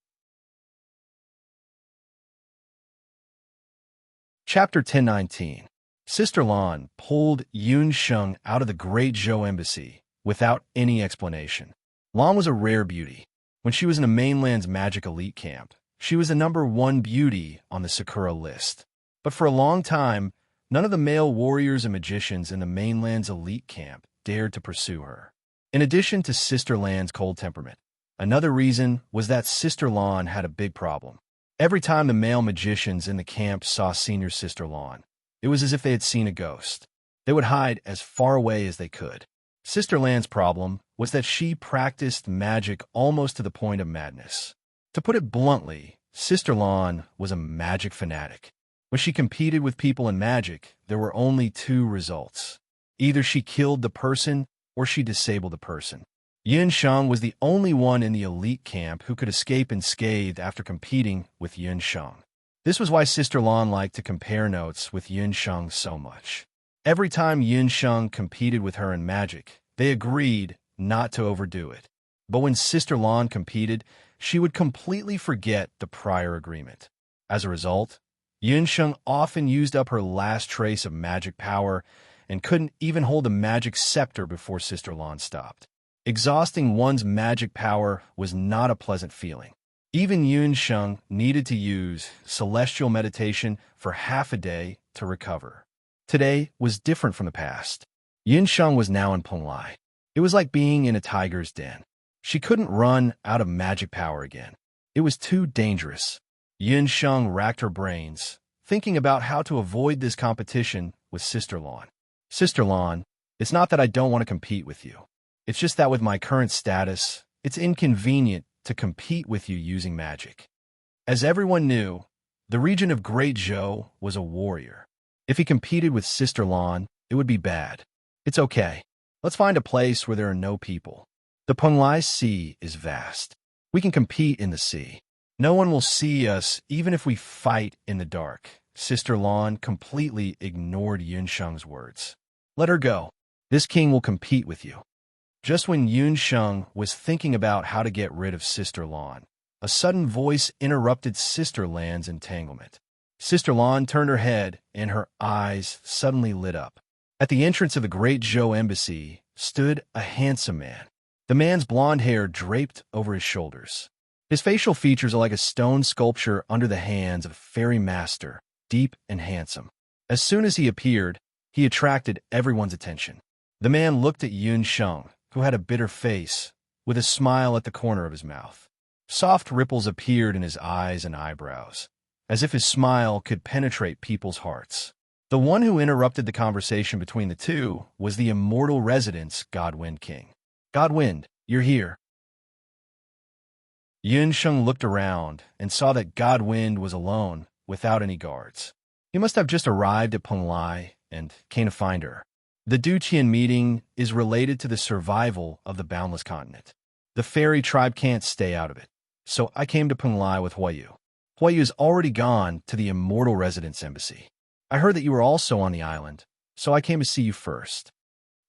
Chapter 1019. Sister Lan pulled Yun Sheng out of the Great Zhou Embassy without any explanation. Lan was a rare beauty. When she was in the mainland's magic elite camp, she was the #1 beauty on the Sakura list. But for a long time, none of the male warriors and magicians in the mainland's elite camp dared to pursue her. In addition to Sister Lan's cold temperament, another reason was that Sister Lan had a big problem. Every time the male magicians in the camp saw Senior Sister Lan, it was as if they had seen a ghost. They would hide as far away as they could. Sister Lan's problem was that she practiced magic almost to the point of madness. To put it bluntly, Sister Lan was a magic fanatic. When she competed with people in magic, there were only 2 results. Either she killed the person or she disabled the person. Yun Sheng was the only one in the elite camp who could escape unscathed after competing with Yun Sheng. This was why Sister Lan liked to compare notes with Yun Sheng so much. Every time Yun Sheng competed with her in magic, they agreed not to overdo it. But when Sister Lan competed, she would completely forget the prior agreement. As a result, Yun Sheng often used up her last trace of magic power and couldn't even hold a magic scepter before Sister Lan stopped. Exhausting one's magic power was not a pleasant feeling. Even Yun Sheng needed to use celestial meditation for half a day to recover. Today was different from the past. Yun Sheng was now in Penglai. It was like being in a tiger's den. She couldn't run out of magic power again. It was too dangerous. Yun Sheng racked her brains, thinking about how to avoid this competition with Sister Lawn. Sister Lawn, it's not that I don't want to compete with you. It's just that with my current status, it's inconvenient to compete with you using magic. As everyone knew, the regent of Great Zhou was a warrior. If he competed with Sister Lawn, it would be bad. It's okay. Let's find a place where there are no people. The Penglai Sea is vast. We can compete in the sea. No one will see us even if we fight in the dark. Sister Lawn completely ignored Yunsheng's words. Let her go. This king will compete with you. Just when Yunsheng was thinking about how to get rid of Sister Lawn, a sudden voice interrupted Sister Lan's entanglement. Sister Lawn turned her head, and her eyes suddenly lit up. At the entrance of the Great Zhou Embassy stood a handsome man. The man's blonde hair draped over his shoulders. His facial features are like a stone sculpture under the hands of a fairy master, deep and handsome. As soon as he appeared, he attracted everyone's attention. The man looked at Yunsheng, who had a bitter face, with a smile at the corner of his mouth. Soft ripples appeared in his eyes and eyebrows, as if his smile could penetrate people's hearts. The one who interrupted the conversation between the two was the immortal resident's Godwind King. Godwind, you're here. Yunsheng looked around and saw that Godwind was alone, without any guards. He must have just arrived at Penglai and came to find her. The Duqian meeting is related to the survival of the Boundless Continent. The fairy tribe can't stay out of it, so I came to Penglai with Huayu. Huayu is already gone to the immortal resident's embassy. I heard that you were also on the island, so I came to see you first.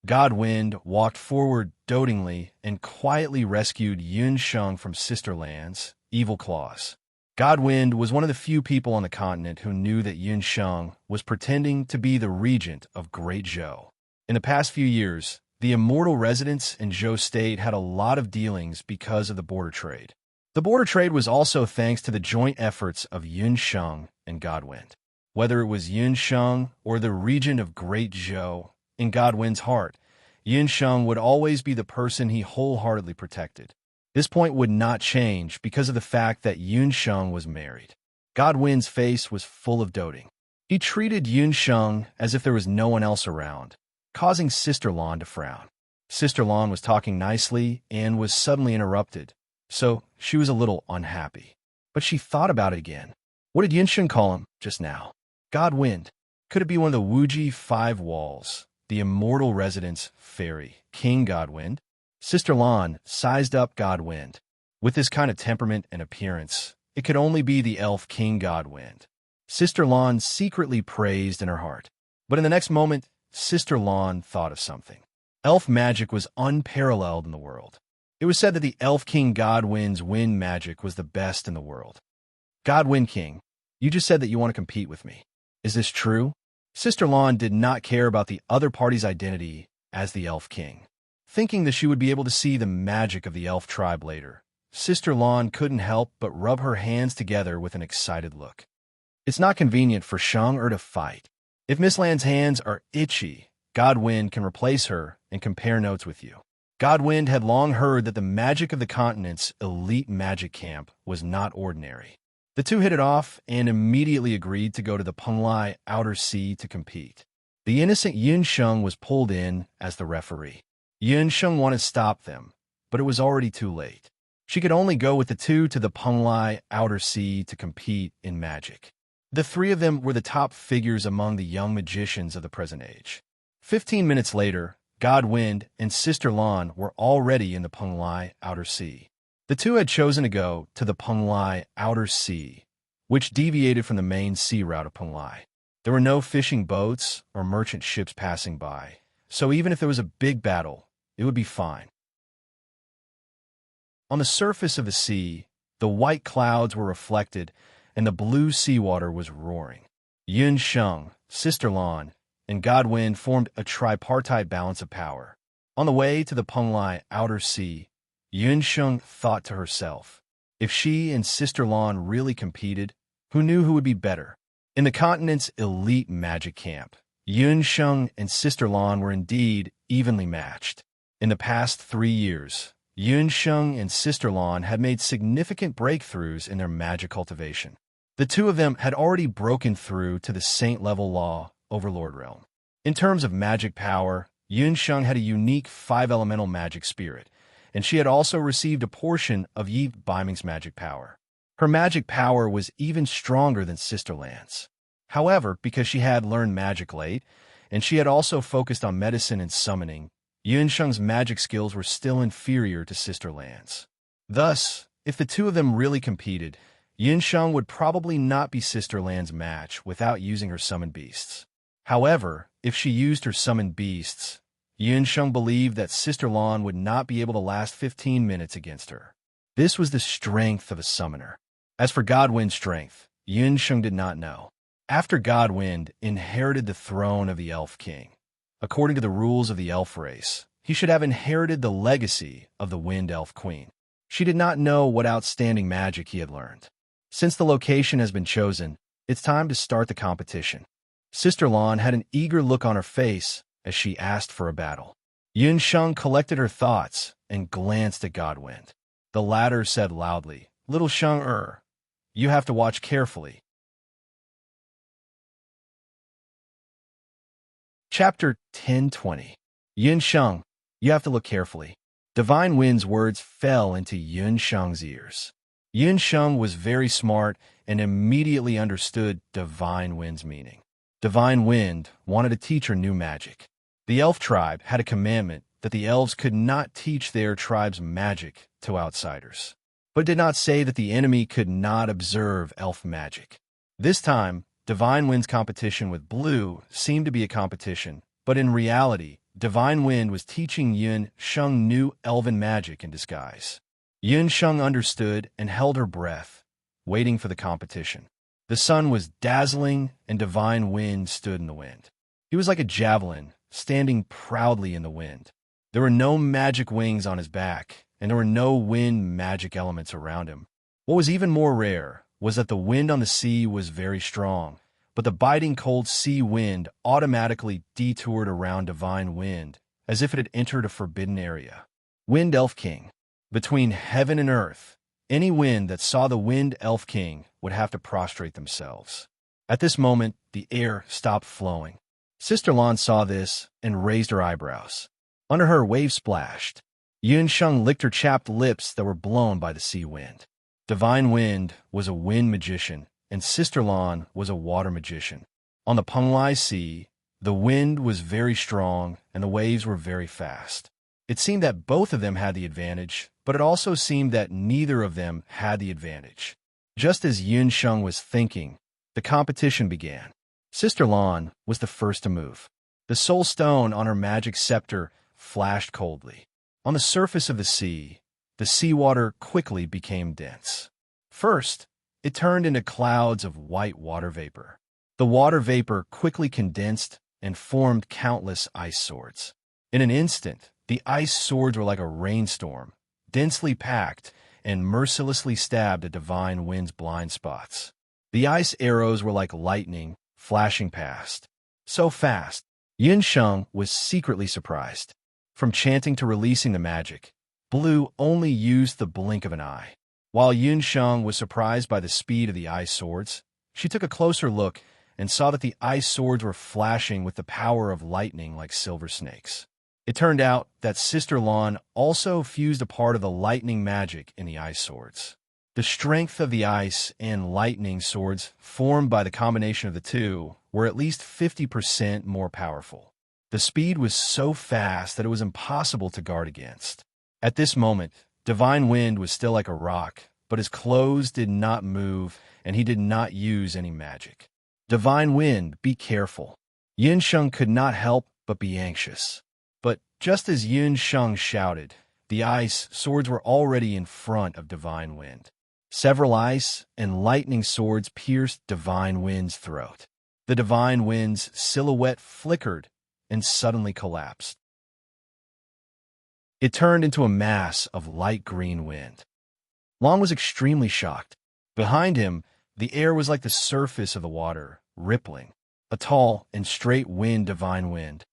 Godwind walked forward dotingly and quietly rescued Yunsheng from Sister Lan's evil claws. Godwind was one of the few people on the continent who knew that Yunsheng was pretending to be the regent of Great Zhou. In the past few years, the immortal residents in Zhou State had a lot of dealings because of the border trade. The border trade was also thanks to the joint efforts of Yunsheng and Godwind. Whether it was Yunsheng or the regent of Great Zhou, in Godwind's heart, Yunsheng would always be the person he wholeheartedly protected. This point would not change because of the fact that Yunsheng was married. Godwind's face was full of doting. He treated Yunsheng as if there was no one else around, causing Sister Lawn to frown. Sister Lawn was talking nicely and was suddenly interrupted, so she was a little unhappy. But she thought about it again. What did Yunsheng call him just now? Godwind. Could it be one of the Wuji Five Walls, the immortal resident's fairy, King Godwind? Sister Lawn sized up Godwind. With this kind of temperament and appearance, it could only be the elf King Godwind. Sister Lawn secretly praised in her heart. But in the next moment, Sister Lawn thought of something. Elf magic was unparalleled in the world. It was said that the elf King Godwind's wind magic was the best in the world. Godwind King, you just said that you want to compete with me. Is this true? Sister Lawn did not care about the other party's identity as the Elf King. Thinking that she would be able to see the magic of the elf tribe later, Sister Lawn couldn't help but rub her hands together with an excited look. It's not convenient for Shang-Er to fight. If Miss Lan's hands are itchy, Godwind can replace her and compare notes with you. Godwind had long heard that the magic of the continent's elite magic camp was not ordinary. The two hit it off and immediately agreed to go to the Penglai Outer Sea to compete. The innocent Yunsheng was pulled in as the referee. Yunsheng wanted to stop them, but it was already too late. She could only go with the two to the Penglai Outer Sea to compete in magic. The three of them were the top figures among the young magicians of the present age. 15 minutes later, Godwind and Sister Lawn were already in the Penglai Outer Sea. The two had chosen to go to the Penglai Outer Sea, which deviated from the main sea route of Penglai. There were no fishing boats or merchant ships passing by, so even if there was a big battle, it would be fine. On the surface of the sea, the white clouds were reflected and the blue seawater was roaring. Yunsheng, Sister Lawn, and Godwind formed a tripartite balance of power. On the way to the Penglai Outer Sea, Yunsheng thought to herself, if she and Sister Lawn really competed, who knew who would be better? In the continent's elite magic camp, Yunsheng and Sister Lawn were indeed evenly matched. In the past 3 years, Yunsheng and Sister Lawn had made significant breakthroughs in their magic cultivation. The two of them had already broken through to the saint-level law overlord realm. In terms of magic power, Yunsheng had a unique 5-elemental magic spirit, and she had also received a portion of Yi Baiming's magic power. Her magic power was even stronger than Sister Lan's. However, because she had learned magic late, and she had also focused on medicine and summoning, Yunsheng's magic skills were still inferior to Sister Lan's. Thus, if the two of them really competed, Yunsheng would probably not be Sister Lan's match without using her summoned beasts. However, if she used her summoned beasts, Yunsheng believed that Sister Lan would not be able to last 15 minutes against her. This was the strength of a summoner. As for Godwind's strength, Yunsheng did not know. After Godwind inherited the throne of the Elf King, according to the rules of the elf race, he should have inherited the legacy of the Wind Elf Queen. She did not know what outstanding magic he had learned. Since the location has been chosen, it's time to start the competition. Sister Lan had an eager look on her face as she asked for a battle. Yunsheng collected her thoughts and glanced at Godwind. The latter said loudly, "Little Sheng-er, you have to watch carefully." Chapter 10:20. Yunsheng, you have to look carefully. Divine Wind's words fell into Yunsheng's ears. Yunsheng was very smart and immediately understood Divine Wind's meaning. Divine Wind wanted to teach her new magic. The elf tribe had a commandment that the elves could not teach their tribe's magic to outsiders, but did not say that the enemy could not observe elf magic. This time, Divine Wind's competition with Blue seemed to be a competition, but in reality, Divine Wind was teaching Yunsheng new elven magic in disguise. Yunsheng understood and held her breath, waiting for the competition. The sun was dazzling, and Divine Wind stood in the wind. He was like a javelin, standing proudly in the wind. There were no magic wings on his back, and there were no wind magic elements around him. What was even more rare was that the wind on the sea was very strong, but the biting cold sea wind automatically detoured around Divine Wind, as if it had entered a forbidden area. Wind Elf King. Between heaven and earth, any wind that saw the Wind Elf King would have to prostrate themselves. At this moment, the air stopped flowing. Sister Lan saw this and raised her eyebrows. Under her, waves splashed. Yunsheng licked her chapped lips that were blown by the sea wind. Divine Wind was a wind magician, and Sister Lan was a water magician. On the Penglai Sea, the wind was very strong and the waves were very fast. It seemed that both of them had the advantage, but it also seemed that neither of them had the advantage. Just as Yunsheng was thinking, the competition began. Sister Lan was the first to move. The soul stone on her magic scepter flashed coldly. On the surface of the seawater quickly became dense. First, it turned into clouds of white water vapor. The water vapor quickly condensed and formed countless ice swords. In an instant, the ice swords were like a rainstorm, densely packed, and mercilessly stabbed at Divine Wind's blind spots. The ice arrows were like lightning, flashing past. So fast, Yunsheng was secretly surprised. From chanting to releasing the magic, Blue only used the blink of an eye. While Yunsheng was surprised by the speed of the ice swords, she took a closer look and saw that the ice swords were flashing with the power of lightning like silver snakes. It turned out that Sister Lan also fused a part of the lightning magic in the ice swords. The strength of the ice and lightning swords formed by the combination of the two were at least 50% more powerful. The speed was so fast that it was impossible to guard against. At this moment, Divine Wind was still like a rock, but his clothes did not move and he did not use any magic. Divine Wind, be careful. Yunsheng could not help but be anxious. But just as Yunsheng shouted, the ice swords were already in front of Divine Wind. Several ice and lightning swords pierced Divine Wind's throat. The Divine Wind's silhouette flickered and suddenly collapsed. It turned into a mass of light green wind. Lan was extremely shocked. Behind him, the air was like the surface of the water, rippling. A tall and straight wind, Divine Wind.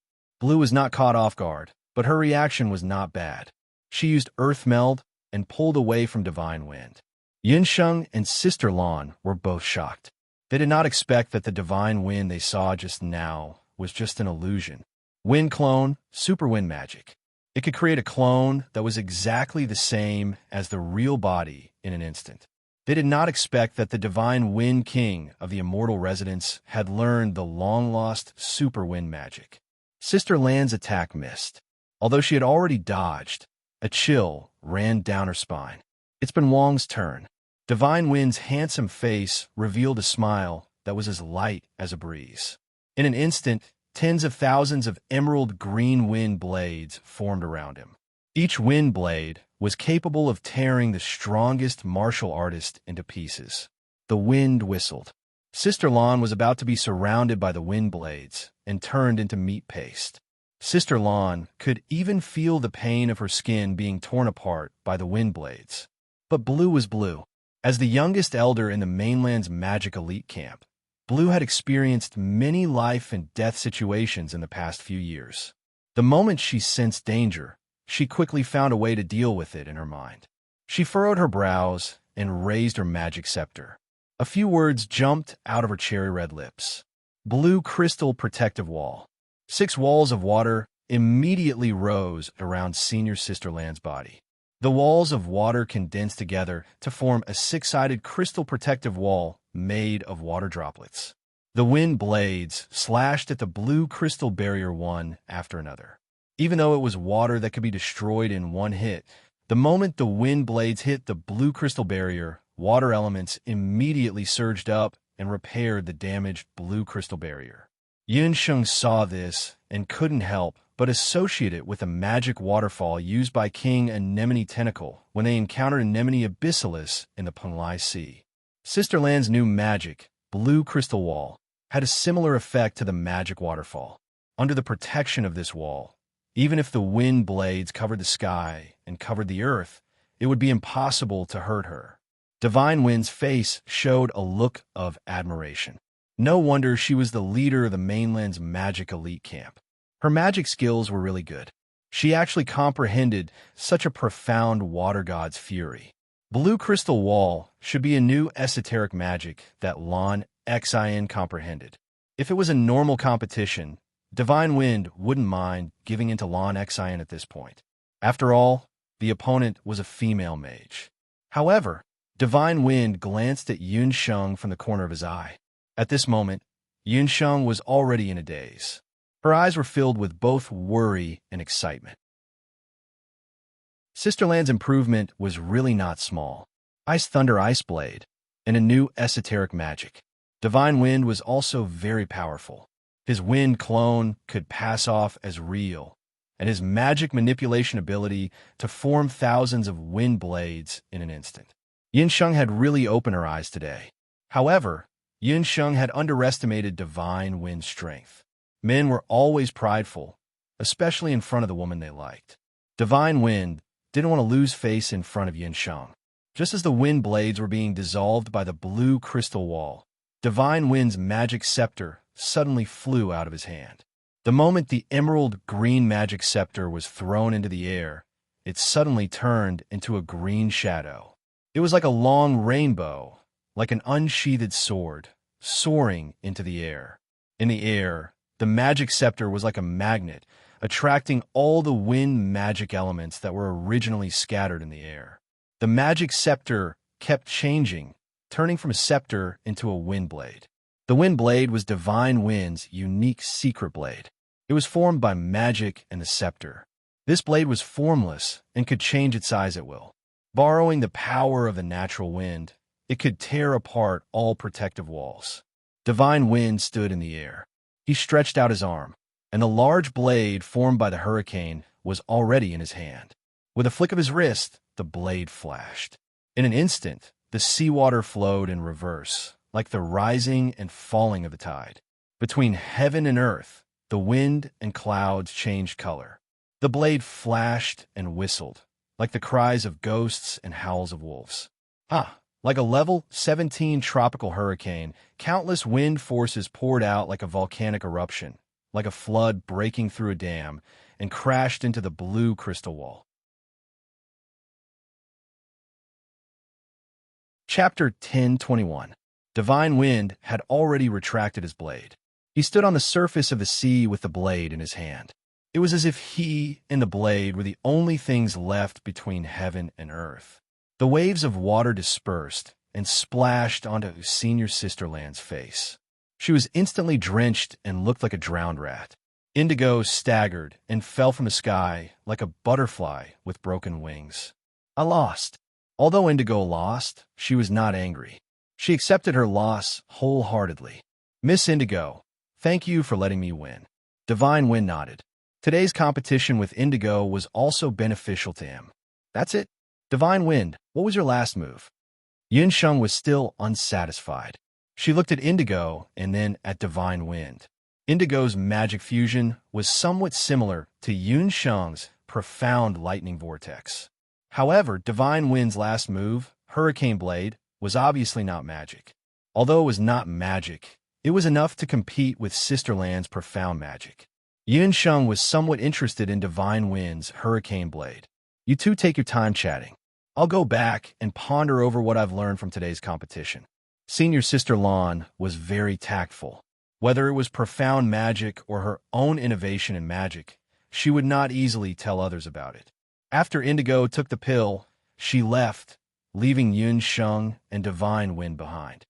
Blue was not caught off guard, but her reaction was not bad. She used Earth Meld and pulled away from Divine Wind. Yunsheng and Sister Lan were both shocked. They did not expect that the divine wind they saw just now was just an illusion. Wind clone, super wind magic. It could create a clone that was exactly the same as the real body in an instant. They did not expect that the divine wind king of the immortal residence had learned the long-lost super wind magic. Sister Lan's attack missed. Although she had already dodged, a chill ran down her spine. It's been Wang's turn. Divine Wind's handsome face revealed a smile that was as light as a breeze. In an instant, tens of thousands of emerald green wind blades formed around him. Each wind blade was capable of tearing the strongest martial artist into pieces. The wind whistled. Sister Lan was about to be surrounded by the wind blades and turned into meat paste. Sister Lan could even feel the pain of her skin being torn apart by the wind blades. But Blue was Blue. As the youngest elder in the mainland's magic elite camp, Blue had experienced many life and death situations in the past few years. The moment she sensed danger, she quickly found a way to deal with it in her mind. She furrowed her brows and raised her magic scepter. A few words jumped out of her cherry-red lips. Blue crystal protective wall. 6 walls of water immediately rose around Senior Sister Lan's body. The walls of water condensed together to form a 6-sided crystal protective wall made of water droplets. The wind blades slashed at the blue crystal barrier one after another. Even though it was water that could be destroyed in one hit, the moment the wind blades hit the blue crystal barrier, water elements immediately surged up and repaired the damaged blue crystal barrier. Yunsheng saw this and couldn't help but associate it with a magic waterfall used by King Anemone Tentacle when they encountered Anemone Abyssalis in the Penglai Sea. Sister Lan's new magic, Blue Crystal Wall, had a similar effect to the magic waterfall. Under the protection of this wall, even if the wind blades covered the sky and covered the earth, it would be impossible to hurt her. Divine Wind's face showed a look of admiration. No wonder she was the leader of the mainland's magic elite camp. Her magic skills were really good. She actually comprehended such a profound water god's fury. Blue Crystal Wall should be a new esoteric magic that Lan Xin comprehended. If it was a normal competition, Divine Wind wouldn't mind giving in to Lan Xin at this point. After all, the opponent was a female mage. However, Divine Wind glanced at Yunsheng from the corner of his eye. At this moment, Yunsheng was already in a daze. Her eyes were filled with both worry and excitement. Sister Lan's improvement was really not small. Ice Thunder Ice Blade, and a new esoteric magic. Divine Wind was also very powerful. His wind clone could pass off as real, and his magic manipulation ability to form thousands of wind blades in an instant. Yunsheng had really opened her eyes today. However, Yunsheng had underestimated Divine Wind's strength. Men were always prideful, especially in front of the woman they liked. Divine Wind didn't want to lose face in front of Yunsheng. Just as the wind blades were being dissolved by the blue crystal wall, Divine Wind's magic scepter suddenly flew out of his hand. The moment the emerald green magic scepter was thrown into the air, it suddenly turned into a green shadow. It was like a long rainbow, like an unsheathed sword, soaring into the air. In the air, the magic scepter was like a magnet, attracting all the wind magic elements that were originally scattered in the air. The magic scepter kept changing, turning from a scepter into a wind blade. The wind blade was Divine Wind's unique secret blade. It was formed by magic and the scepter. This blade was formless and could change its size at will. Borrowing the power of the natural wind, it could tear apart all protective walls. Divine Wind stood in the air. He stretched out his arm, and the large blade formed by the hurricane was already in his hand. With a flick of his wrist, the blade flashed. In an instant, the seawater flowed in reverse, like the rising and falling of a tide. Between heaven and earth, the wind and clouds changed color. The blade flashed and whistled, like the cries of ghosts and howls of wolves. Like a level 17 tropical hurricane, countless wind forces poured out like a volcanic eruption, like a flood breaking through a dam, and crashed into the blue crystal wall. Chapter 10:21. Divine Wind had already retracted his blade. He stood on the surface of the sea with the blade in his hand. It was as if he and the blade were the only things left between heaven and earth. The waves of water dispersed and splashed onto Senior Sisterland's face. She was instantly drenched and looked like a drowned rat. Indigo staggered and fell from the sky like a butterfly with broken wings. I lost. Although Indigo lost, she was not angry. She accepted her loss wholeheartedly. Miss Indigo, thank you for letting me win. Divine Wind nodded. Today's competition with Indigo was also beneficial to him. That's it? Divine Wind, what was your last move? Yunsheng was still unsatisfied. She looked at Indigo and then at Divine Wind. Indigo's magic fusion was somewhat similar to Yunsheng's profound lightning vortex. However, Divine Wind's last move, Hurricane Blade, was obviously not magic. Although it was not magic, it was enough to compete with Sisterland's profound magic. Yunsheng was somewhat interested in Divine Wind's Hurricane Blade. You two take your time chatting. I'll go back and ponder over what I've learned from today's competition. Senior Sister Lan was very tactful. Whether it was profound magic or her own innovation in magic, she would not easily tell others about it. After Indigo took the pill, she left, leaving Yunsheng and Divine Wind behind.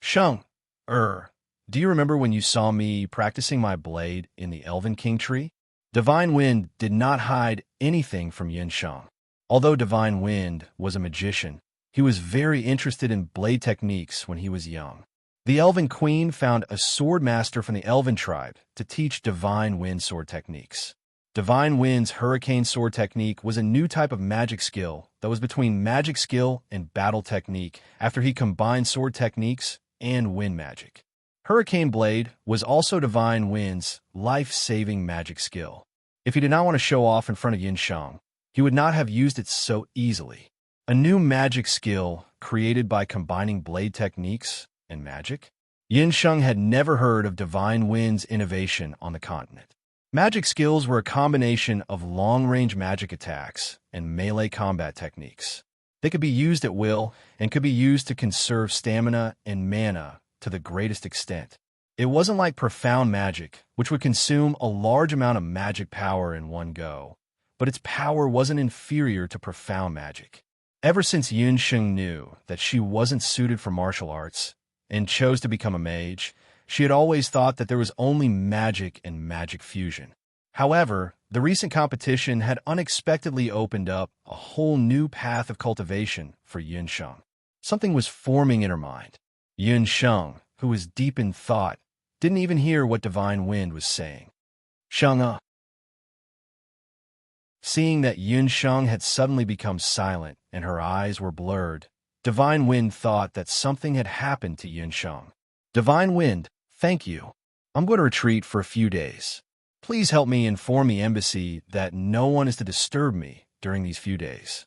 Sheng, do you remember when you saw me practicing my blade in the Elven King tree? Divine Wind did not hide anything from Yunsheng. Although Divine Wind was a magician, he was very interested in blade techniques when he was young. The Elven Queen found a sword master from the Elven tribe to teach Divine Wind sword techniques. Divine Wind's Hurricane Sword technique was a new type of magic skill that was between magic skill and battle technique after he combined sword techniques and wind magic. Hurricane Blade was also Divine Wind's life-saving magic skill. If he did not want to show off in front of Yunsheng, he would not have used it so easily. A new magic skill created by combining blade techniques and magic? Yunsheng had never heard of Divine Wind's innovation on the continent. Magic skills were a combination of long-range magic attacks and melee combat techniques. They could be used at will and could be used to conserve stamina and mana to the greatest extent. It wasn't like profound magic, which would consume a large amount of magic power in one go, but its power wasn't inferior to profound magic. Ever since Yunsheng knew that she wasn't suited for martial arts and chose to become a mage, she had always thought that there was only magic and magic fusion. However, the recent competition had unexpectedly opened up a whole new path of cultivation for Yunsheng. Something was forming in her mind. Yunsheng, who was deep in thought, didn't even hear what Divine Wind was saying. Sheng. Seeing that Yunsheng had suddenly become silent and her eyes were blurred, Divine Wind thought that something had happened to Yunsheng. Divine Wind, thank you. I'm going to retreat for a few days. Please help me inform the embassy that no one is to disturb me during these few days.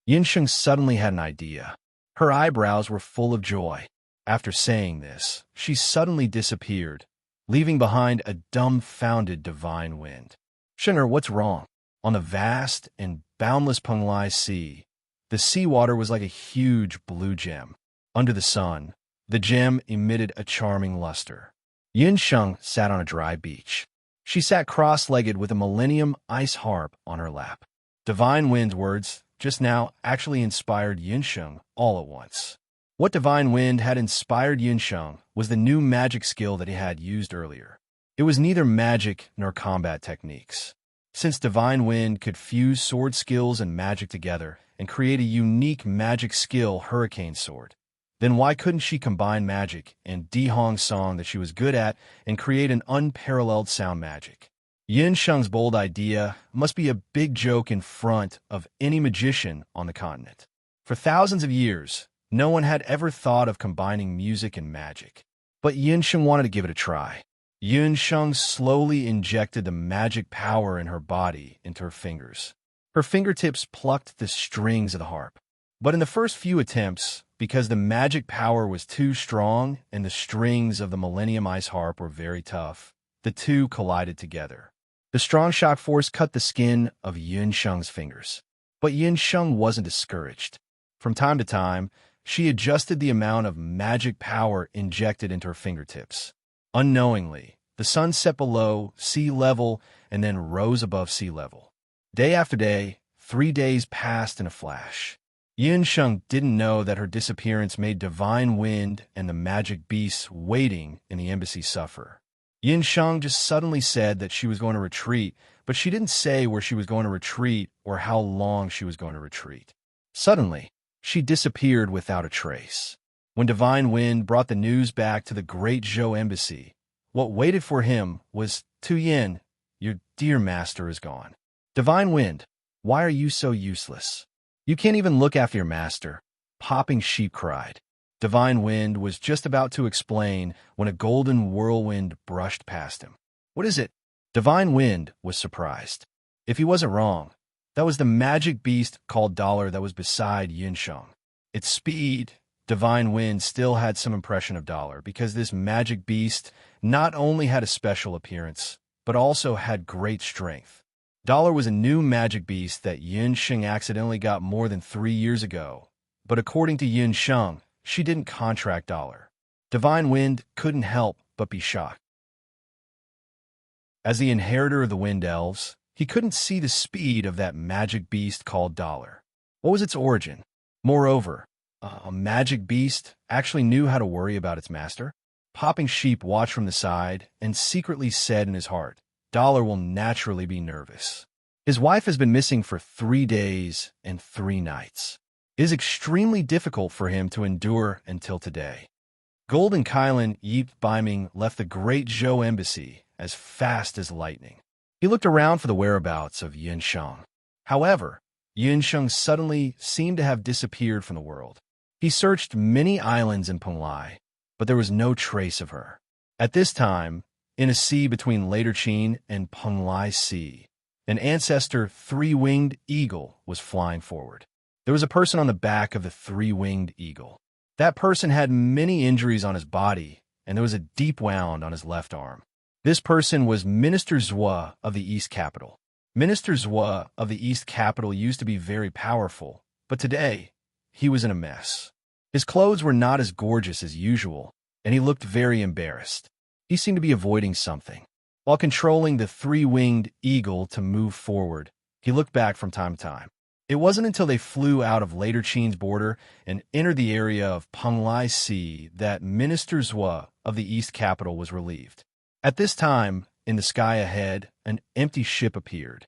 Yunsheng suddenly had an idea. Her eyebrows were full of joy. After saying this, she suddenly disappeared, leaving behind a dumbfounded Divine Wind. Shenger, what's wrong? On the vast and boundless Penglai Sea, the seawater was like a huge blue gem. Under the sun, the gem emitted a charming luster. Yunsheng sat on a dry beach. She sat cross-legged with a Millennium Ice Harp on her lap. Divine Wind's words just now actually inspired Yunsheng all at once. What Divine Wind had inspired Yunsheng was the new magic skill that he had used earlier. It was neither magic nor combat techniques. Since Divine Wind could fuse sword skills and magic together and create a unique magic skill Hurricane Sword, then why couldn't she combine magic and Dihong song that she was good at and create an unparalleled sound magic? Yunsheng's bold idea must be a big joke in front of any magician on the continent. For thousands of years, no one had ever thought of combining music and magic. But Yunsheng wanted to give it a try. Yunsheng slowly injected the magic power in her body into her fingers. Her fingertips plucked the strings of the harp. But in the first few attempts, because the magic power was too strong and the strings of the Millennium Ice Harp were very tough, the two collided together. The strong shock force cut the skin of Yunsheng's fingers. But Yunsheng wasn't discouraged. From time to time, she adjusted the amount of magic power injected into her fingertips. Unknowingly, the sun set below sea level and then rose above sea level. Day after day, 3 days passed in a flash. Yunsheng didn't know that her disappearance made Divine Wind and the magic beasts waiting in the embassy suffer. Yunsheng just suddenly said that she was going to retreat, but she didn't say where she was going to retreat or how long she was going to retreat. Suddenly, she disappeared without a trace. When Divine Wind brought the news back to the Great Zhou Embassy, what waited for him was, "Tu Yin, your dear master is gone." "Divine Wind, why are you so useless? You can't even look after your master," Popping Sheep cried. Divine Wind was just about to explain when a golden whirlwind brushed past him. "What is it?" Divine Wind was surprised. If he wasn't wrong, that was the magic beast called Dollar that was beside Yunsheng. Its speed, Divine Wind still had some impression of Dollar because this magic beast not only had a special appearance, but also had great strength. Dollar was a new magic beast that Yunsheng accidentally got more than 3 years ago, but according to Yunsheng, she didn't contract Dollar. Divine Wind couldn't help but be shocked. As the inheritor of the Wind Elves, he couldn't see the speed of that magic beast called Dollar. What was its origin? Moreover, a magic beast actually knew how to worry about its master? Popping Sheep watched from the side and secretly said in his heart, "Dollar will naturally be nervous. His wife has been missing for 3 days and 3 nights. It is extremely difficult for him to endure until today." Golden Kylan Yeep Biming left the Great Zhou Embassy as fast as lightning. He looked around for the whereabouts of Yunsheng. However, Yunsheng suddenly seemed to have disappeared from the world. He searched many islands in Penglai, but there was no trace of her. At this time, in a sea between Later Qin and Penglai Sea, an ancestor three-winged eagle was flying forward. There was a person on the back of the three-winged eagle. That person had many injuries on his body, and there was a deep wound on his left arm. This person was Minister Zhua of the East Capital. Minister Zhua of the East Capital used to be very powerful, but today, he was in a mess. His clothes were not as gorgeous as usual, and he looked very embarrassed. He seemed to be avoiding something. While controlling the three-winged eagle to move forward, he looked back from time to time. It wasn't until they flew out of Later Qin's border and entered the area of Penglai Sea that Minister Zhua of the East Capital was relieved. At this time, in the sky ahead, an empty ship appeared.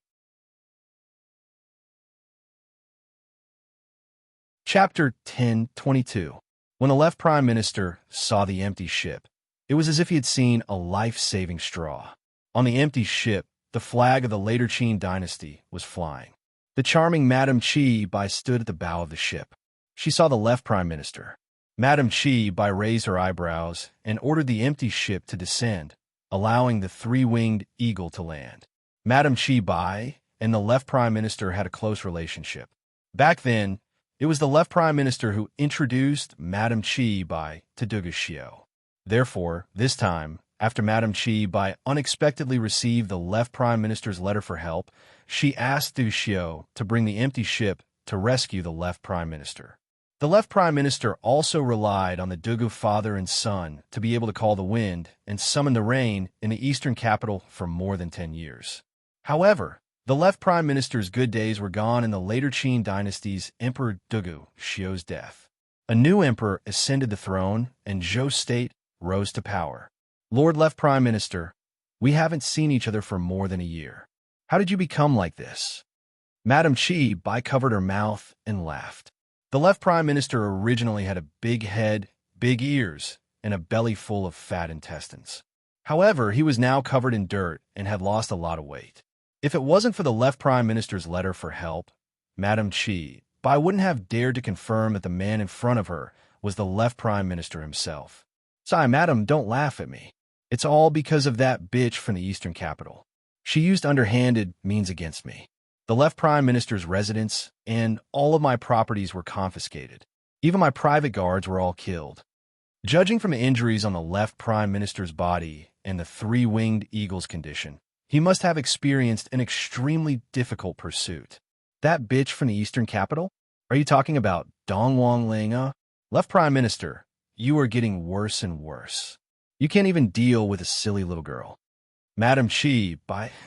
Chapter 10:22. When the left Prime Minister saw the empty ship, it was as if he had seen a life-saving straw. On the empty ship, the flag of the Later Qin dynasty was flying. The charming Madame Qi Bai stood at the bow of the ship. She saw the left Prime Minister. Madame Qi Bai raised her eyebrows and ordered the empty ship to descend, allowing the three-winged eagle to land. Madame Qi Bai and the left Prime Minister had a close relationship. Back then, it was the left Prime Minister who introduced Madame Qi Bai to Du Xiu. Therefore, this time, after Madame Qi Bai unexpectedly received the left Prime Minister's letter for help, she asked Du Xiu to bring the empty ship to rescue the left Prime Minister. The left Prime Minister also relied on the Dugu father and son to be able to call the wind and summon the rain in the eastern capital for more than 10 years. However, the left Prime Minister's good days were gone in the Later Qin dynasty's Emperor Dugu Xiu's death. A new emperor ascended the throne, and Zhou state rose to power. "Lord Left Prime Minister, we haven't seen each other for more than a year. How did you become like this?" Madame Qi Bai covered her mouth and laughed. The left Prime Minister originally had a big head, big ears, and a belly full of fat intestines. However, he was now covered in dirt and had lost a lot of weight. If it wasn't for the left Prime Minister's letter for help, Madame Qi Bai wouldn't have dared to confirm that the man in front of her was the left Prime Minister himself. "Sigh, madam, don't laugh at me. It's all because of that bitch from the eastern capital. She used underhanded means against me. The left Prime Minister's residence and all of my properties were confiscated. Even my private guards were all killed. Judging from the injuries on the left Prime Minister's body and the three-winged eagle's condition, he must have experienced an extremely difficult pursuit." "That bitch from the eastern capital? Are you talking about Dongwang Linga?" Left Prime Minister, you are getting worse and worse. You can't even deal with a silly little girl. Madam Chi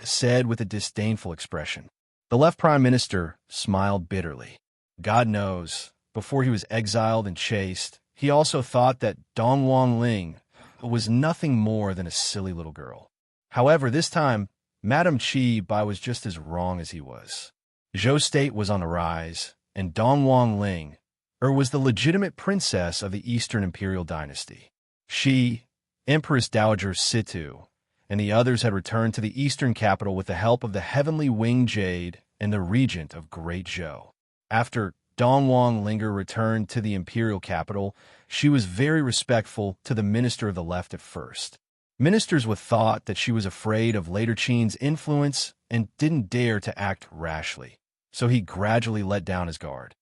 said with a disdainful expression. The left Prime Minister smiled bitterly. God knows, before he was exiled and chased, he also thought that Dong Wang Ling was nothing more than a silly little girl. However, this time, Madam Chi was just as wrong as he was. Zhou state was on the rise, and Dong Wang Ling was the legitimate princess of the Eastern Imperial Dynasty. She, Empress Dowager Situ, and the others had returned to the eastern capital with the help of the Heavenly Winged Jade and the regent of Great Zhou. After Dong Wang Linger returned to the imperial capital, she was very respectful to the minister of the left at first. Ministers would thought that she was afraid of later Qin's influence and didn't dare to act rashly, so he gradually let down his guard.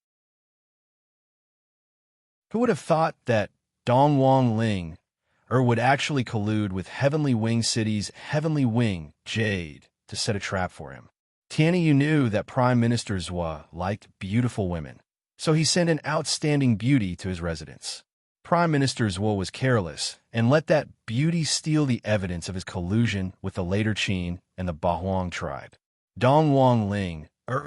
Who would have thought that Dong Wang Ling would actually collude with Heavenly Wing City's Heavenly Wing Jade to set a trap for him? Tianyi Yu knew that Prime Minister Zhou liked beautiful women, so he sent an outstanding beauty to his residence. Prime Minister Zhou was careless and let that beauty steal the evidence of his collusion with the later Qin and the Bahuang tribe. Dong Wang Ling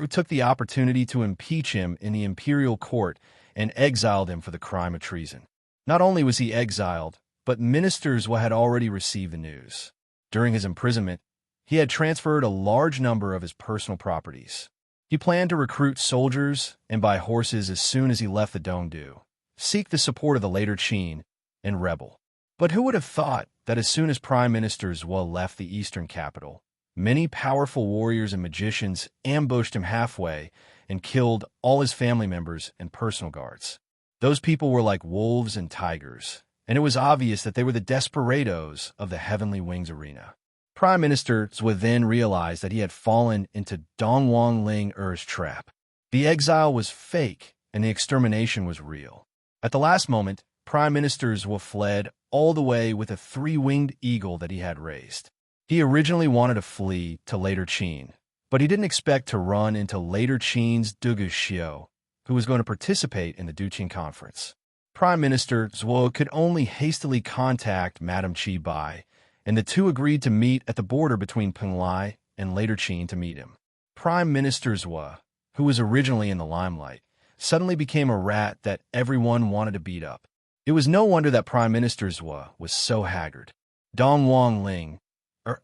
took the opportunity to impeach him in the imperial court and exiled him for the crime of treason. Not only was he exiled, but ministers had already received the news. During his imprisonment, he had transferred a large number of his personal properties. He planned to recruit soldiers and buy horses as soon as he left the Dongdu, seek the support of the later Qin, and rebel. But who would have thought that as soon as Prime Minister Zhou left the eastern capital, many powerful warriors and magicians ambushed him halfway and killed all his family members and personal guards. Those people were like wolves and tigers, and it was obvious that they were the desperados of the Heavenly Wings arena. Prime Minister Zhou then realized that he had fallen into Dong Wang Ling's trap. The exile was fake, and the extermination was real. At the last moment, Prime Minister Zhou fled all the way with a three-winged eagle that he had raised. He originally wanted to flee to later Qin, but he didn't expect to run into later Qin's Dugu Xiu, who was going to participate in the Duqin conference. Prime Minister Zhou could only hastily contact Madam Chi Bai, and the two agreed to meet at the border between Penglai and later Qin to meet him. Prime Minister Zhou, who was originally in the limelight, suddenly became a rat that everyone wanted to beat up. It was no wonder that Prime Minister Zhou was so haggard. Dong Wang Ling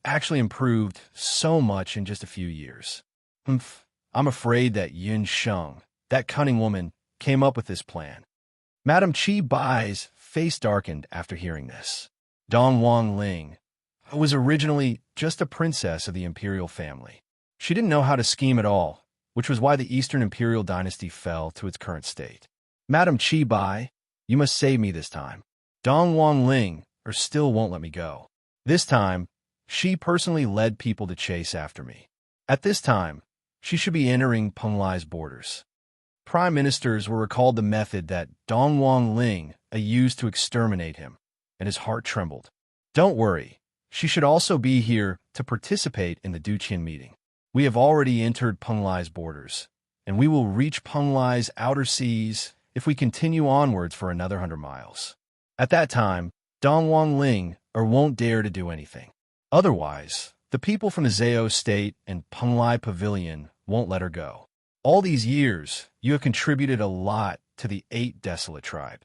actually improved so much in just a few years. I'm afraid that Yun Sheng, that cunning woman, came up with this plan. Madam Chi Bai's face darkened after hearing this. Dong Wang Ling was originally just a princess of the imperial family. She didn't know how to scheme at all, which was why the Eastern Imperial Dynasty fell to its current state. Madam Chi Bai, you must save me this time. Dong Wang Ling still won't let me go. This time, she personally led people to chase after me. At this time, she should be entering Penglai's borders. Prime ministers were recalled the method that Dong Wang Ling used to exterminate him, and his heart trembled. Don't worry, she should also be here to participate in the Duqian meeting. We have already entered Penglai's borders, and we will reach Penglai's outer seas if we continue onwards for another 100 miles. At that time, Dong Wang Ling won't dare to do anything. Otherwise, the people from the Zhao State and Penglai Pavilion won't let her go. All these years, you have contributed a lot to the 8 desolate tribe.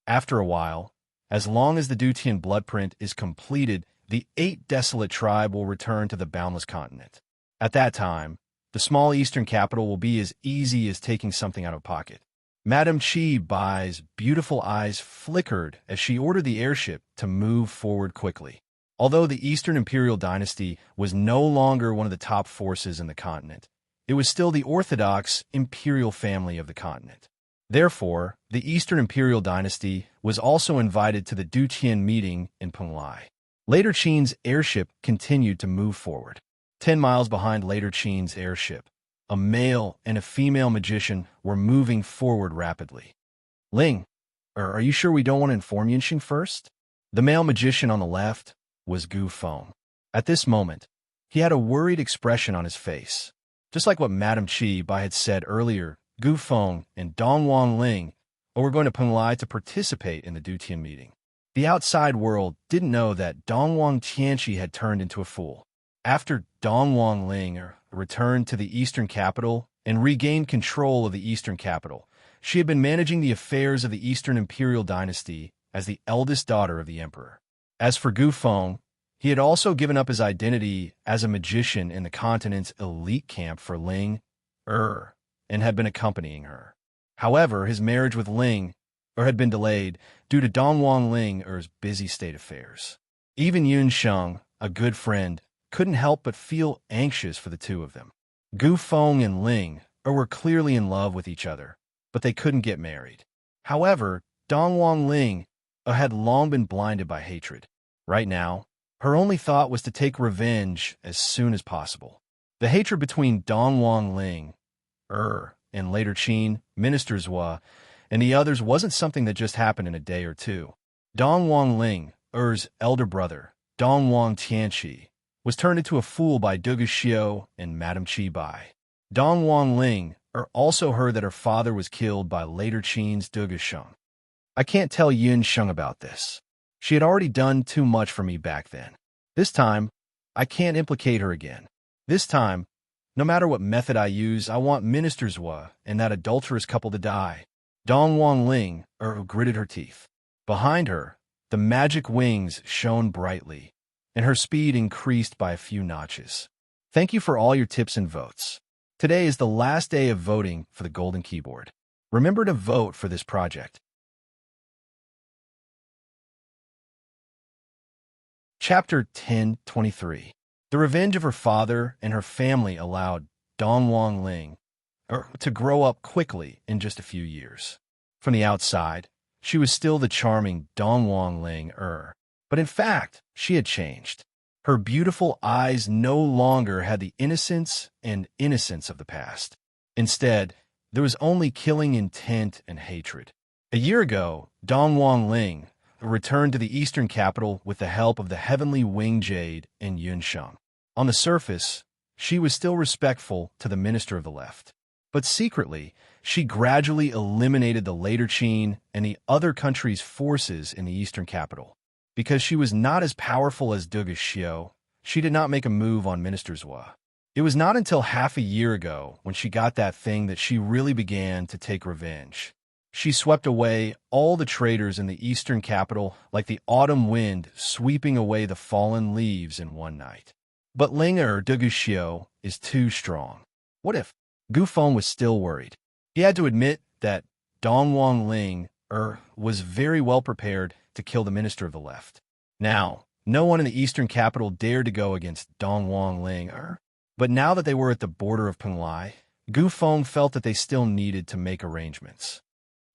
After a while, as long as the Dutian bloodprint is completed, the 8 desolate tribe will return to the boundless continent. At that time, the small eastern capital will be as easy as taking something out of pocket. Madam Chi Bai's beautiful eyes flickered as she ordered the airship to move forward quickly. Although the Eastern Imperial Dynasty was no longer one of the top forces in the continent, it was still the orthodox imperial family of the continent. Therefore, the Eastern Imperial Dynasty was also invited to the Duqian meeting in Penglai. Later Qin's airship continued to move forward. 10 miles behind later Qin's airship, a male and a female magician were moving forward rapidly. Ling, are you sure we don't want to inform Yunxing first? The male magician on the left was Gu Feng. At this moment, he had a worried expression on his face. Just like what Madam Chi Bai had said earlier, Gu Feng, and Dong Wang Ling were going to Penglai to participate in the Dutian meeting. The outside world didn't know that Dong Wang Tianqi had turned into a fool. After Dong Wang Ling returned to the eastern capital and regained control of the eastern capital, she had been managing the affairs of the Eastern Imperial Dynasty as the eldest daughter of the emperor. As for Gu Feng, he had also given up his identity as a magician in the continent's elite camp for Ling and had been accompanying her. However, his marriage with Ling had been delayed due to Dong Wang Ling's busy state affairs. Even Yun Sheng, a good friend, couldn't help but feel anxious for the two of them. Gu Feng and Ling were clearly in love with each other, but they couldn't get married. However, Dong Wang Ling had long been blinded by hatred. Right now, her only thought was to take revenge as soon as possible. The hatred between Dong Wang Ling and later Qin, Minister Zhua, and the others wasn't something that just happened in a day or two. Dong Wang Ling's elder brother, Dong Wang Tianqi, was turned into a fool by Dugu Xiu and Madame Qi Bai. Dong Wang Ling also heard that her father was killed by later Qin's Dugu Sheng. I can't tell Yun Sheng about this. She had already done too much for me back then. This time, I can't implicate her again. This time, no matter what method I use, I want Minister Zhua and that adulterous couple to die. Dong Wang Ling gritted her teeth. Behind her, the magic wings shone brightly, and her speed increased by a few notches. Thank you for all your tips and votes. Today is the last day of voting for the Golden Keyboard. Remember to vote for this project. Chapter 10:23. The revenge of her father and her family allowed Dong Wang Ling to grow up quickly in just a few years. From the outside, she was still the charming Dong Wang Ling but in fact, she had changed. Her beautiful eyes no longer had the innocence of the past. Instead, there was only killing intent and hatred. A year ago, Dong Wang Ling returned to the eastern capital with the help of the heavenly wing jade and Yun Sheng. On the surface, she was still respectful to the minister of the left. But secretly, she gradually eliminated the later Qin and the other countries' forces in the eastern capital. Because she was not as powerful as Dugu Xiu, she did not make a move on Minister Zhua. It was not until half a year ago, when she got that thing, that she really began to take revenge. She swept away all the traitors in the eastern capital like the autumn wind sweeping away the fallen leaves in one night. But Ling Dugu Xiu is too strong. What if? Gu Feng was still worried. He had to admit that Dong Wang Ling was very well prepared to kill the minister of the left. Now, no one in the eastern capital dared to go against Dong Wang Ling but now that they were at the border of Penglai, Gu Feng felt that they still needed to make arrangements.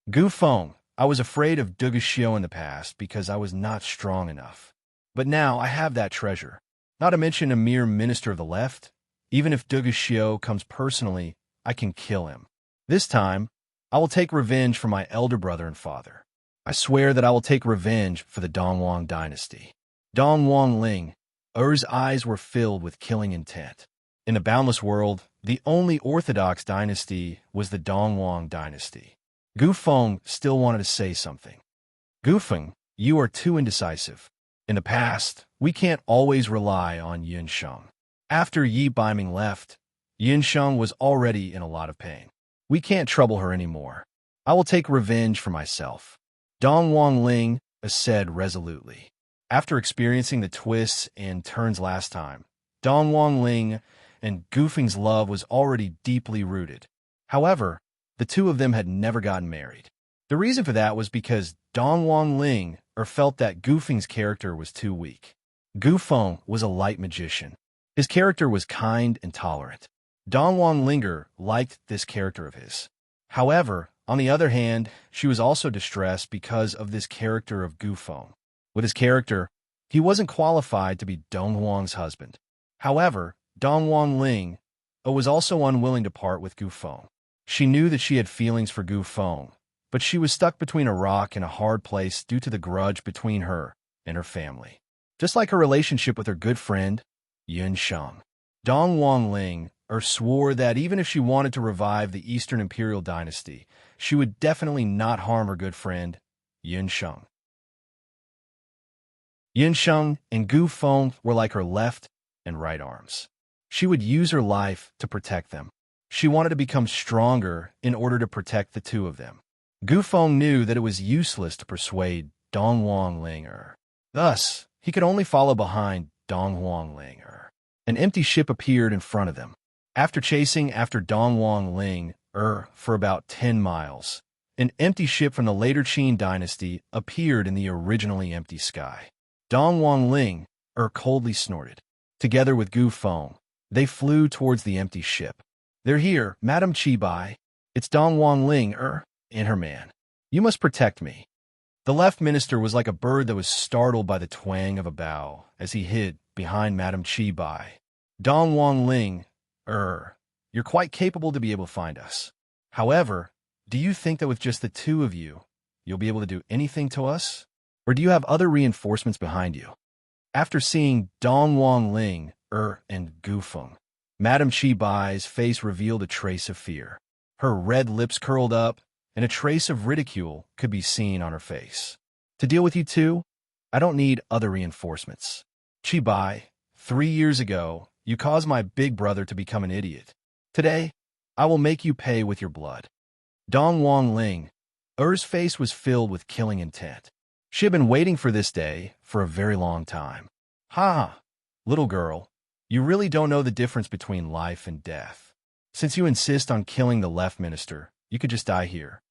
Gu Feng, I was afraid of Dugu Xiu in the past because I was not strong enough. But now I have that treasure. Not to mention a mere minister of the left. Even if Dugu Xiu comes personally, I can kill him. This time, I will take revenge for my elder brother and father. I swear that I will take revenge for the Dong Wang dynasty. Dong Wang Ling's eyes were filled with killing intent. In the boundless world, the only orthodox dynasty was the Dong Wang dynasty. Gu Feng still wanted to say something. Gu Feng, you are too indecisive. In the past, we can't always rely on Yun Sheng. After Yi Baiming left, Yun Sheng was already in a lot of pain. We can't trouble her anymore. I will take revenge for myself. Dong Wang Ling said resolutely. After experiencing the twists and turns last time, Dong Wang Ling and Gu Feng's love was already deeply rooted. However, the two of them had never gotten married. The reason for that was because Dong Wang Ling felt that Gu Feng's character was too weak. Gu Feng was a light magician. His character was kind and tolerant. Dong Wang Ling liked this character of his. However, on the other hand, she was also distressed because of this character of Gu Feng. With his character, he wasn't qualified to be Dong Wang's husband. However, Dong Wang Ling was also unwilling to part with Gu Feng. She knew that she had feelings for Gu Feng, but she was stuck between a rock and a hard place due to the grudge between her and her family. Just like her relationship with her good friend, Yun Sheng. Dong Wang Ling swore that even if she wanted to revive the Eastern Imperial Dynasty, she would definitely not harm her good friend, Yin Sheng. Yin Sheng and Gu Feng were like her left and right arms. She would use her life to protect them. She wanted to become stronger in order to protect the two of them. Gu Feng knew that it was useless to persuade Dong Wang Ling. Thus, he could only follow behind Dong Wang Ling. An empty ship appeared in front of them. After chasing after Dong Wang Ling for about 10 miles, an empty ship from the later Qin dynasty appeared in the originally empty sky. Dong Wang Ling coldly snorted. Together with Gu Feng, they flew towards the empty ship. "They're here, Madam Qi Bai. It's Dong Wang Ling and her man. You must protect me." The left minister was like a bird that was startled by the twang of a bow as he hid behind Madam Qi Bai. "Dong Wang Ling, you're quite capable to be able to find us. However, do you think that with just the two of you, you'll be able to do anything to us? Or do you have other reinforcements behind you?" After seeing Dong Wang Ling and Gu Feng, Madam Qi Bai's face revealed a trace of fear. Her red lips curled up, and a trace of ridicule could be seen on her face. "To deal with you two, I don't need other reinforcements. Qi Bai, 3 years ago, you caused my big brother to become an idiot. Today, I will make you pay with your blood." Dong Wang Ling's face was filled with killing intent. She had been waiting for this day for a very long time. "Ha! Little girl, you really don't know the difference between life and death. Since you insist on killing the left minister, you could just die here."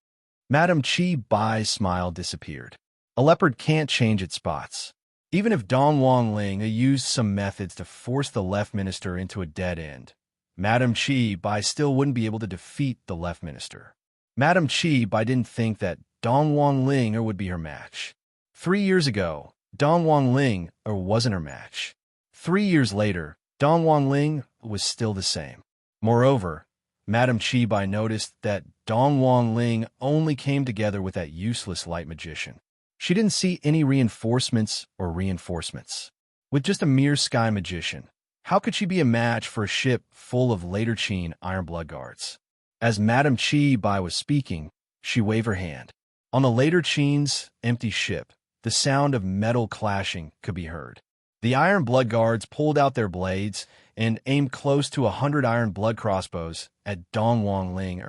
Madam Qi Bai's smile disappeared. A leopard can't change its spots. Even if Dong Wang Ling used some methods to force the left minister into a dead end, Madam Qi Bai still wouldn't be able to defeat the left minister. Madam Qi Bai didn't think that Dong Wang Ling would be her match. 3 years ago, Dong Wang Ling wasn't her match. 3 years later, Dong Wang Ling was still the same. Moreover, Madam Qi Bai noticed that Dong Wang Ling only came together with that useless light magician. She didn't see any reinforcements. With just a mere sky magician, how could she be a match for a ship full of later Qin Iron Blood Guards? As Madam Qi Bai was speaking, she waved her hand. On the later Qin's empty ship, the sound of metal clashing could be heard. The Iron Blood Guards pulled out their blades and aimed close to 100 iron blood crossbows at Dong Wang Ling.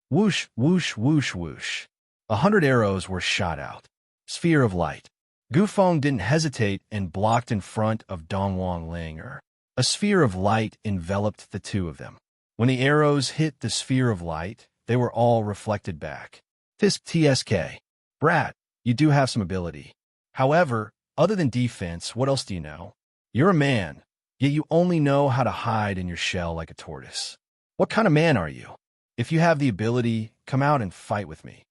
Whoosh, whoosh, whoosh, whoosh. 100 arrows were shot out. Sphere of light. Gu Feng didn't hesitate and blocked in front of Dong Wang Ling. A sphere of light enveloped the two of them. When the arrows hit the sphere of light, they were all reflected back. "TSK. Brat, you do have some ability. However, other than defense, what else do you know? You're a man, yet you only know how to hide in your shell like a tortoise. What kind of man are you? If you have the ability, come out and fight with me."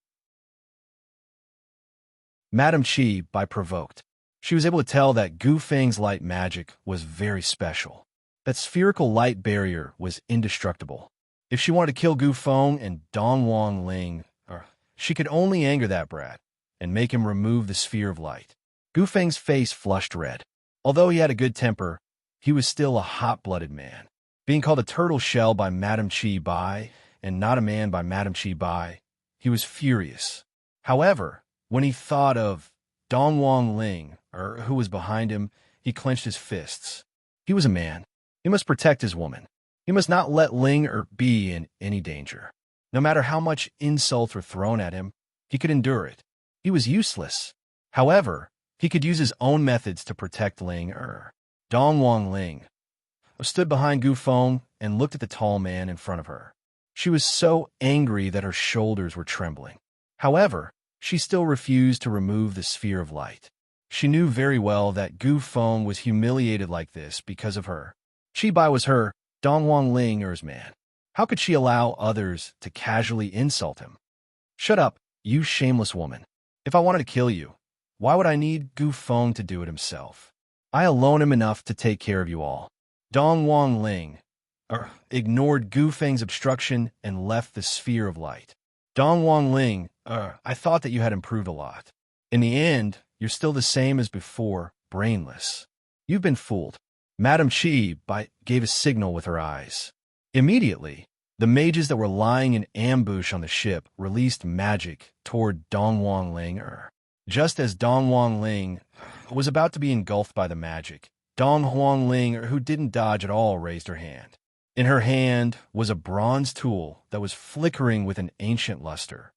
Madam Qi Bai provoked. She was able to tell that Gu Feng's light magic was very special. That spherical light barrier was indestructible. If she wanted to kill Gu Feng and Dong Wang Ling, she could only anger that brat and make him remove the sphere of light. Gu Feng's face flushed red. Although he had a good temper, he was still a hot-blooded man. Being called a turtle shell by Madam Qi Bai and not a man by Madam Qi Bai, he was furious. However, when he thought of Dong Wang Ling, who was behind him, he clenched his fists. He was a man. He must protect his woman. He must not let Ling be in any danger. No matter how much insults were thrown at him, he could endure it. He was useless. However, he could use his own methods to protect Ling. Dong Wang Ling stood behind Gu Feng and looked at the tall man in front of her. She was so angry that her shoulders were trembling. However, she still refused to remove the sphere of light. She knew very well that Gu Feng was humiliated like this because of her. Qi Bai was her, Dong Wang Ling's man. How could she allow others to casually insult him? "Shut up, you shameless woman. If I wanted to kill you, why would I need Gu Feng to do it himself? I alone am enough to take care of you all." Dong Wang Ling ignored Gu Feng's obstruction and left the sphere of light. "Dong Wang Ling, I thought that you had improved a lot. In the end, you're still the same as before, brainless. You've been fooled." Madam Qi Bai gave a signal with her eyes. Immediately, the mages that were lying in ambush on the ship released magic toward Dong Ling. Just as Dong Ling was about to be engulfed by the magic, Dong Ling, who didn't dodge at all, raised her hand. In her hand was a bronze tool that was flickering with an ancient luster.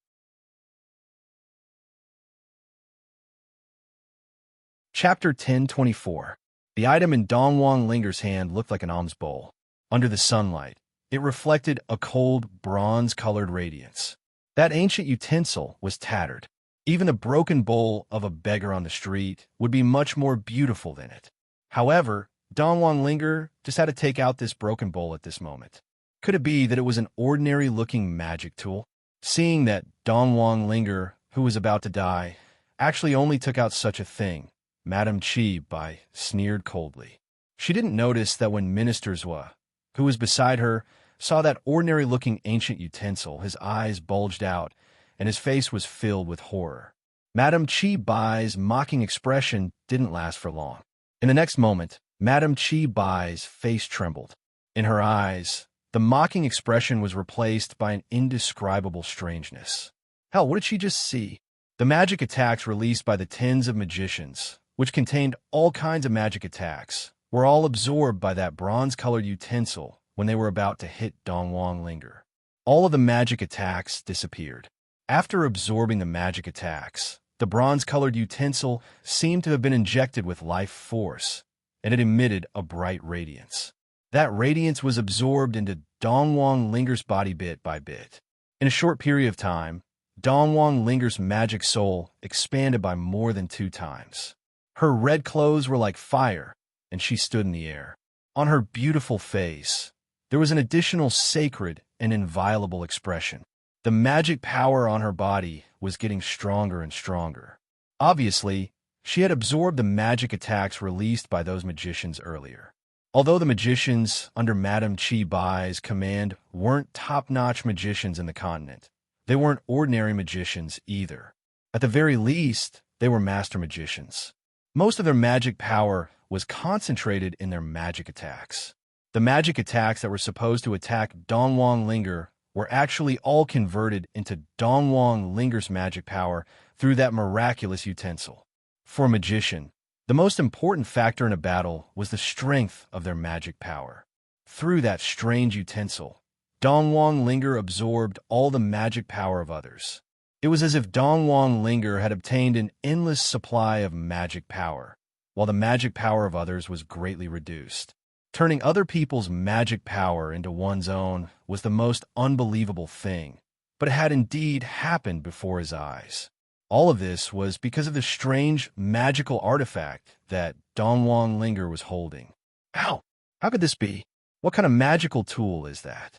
Chapter 1024. The item in Dong Linger's hand looked like an alms bowl. Under the sunlight, it reflected a cold, bronze-colored radiance. That ancient utensil was tattered. Even the broken bowl of a beggar on the street would be much more beautiful than it. However, Dong Linger just had to take out this broken bowl at this moment. Could it be that it was an ordinary-looking magic tool? Seeing that Dong Linger, who was about to die, actually only took out such a thing, Madame Chi Bai sneered coldly. She didn't notice that when Minister Zhua, who was beside her, saw that ordinary-looking ancient utensil, his eyes bulged out, and his face was filled with horror. Madame Chi Bai's mocking expression didn't last for long. In the next moment, Madame Chi Bai's face trembled. In her eyes, the mocking expression was replaced by an indescribable strangeness. Hell, what did she just see? The magic attacks released by the tens of magicians, which contained all kinds of magic attacks, were all absorbed by that bronze-colored utensil when they were about to hit Dong Linger. All of the magic attacks disappeared. After absorbing the magic attacks, the bronze-colored utensil seemed to have been injected with life force, and it emitted a bright radiance. That radiance was absorbed into Dong Linger's body bit by bit. In a short period of time, Dong Linger's magic soul expanded by more than 2 times. Her red clothes were like fire, and she stood in the air. On her beautiful face, there was an additional sacred and inviolable expression. The magic power on her body was getting stronger and stronger. Obviously, she had absorbed the magic attacks released by those magicians earlier. Although the magicians under Madame Chi Bai's command weren't top-notch magicians in the continent, they weren't ordinary magicians either. At the very least, they were master magicians. Most of their magic power was concentrated in their magic attacks. The magic attacks that were supposed to attack Dong Linger were actually all converted into Dong Linger's magic power through that miraculous utensil. For a magician, the most important factor in a battle was the strength of their magic power. Through that strange utensil, Dong Linger absorbed all the magic power of others. It was as if Dong Linger had obtained an endless supply of magic power, while the magic power of others was greatly reduced. Turning other people's magic power into one's own was the most unbelievable thing, but it had indeed happened before his eyes. All of this was because of the strange magical artifact that Dong Linger was holding. How could this be? What kind of magical tool is that?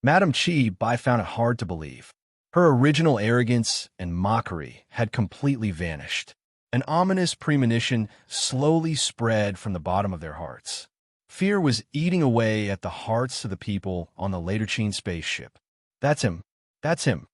Madame Chi Bai found it hard to believe. Her original arrogance and mockery had completely vanished. An ominous premonition slowly spread from the bottom of their hearts. Fear was eating away at the hearts of the people on the Latercine spaceship. That's him. That's him.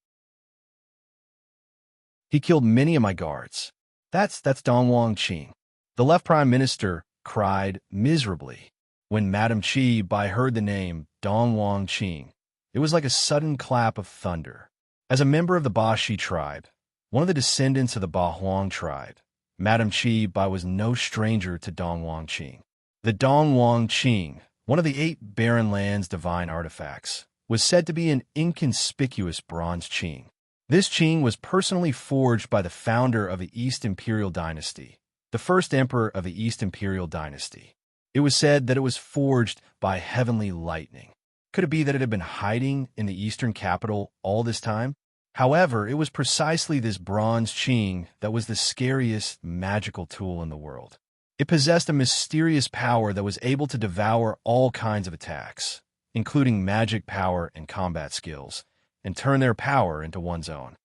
He killed many of my guards. That's Dong Qing. The left prime minister cried miserably. When Madame Chi Bai heard the name Dong Qing, it was like a sudden clap of thunder. As a member of the Ba Shi tribe, one of the descendants of the Ba Huang tribe, Madame Chi Bai was no stranger to Dong Qing. The Dong Qing, one of the 8 barren lands' divine artifacts, was said to be an inconspicuous bronze qing. This qing was personally forged by the founder of the East Imperial Dynasty, the first emperor of the East Imperial Dynasty. It was said that it was forged by heavenly lightning. Could it be that it had been hiding in the eastern capital all this time? However, it was precisely this bronze qing that was the scariest magical tool in the world. It possessed a mysterious power that was able to devour all kinds of attacks, including magic power and combat skills, and turn their power into one's own.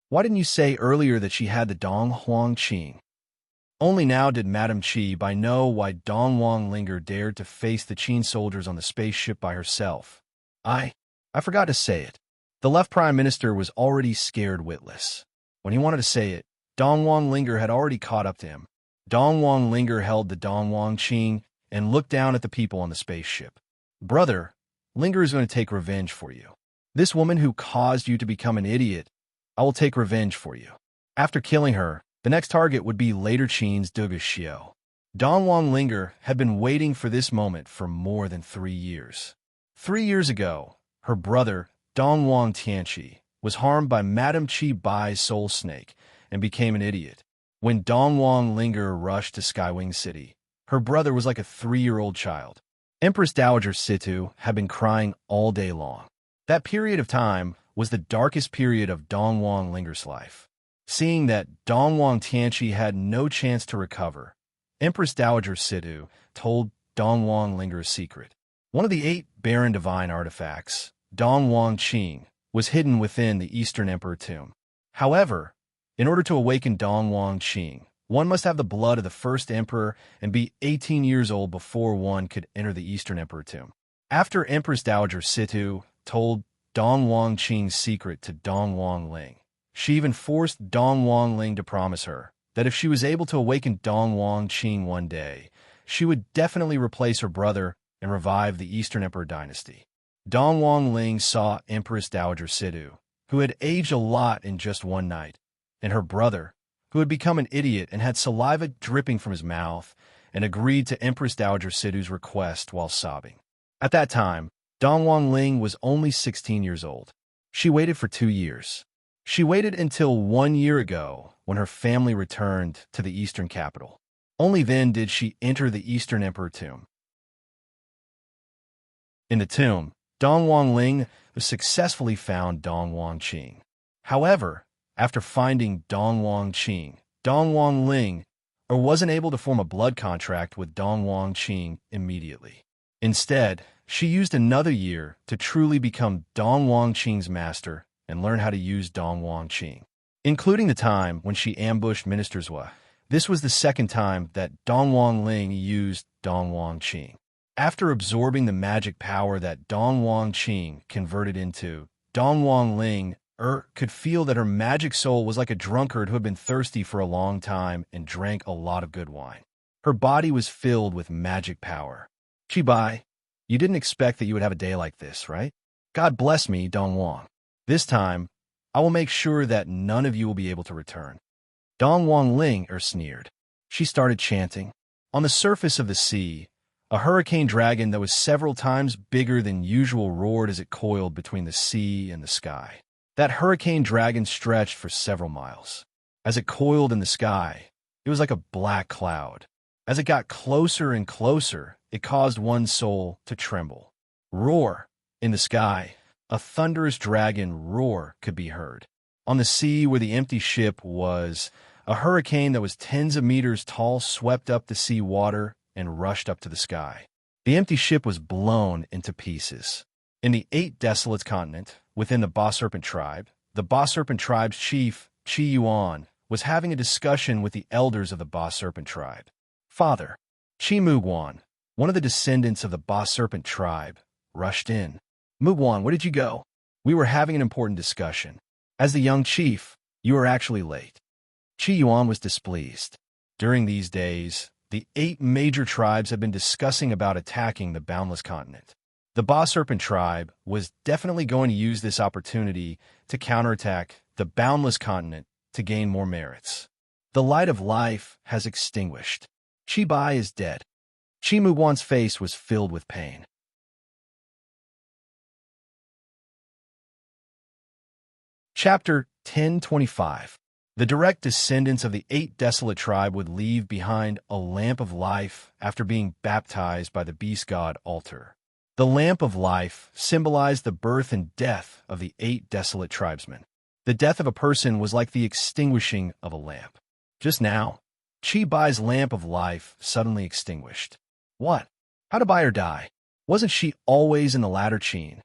Why didn't you say earlier that she had the Dong Huang Qing? Only now did Madame Chi Bai know why Dong Linger dared to face the Qin soldiers on the spaceship by herself. I forgot to say it. The left prime minister was already scared witless. When he wanted to say it, Dong Linger had already caught up to him. Dong Linger held the Dong Qing and looked down at the people on the spaceship. Brother, Linger is going to take revenge for you. This woman who caused you to become an idiot, I will take revenge for you. After killing her, the next target would be later Qin's Duga Xiao. Dongwang Linger had been waiting for this moment for more than 3 years. 3 years ago, her brother, Dongwang Tianqi, was harmed by Madame Qi Bai's soul snake and became an idiot. When Dongwang Linger rushed to Skywing City, her brother was like a 3-year-old child. Empress Dowager Situ had been crying all day long. That period of time was the darkest period of Dongwang Linger's life. Seeing that Dongwang Tianqi had no chance to recover, Empress Dowager Situ told Dongwang Linger's secret. One of the 8 barren divine artifacts, Dongwang Qing, was hidden within the Eastern Emperor tomb. However, in order to awaken Dongwang Qing, one must have the blood of the first emperor and be 18 years old before one could enter the Eastern Emperor tomb. After Empress Dowager Situ told Dongwang Qing's secret to Dongwang Ling, she even forced Dongwang Ling to promise her that if she was able to awaken Dongwang Qing one day, she would definitely replace her brother and revive the Eastern Emperor dynasty. Dongwang Ling saw Empress Dowager Situ, who had aged a lot in just one night, and her brother, who had become an idiot and had saliva dripping from his mouth, and agreed to Empress Dowager Situ's request while sobbing. At that time, Dongwang Ling was only 16 years old. She waited for 2 years. She waited until 1 year ago when her family returned to the eastern capital. Only then did she enter the Eastern Emperor tomb. In the tomb, Dongwang Ling successfully found Dongwang Qing. However, after finding Dongwang Qing, Dongwang Ling wasn't able to form a blood contract with Dongwang Qing immediately. Instead, she used another year to truly become Dongwang Qing's master and learn how to use Dongwang Qing. Including the time when she ambushed Minister Zhua, this was the second time that Dongwang Ling used Dongwang Qing. After absorbing the magic power that Dongwang Qing converted into, Dongwang Ling could feel that her magic soul was like a drunkard who had been thirsty for a long time and drank a lot of good wine. Her body was filled with magic power. Qi Bai, you didn't expect that you would have a day like this, right? God bless me, Dongwang. This time, I will make sure that none of you will be able to return. Dongwang Ling sneered. She started chanting. On the surface of the sea, a hurricane dragon that was several times bigger than usual roared as it coiled between the sea and the sky. That hurricane dragon stretched for several miles. As it coiled in the sky, it was like a black cloud. As it got closer and closer, it caused one's soul to tremble. Roar! In the sky, a thunderous dragon roar could be heard. On the sea where the empty ship was, a hurricane that was tens of meters tall swept up the sea water and rushed up to the sky. The empty ship was blown into pieces. In the 8 desolate continent, within the Ba Serpent tribe, the Ba Serpent tribe's chief, Qi Yuan, was having a discussion with the elders of the Ba Serpent tribe. Father, Qi Muguan, one of the descendants of the Ba Serpent tribe, rushed in. Muguan, where did you go? We were having an important discussion. As the young chief, you are actually late. Qi Yuan was displeased. During these days, the 8 major tribes had been discussing about attacking the Boundless Continent. The Ba Serpent tribe was definitely going to use this opportunity to counterattack the Boundless Continent to gain more merits. The light of life has extinguished. Qi Bai is dead. Qi Muguan's face was filled with pain. Chapter 1025. The direct descendants of the 8 desolate tribe would leave behind a lamp of life after being baptized by the beast god Altar. The lamp of life symbolized the birth and death of the 8 desolate tribesmen. The death of a person was like the extinguishing of a lamp. Just now, Qi Bai's lamp of life suddenly extinguished. What? How did Bai die? Wasn't she always in the latter Qin?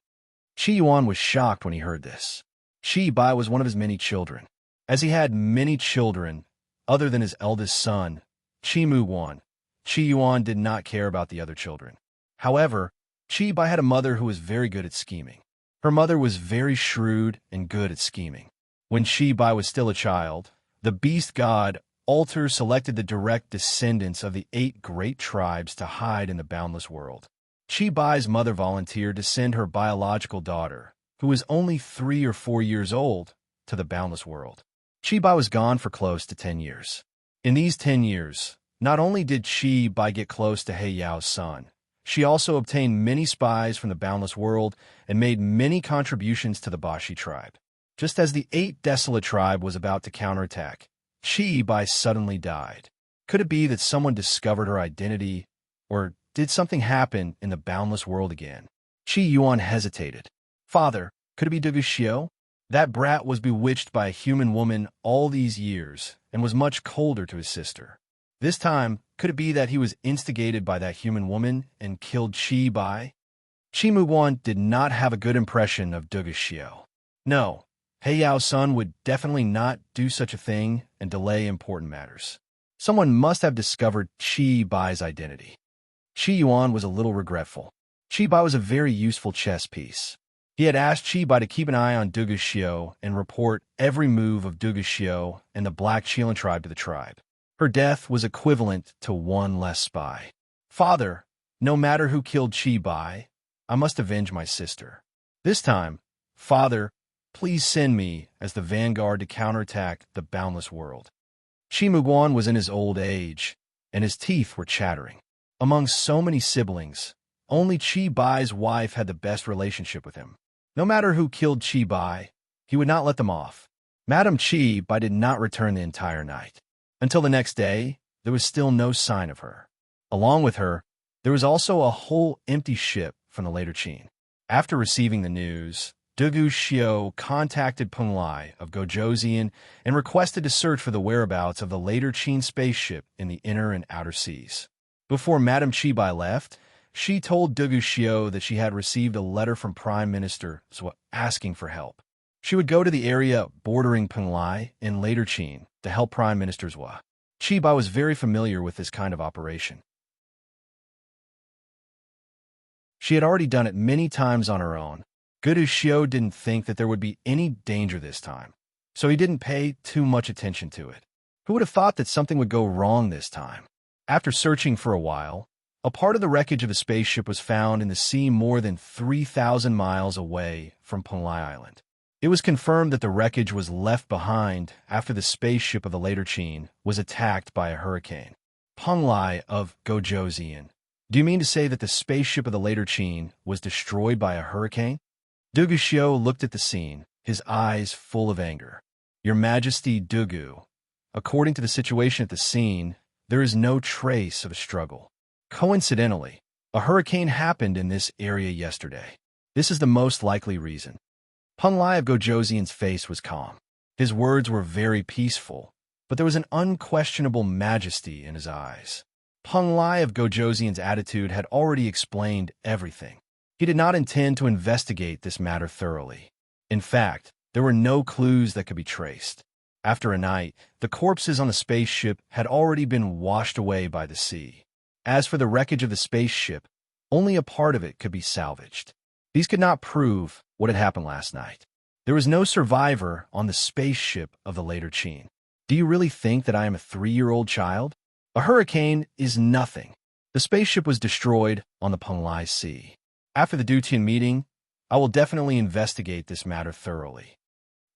Qi Yuan was shocked when he heard this. Qi Bai was one of his many children. As he had many children, other than his eldest son, Qi Muguan, Qi Yuan did not care about the other children. However, Qi Bai had a mother who was very good at scheming. Her mother was very shrewd and good at scheming. When Qi Bai was still a child, the beast god Altar selected the direct descendants of the 8 great tribes to hide in the boundless world. Chi Bai's mother volunteered to send her biological daughter, who was only 3 or 4 years old, to the boundless world. Chi Bai was gone for close to 10 years. In these 10 years, not only did Chi Bai get close to He Yao's son, she also obtained many spies from the boundless world and made many contributions to the Bashi tribe. Just as the 8 desolate tribe was about to counterattack, Chi Bai suddenly died. Could it be that someone discovered her identity, or did something happen in the boundless world again? Chi Yuan hesitated. Father, could it be Dugu Xiao? That brat was bewitched by a human woman all these years and was much colder to his sister. This time, could it be that he was instigated by that human woman and killed Chi Bai? Chi Muguan did not have a good impression of Dugu Xiao. No, He Yao's son would definitely not do such a thing and delay important matters. Someone must have discovered Chi Bai's identity. Chi Yuan was a little regretful. Chi Bai was a very useful chess piece. He had asked Chi Bai to keep an eye on Dugu Xiao and report every move of Dugu Xiao and the Black Qilan tribe to the tribe. Her death was equivalent to 1 less spy. Father, no matter who killed Chi Bai, I must avenge my sister. This time, Father, please send me as the vanguard to counterattack the boundless world. Chi Muguan was in his old age, and his teeth were chattering. Among so many siblings, only Chi Bai's wife had the best relationship with him. No matter who killed Chi Bai, he would not let them off. Madame Chi Bai did not return the entire night. Until the next day, there was still no sign of her. Along with her, there was also a whole empty ship from the later Qin. After receiving the news, Dugu Xiao contacted Peng Lai of Gojozian and requested to search for the whereabouts of the later Qin spaceship in the inner and outer seas. Before Madame Chi Bai left, she told Dugu Xiao that she had received a letter from Prime Minister Zhou asking for help. She would go to the area bordering Peng Lai in later Qin to help Prime Minister Zhou. Chi Bai was very familiar with this kind of operation. She had already done it many times on her own. Dugu Xiao didn't think that there would be any danger this time, so he didn't pay too much attention to it. Who would have thought that something would go wrong this time? After searching for a while, a part of the wreckage of a spaceship was found in the sea more than 3,000 miles away from Peng Lai Island. It was confirmed that the wreckage was left behind after the spaceship of the later Qin was attacked by a hurricane. Peng Lai of Gojozian. Do you mean to say that the spaceship of the later Qin was destroyed by a hurricane? Dugu Xiao looked at the scene, his eyes full of anger. Your Majesty Dugu, according to the situation at the scene, there is no trace of a struggle. Coincidentally, a hurricane happened in this area yesterday. This is the most likely reason. Peng Lai of Gojozian's face was calm. His words were very peaceful, but there was an unquestionable majesty in his eyes. Peng Lai of Gojozian's attitude had already explained everything. He did not intend to investigate this matter thoroughly. In fact, there were no clues that could be traced. After a night, the corpses on the spaceship had already been washed away by the sea. As for the wreckage of the spaceship, only a part of it could be salvaged. These could not prove what had happened last night. There was no survivor on the spaceship of the later Qin. Do you really think that I am a 3-year-old child? A hurricane is nothing. The spaceship was destroyed on the Peng Lai Sea. After the Dutian meeting, I will definitely investigate this matter thoroughly.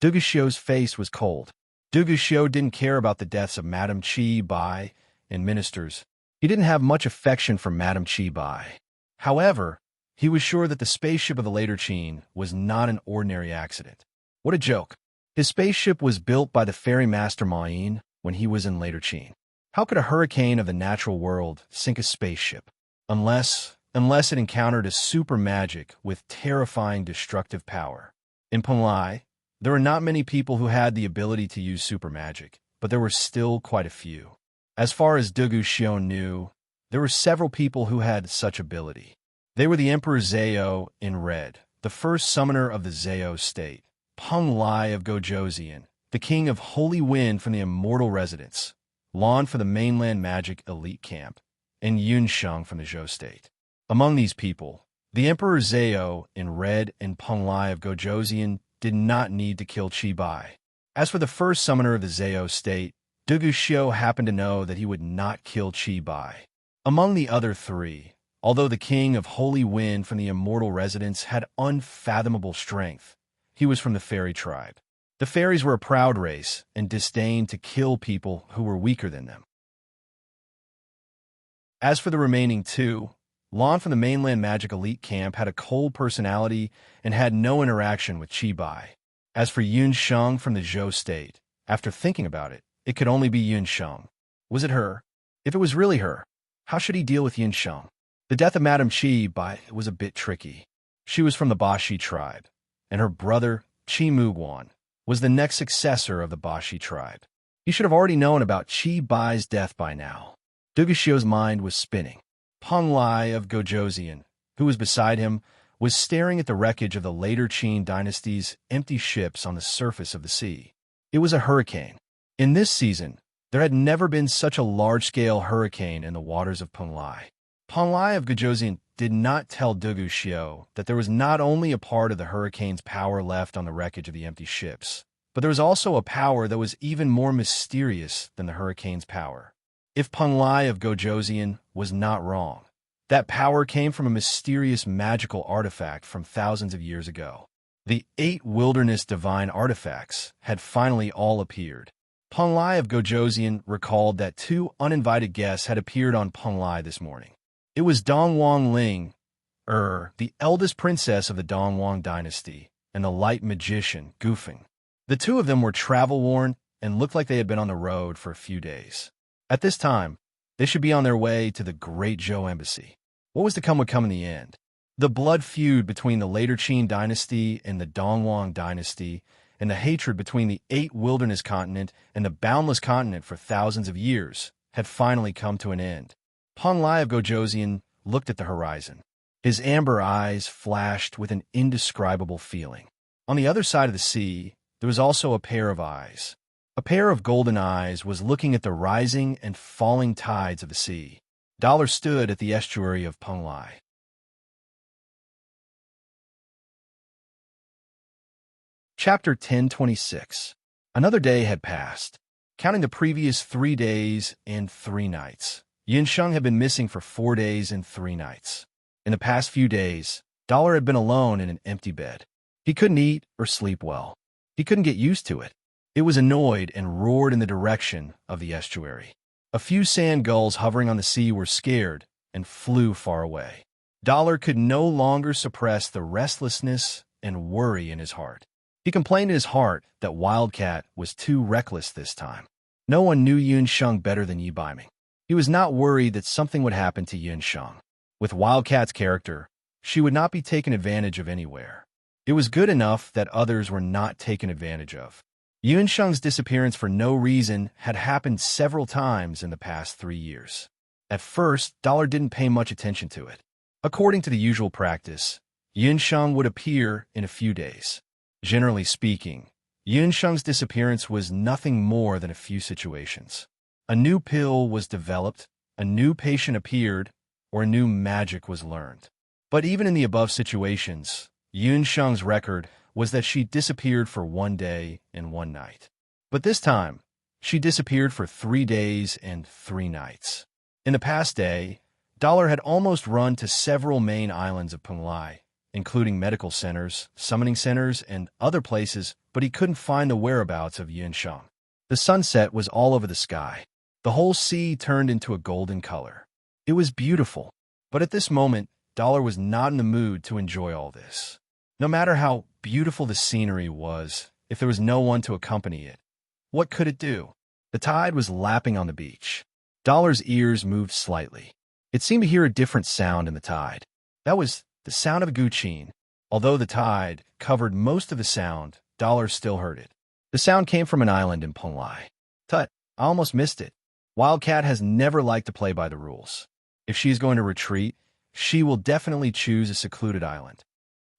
Dugu Xiao's face was cold. Dugu Xiao didn't care about the deaths of Madame Chi Bai and ministers. He didn't have much affection for Madame Chi Bai. However, he was sure that the spaceship of the later Qin was not an ordinary accident. What a joke. His spaceship was built by the ferry master Ma Yin when he was in later Qin. How could a hurricane of the natural world sink a spaceship? Unless it encountered a super magic with terrifying destructive power. In Peng Lai, there were not many people who had the ability to use super magic, but there were still quite a few. As far as Dugu Xiao knew, there were several people who had such ability. They were the Emperor Zhao in red, the first summoner of the Zhao state, Peng Lai of Gojozian, the king of Holy Wind from the Immortal Residence, Lan for the Mainland Magic Elite Camp, and Yunsheng from the Zhou state. Among these people, the Emperor Zhao in red and Peng Lai of Gojozian did not need to kill Chi Bai. As for the first summoner of the Zhao state, Dugu Xiao happened to know that he would not kill Chi Bai. Among the other 3, Although the king of holy wind from the immortal residence had unfathomable strength, he was from the fairy tribe. The fairies were a proud race and disdained to kill people who were weaker than them. As for the remaining two, Lon from the mainland magic elite camp had a cold personality and had no interaction with Chi Bai. As for Yun Sheng from the Zhou state, after thinking about it, it could only be Yun Sheng. Was it her? If it was really her, how should he deal with Yun Sheng? The death of Madame Chi Bai was a bit tricky. She was from the Bashi tribe, and her brother, Chi Muguan, was the next successor of the Bashi tribe. He should have already known about Chi Bai's death by now. Duguxio's mind was spinning. Peng Lai of Gojoseon, who was beside him, was staring at the wreckage of the later Qin dynasty's empty ships on the surface of the sea. It was a hurricane. In this season, there had never been such a large-scale hurricane in the waters of Peng Lai. Peng Lai of Gojoseon did not tell Duguxio that there was not only a part of the hurricane's power left on the wreckage of the empty ships, but there was also a power that was even more mysterious than the hurricane's power. If Peng Lai of Gojoseon was not wrong, that power came from a mysterious magical artifact from thousands of years ago. The 8 wilderness divine artifacts had finally all appeared. Peng Lai of Gojoseon recalled that 2 uninvited guests had appeared on Peng Lai this morning. It was Dongwang Ling, the eldest princess of the Dongwang dynasty, and the light magician, Gufeng. The 2 of them were travel-worn and looked like they had been on the road for a few days. At this time, they should be on their way to the Great Zhou Embassy. What was to come would come in the end. The blood feud between the later Qin dynasty and the Dongwang dynasty, and the hatred between the 8 wilderness continent and the boundless continent for thousands of years, had finally come to an end. Peng Lai of Gojoseon looked at the horizon. His amber eyes flashed with an indescribable feeling. On the other side of the sea, there was also a pair of eyes. A pair of golden eyes was looking at the rising and falling tides of the sea. Dollar stood at the estuary of Peng Lai. Chapter 1026. Another day had passed. Counting the previous 3 days and 3 nights, Yun Sheng had been missing for 4 days and 3 nights. In the past few days, Dollar had been alone in an empty bed. He couldn't eat or sleep well. He couldn't get used to it. It was annoyed and roared in the direction of the estuary. A few sand gulls hovering on the sea were scared and flew far away. Dollar could no longer suppress the restlessness and worry in his heart. He complained in his heart that Wildcat was too reckless this time. No one knew Yun Sheng better than Yi Baiming. He was not worried that something would happen to Yun Sheng. With Wildcat's character, she would not be taken advantage of anywhere. It was good enough that others were not taken advantage of. Yun Sheng's disappearance for no reason had happened several times in the past 3 years. At first, Dollar didn't pay much attention to it. According to the usual practice, Yun Sheng would appear in a few days. Generally speaking, Yun Sheng's disappearance was nothing more than a few situations. A new pill was developed, a new patient appeared, or a new magic was learned. But even in the above situations, Yun Sheng's record was that she disappeared for 1 day and 1 night. But this time, she disappeared for 3 days and 3 nights. In the past day, Dollar had almost run to several main islands of Peng Lai, including medical centers, summoning centers, and other places, but he couldn't find the whereabouts of Yun Sheng. The sunset was all over the sky. The whole sea turned into a golden color. It was beautiful, but at this moment, Dollar was not in the mood to enjoy all this. No matter how beautiful the scenery was, if there was no one to accompany it, what could it do? The tide was lapping on the beach. Dollar's ears moved slightly. It seemed to hear a different sound in the tide. That was the sound of a guqin. Although the tide covered most of the sound, Dollar still heard it. The sound came from an island in Peng Lai. Tut, I almost missed it. Wildcat has never liked to play by the rules. If she's going to retreat, she will definitely choose a secluded island.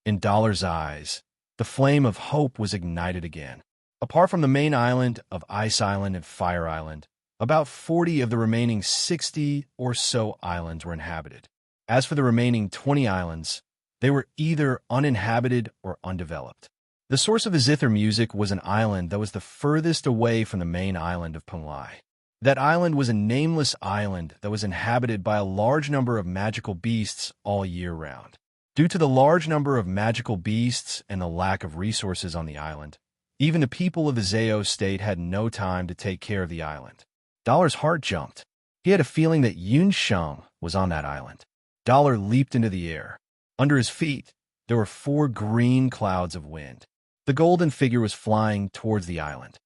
In Dollar's eyes, the flame of hope was ignited again. Apart from the main island of Ice Island and Fire Island, about 40 of the remaining 60 or so islands were inhabited. As for the remaining 20 islands, they were either uninhabited or undeveloped. The source of the zither music was an island that was the furthest away from the main island of Peng Lai. That island was a nameless island that was inhabited by a large number of magical beasts all year round. Due to the large number of magical beasts and the lack of resources on the island, even the people of the Zao state had no time to take care of the island. Dollar's heart jumped. He had a feeling that Yun Sheng was on that island. Dollar leaped into the air. Under his feet, there were 4 green clouds of wind. The golden figure was flying towards the island.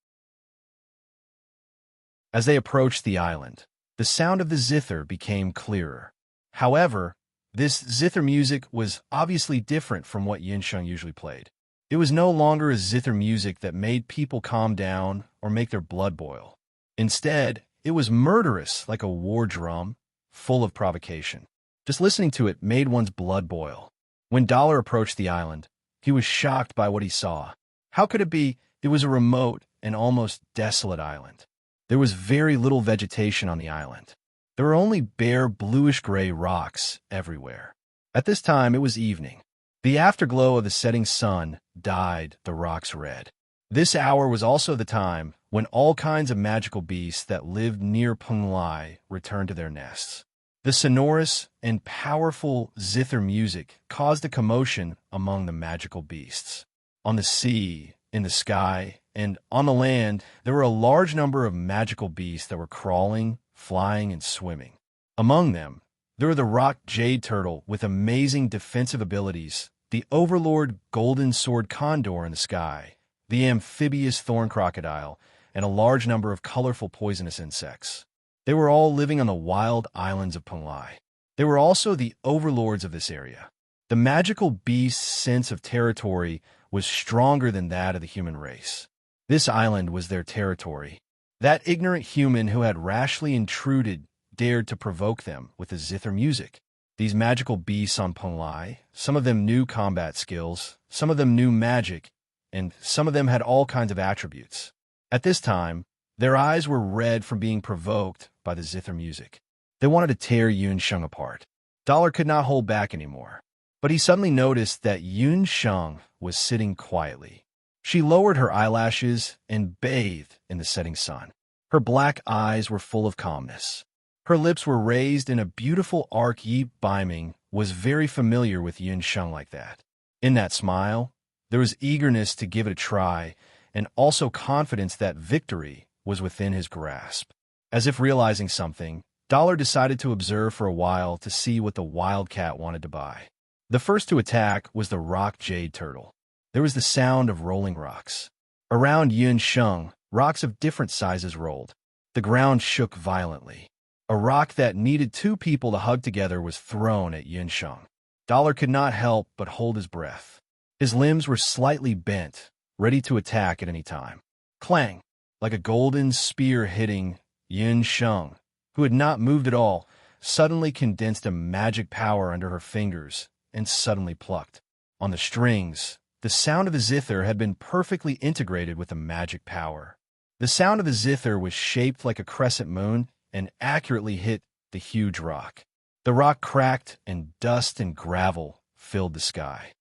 As they approached the island, the sound of the zither became clearer. However, this zither music was obviously different from what Yun Sheng usually played. It was no longer a zither music that made people calm down or make their blood boil. Instead, it was murderous like a war drum, full of provocation. Just listening to it made one's blood boil. When Dollar approached the island, he was shocked by what he saw. How could it be? It was a remote and almost desolate island. There was very little vegetation on the island. There were only bare bluish-gray rocks everywhere. At this time, it was evening. The afterglow of the setting sun dyed the rocks red. This hour was also the time when all kinds of magical beasts that lived near Penglai returned to their nests. The sonorous and powerful zither music caused a commotion among the magical beasts. On the sea, in the sky, and on the land, there were a large number of magical beasts that were crawling, flying, and swimming. Among them, there were the rock jade turtle with amazing defensive abilities, the overlord golden sword condor in the sky, the amphibious thorn crocodile, and a large number of colorful poisonous insects. They were all living on the wild islands of Penglai. They were also the overlords of this area. The magical beast's sense of territory was stronger than that of the human race. This island was their territory. That ignorant human who had rashly intruded dared to provoke them with the zither music. These magical beasts on Penglai, some of them knew combat skills, some of them knew magic, and some of them had all kinds of attributes. At this time, their eyes were red from being provoked by the zither music. They wanted to tear Yun Sheng apart. Dollar could not hold back anymore. But he suddenly noticed that Yun Sheng was sitting quietly. She lowered her eyelashes and bathed in the setting sun. Her black eyes were full of calmness. Her lips were raised in a beautiful arc. Yi Baiming was very familiar with Yun Sheng like that. In that smile, there was eagerness to give it a try, and also confidence that victory was within his grasp. As if realizing something, Dollar decided to observe for a while to see what the wildcat wanted to buy. The first to attack was the rock jade turtle. There was the sound of rolling rocks. Around Yun Sheng, rocks of different sizes rolled. The ground shook violently. A rock that needed 2 people to hug together was thrown at Yun Sheng. Dollar could not help but hold his breath. His limbs were slightly bent, ready to attack at any time. Clang! Like a golden spear hitting, Yun Sheng, who had not moved at all, suddenly condensed a magic power under her fingers and suddenly plucked. On the strings, the sound of the zither had been perfectly integrated with the magic power. The sound of the zither was shaped like a crescent moon and accurately hit the huge rock. The rock cracked and dust and gravel filled the sky.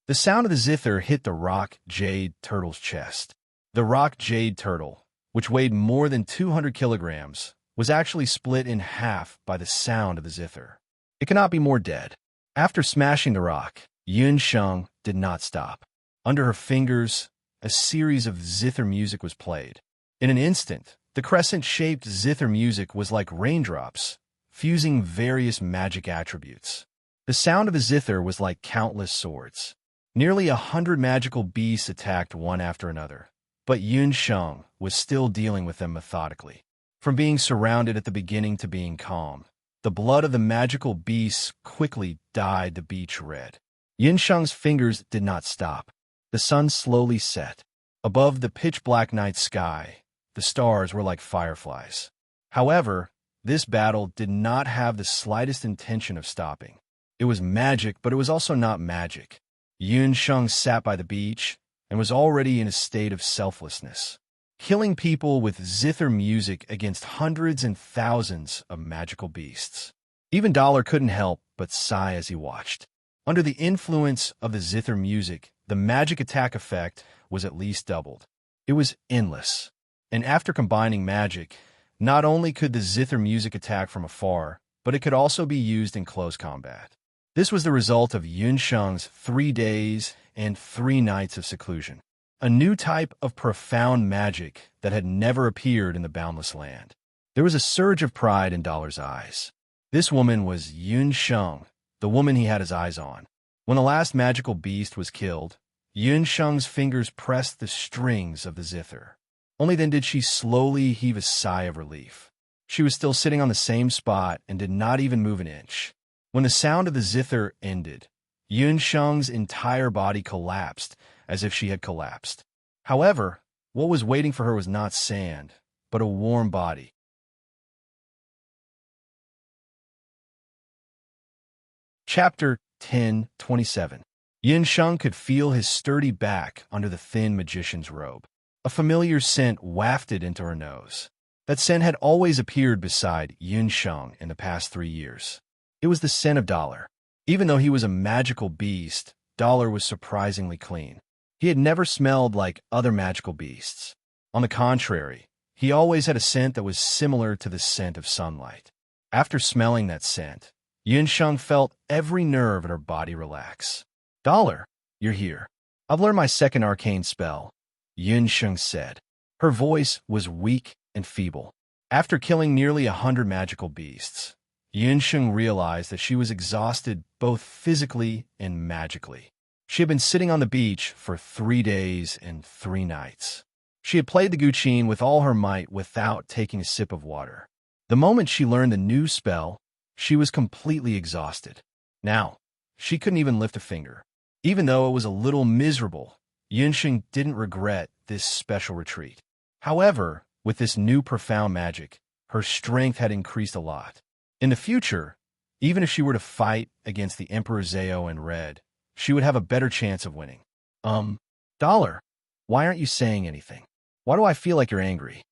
The sound of the zither hit the rock jade turtle's chest. The rock jade turtle, which weighed more than 200 kilograms, was actually split in half by the sound of the zither. It cannot be more dead. After smashing the rock, Yun Sheng did not stop. Under her fingers, a series of zither music was played. In an instant, the crescent-shaped zither music was like raindrops, fusing various magic attributes. The sound of the zither was like countless swords. Nearly 100 magical beasts attacked one after another, but Yun Sheng was still dealing with them methodically. From being surrounded at the beginning to being calm, the blood of the magical beasts quickly dyed the beach red. Yun Sheng's fingers did not stop. The sun slowly set. Above the pitch-black night sky, the stars were like fireflies. However, this battle did not have the slightest intention of stopping. It was magic, but it was also not magic. Yun Sheng sat by the beach and was already in a state of selflessness, killing people with zither music against hundreds and thousands of magical beasts. Even Dollar couldn't help but sigh as he watched. Under the influence of the zither music, the magic attack effect was at least doubled. It was endless, And after combining magic, not only could the zither music attack from afar, but it could also be used in close combat. This was the result of Yun Sheng's 3 days and 3 nights of seclusion, a new type of profound magic that had never appeared in the Boundless Land. There was a surge of pride in Dollar's eyes. This woman was Yun Sheng, the woman he had his eyes on. When the last magical beast was killed, Yun Sheng's fingers pressed the strings of the zither. Only then did she slowly heave a sigh of relief. She was still sitting on the same spot and did not even move an inch. When the sound of the zither ended, Yun Sheng's entire body collapsed as if she had collapsed. However, what was waiting for her was not sand, but a warm body. Chapter 10:27. Yun Sheng could feel his sturdy back under the thin magician's robe. A familiar scent wafted into her nose. That scent had always appeared beside Yun Sheng in the past 3 years. It was the scent of Dollar. Even though he was a magical beast, Dollar was surprisingly clean. He had never smelled like other magical beasts. On the contrary, he always had a scent that was similar to the scent of sunlight. After smelling that scent, Yun Sheng felt every nerve in her body relax. "Dollar, you're here. I've learned my second arcane spell," Yun Sheng said. Her voice was weak and feeble. After killing nearly 100 magical beasts, Yun Sheng realized that she was exhausted both physically and magically. She had been sitting on the beach for 3 days and 3 nights. She had played the guqin with all her might without taking a sip of water. The moment she learned the new spell, she was completely exhausted. Now, she couldn't even lift a finger. Even though it was a little miserable, Yun Sheng didn't regret this special retreat. However, with this new profound magic, her strength had increased a lot. In the future, even if she were to fight against the Emperor Zhao and Red, she would have a better chance of winning. Dollar, why aren't you saying anything? Why do I feel like you're angry?"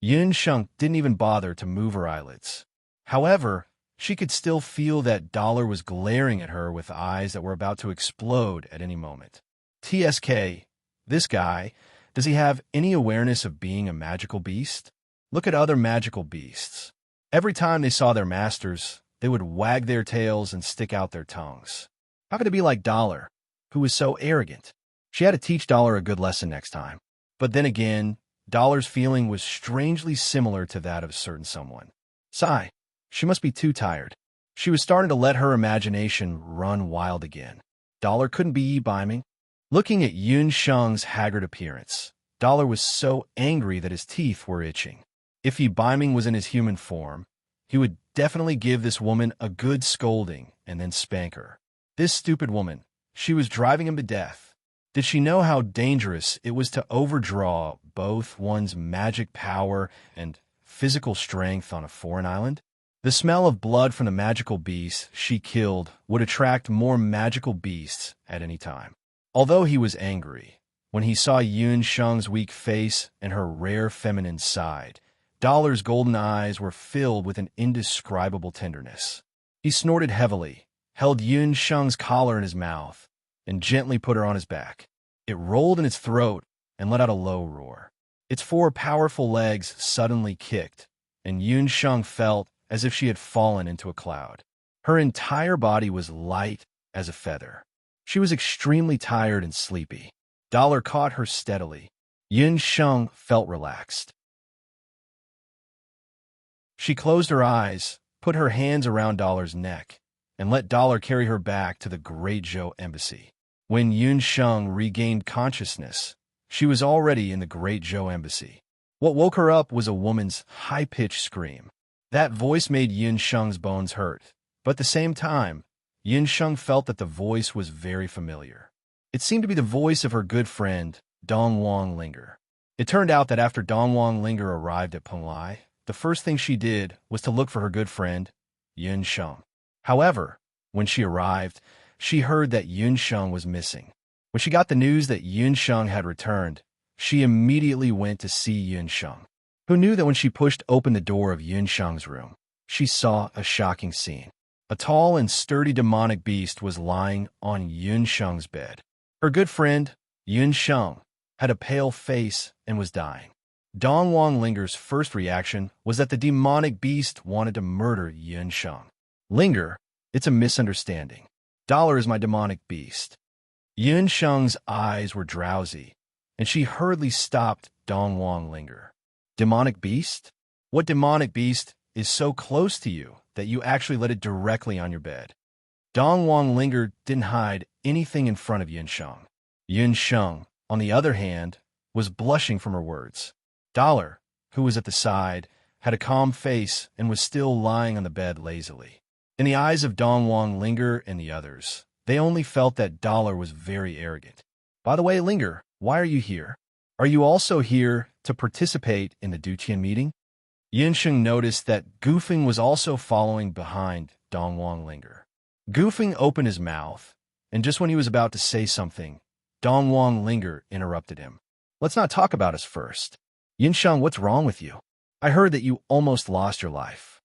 Yun Sheng didn't even bother to move her eyelids. However, she could still feel that Dollar was glaring at her with eyes that were about to explode at any moment. TSK, this guy, does he have any awareness of being a magical beast? Look at other magical beasts. Every time they saw their masters, they would wag their tails and stick out their tongues. How could it be like Dollar, who was so arrogant? She had to teach Dollar a good lesson next time. But then again, Dollar's feeling was strangely similar to that of a certain someone. Sigh, she must be too tired. She was starting to let her imagination run wild again. Dollar couldn't be beiming. Looking at Yun Sheng's haggard appearance, Dollar was so angry that his teeth were itching. If beiming was in his human form, he would definitely give this woman a good scolding and then spank her. This stupid woman, she was driving him to death. Did she know how dangerous it was to overdraw both one's magic power and physical strength on a foreign island? The smell of blood from the magical beasts she killed would attract more magical beasts at any time. Although he was angry, when he saw Yun Sheng's weak face and her rare feminine side, Dollar's golden eyes were filled with an indescribable tenderness. He snorted heavily, held Yun Sheng's collar in his mouth, and gently put her on his back. It rolled in its throat and let out a low roar. Its 4 powerful legs suddenly kicked, and Yun Sheng felt as if she had fallen into a cloud. Her entire body was light as a feather. She was extremely tired and sleepy. Dollar caught her steadily. Yun Sheng felt relaxed. She closed her eyes, put her hands around Dollar's neck, and let Dollar carry her back to the Great Zhou Embassy. When Yun Sheng regained consciousness, she was already in the Great Zhou Embassy. What woke her up was a woman's high-pitched scream. That voice made Yun Sheng's bones hurt, but at the same time, Yun Sheng felt that the voice was very familiar. It seemed to be the voice of her good friend, Dong Wang Linger. It turned out that after Dong Wang Linger arrived at Penglai, the first thing she did was to look for her good friend, Yun Sheng. However, when she arrived, she heard that Yun Sheng was missing. When she got the news that Yun Sheng had returned, she immediately went to see Yun Sheng, who knew that when she pushed open the door of Yun Sheng's room, she saw a shocking scene. A tall and sturdy demonic beast was lying on Yun Sheng's bed. Her good friend, Yun Sheng, had a pale face and was dying. Dong Wang Linger's first reaction was that the demonic beast wanted to murder Yun Sheng. Linger, it's a misunderstanding. Dollar is my demonic beast. Yun Sheng's eyes were drowsy, and she hurriedly stopped Dong Wang Linger. Demonic beast? What demonic beast is so close to you that you actually let it directly on your bed? Dong Wang Linger didn't hide anything in front of Yun Sheng. Yun Sheng, on the other hand, was blushing from her words. Dollar, who was at the side, had a calm face and was still lying on the bed lazily. In the eyes of Dong Wang Linger and the others, they only felt that Dollar was very arrogant. By the way, Linger, why are you here? Are you also here to participate in the Duqian meeting? Yun Sheng noticed that Gufeng was also following behind Dong Wang Linger. Gufeng opened his mouth, and just when he was about to say something, Dong Wang Linger interrupted him. Let's not talk about us first. Yun Sheng, what's wrong with you? I heard that you almost lost your life.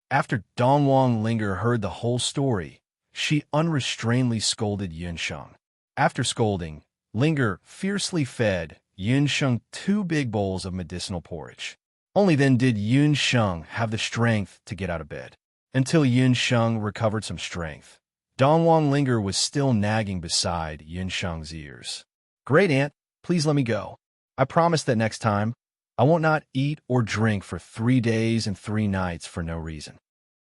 After Dong Wang Linger heard the whole story, she unrestrainedly scolded Yun Sheng. After scolding, Linger fiercely fed Yun Sheng 2 big bowls of medicinal porridge. Only then did Yun Sheng have the strength to get out of bed. Until Yun Sheng recovered some strength, Dong Wang Linger was still nagging beside Yun Sheng's ears. Great aunt, please let me go. I promise that next time, I won't not eat or drink for 3 days and 3 nights for no reason.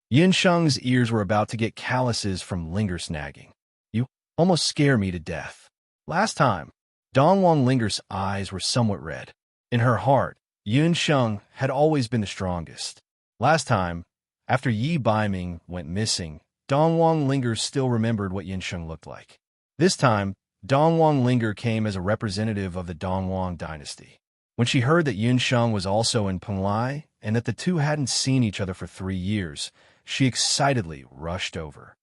Yun Sheng's ears were about to get calluses from Linger's nagging. You almost scare me to death. Last time, Dong Wang Linger's eyes were somewhat red. In her heart, Yun Sheng had always been the strongest. Last time, after Yi Baiming went missing, Dong Wang Linger still remembered what Yun Sheng looked like. This time, Dong Wang Linger came as a representative of the Dong Wang dynasty. When she heard that Yun Sheng was also in Penglai and that the two hadn't seen each other for 3 years, she excitedly rushed over.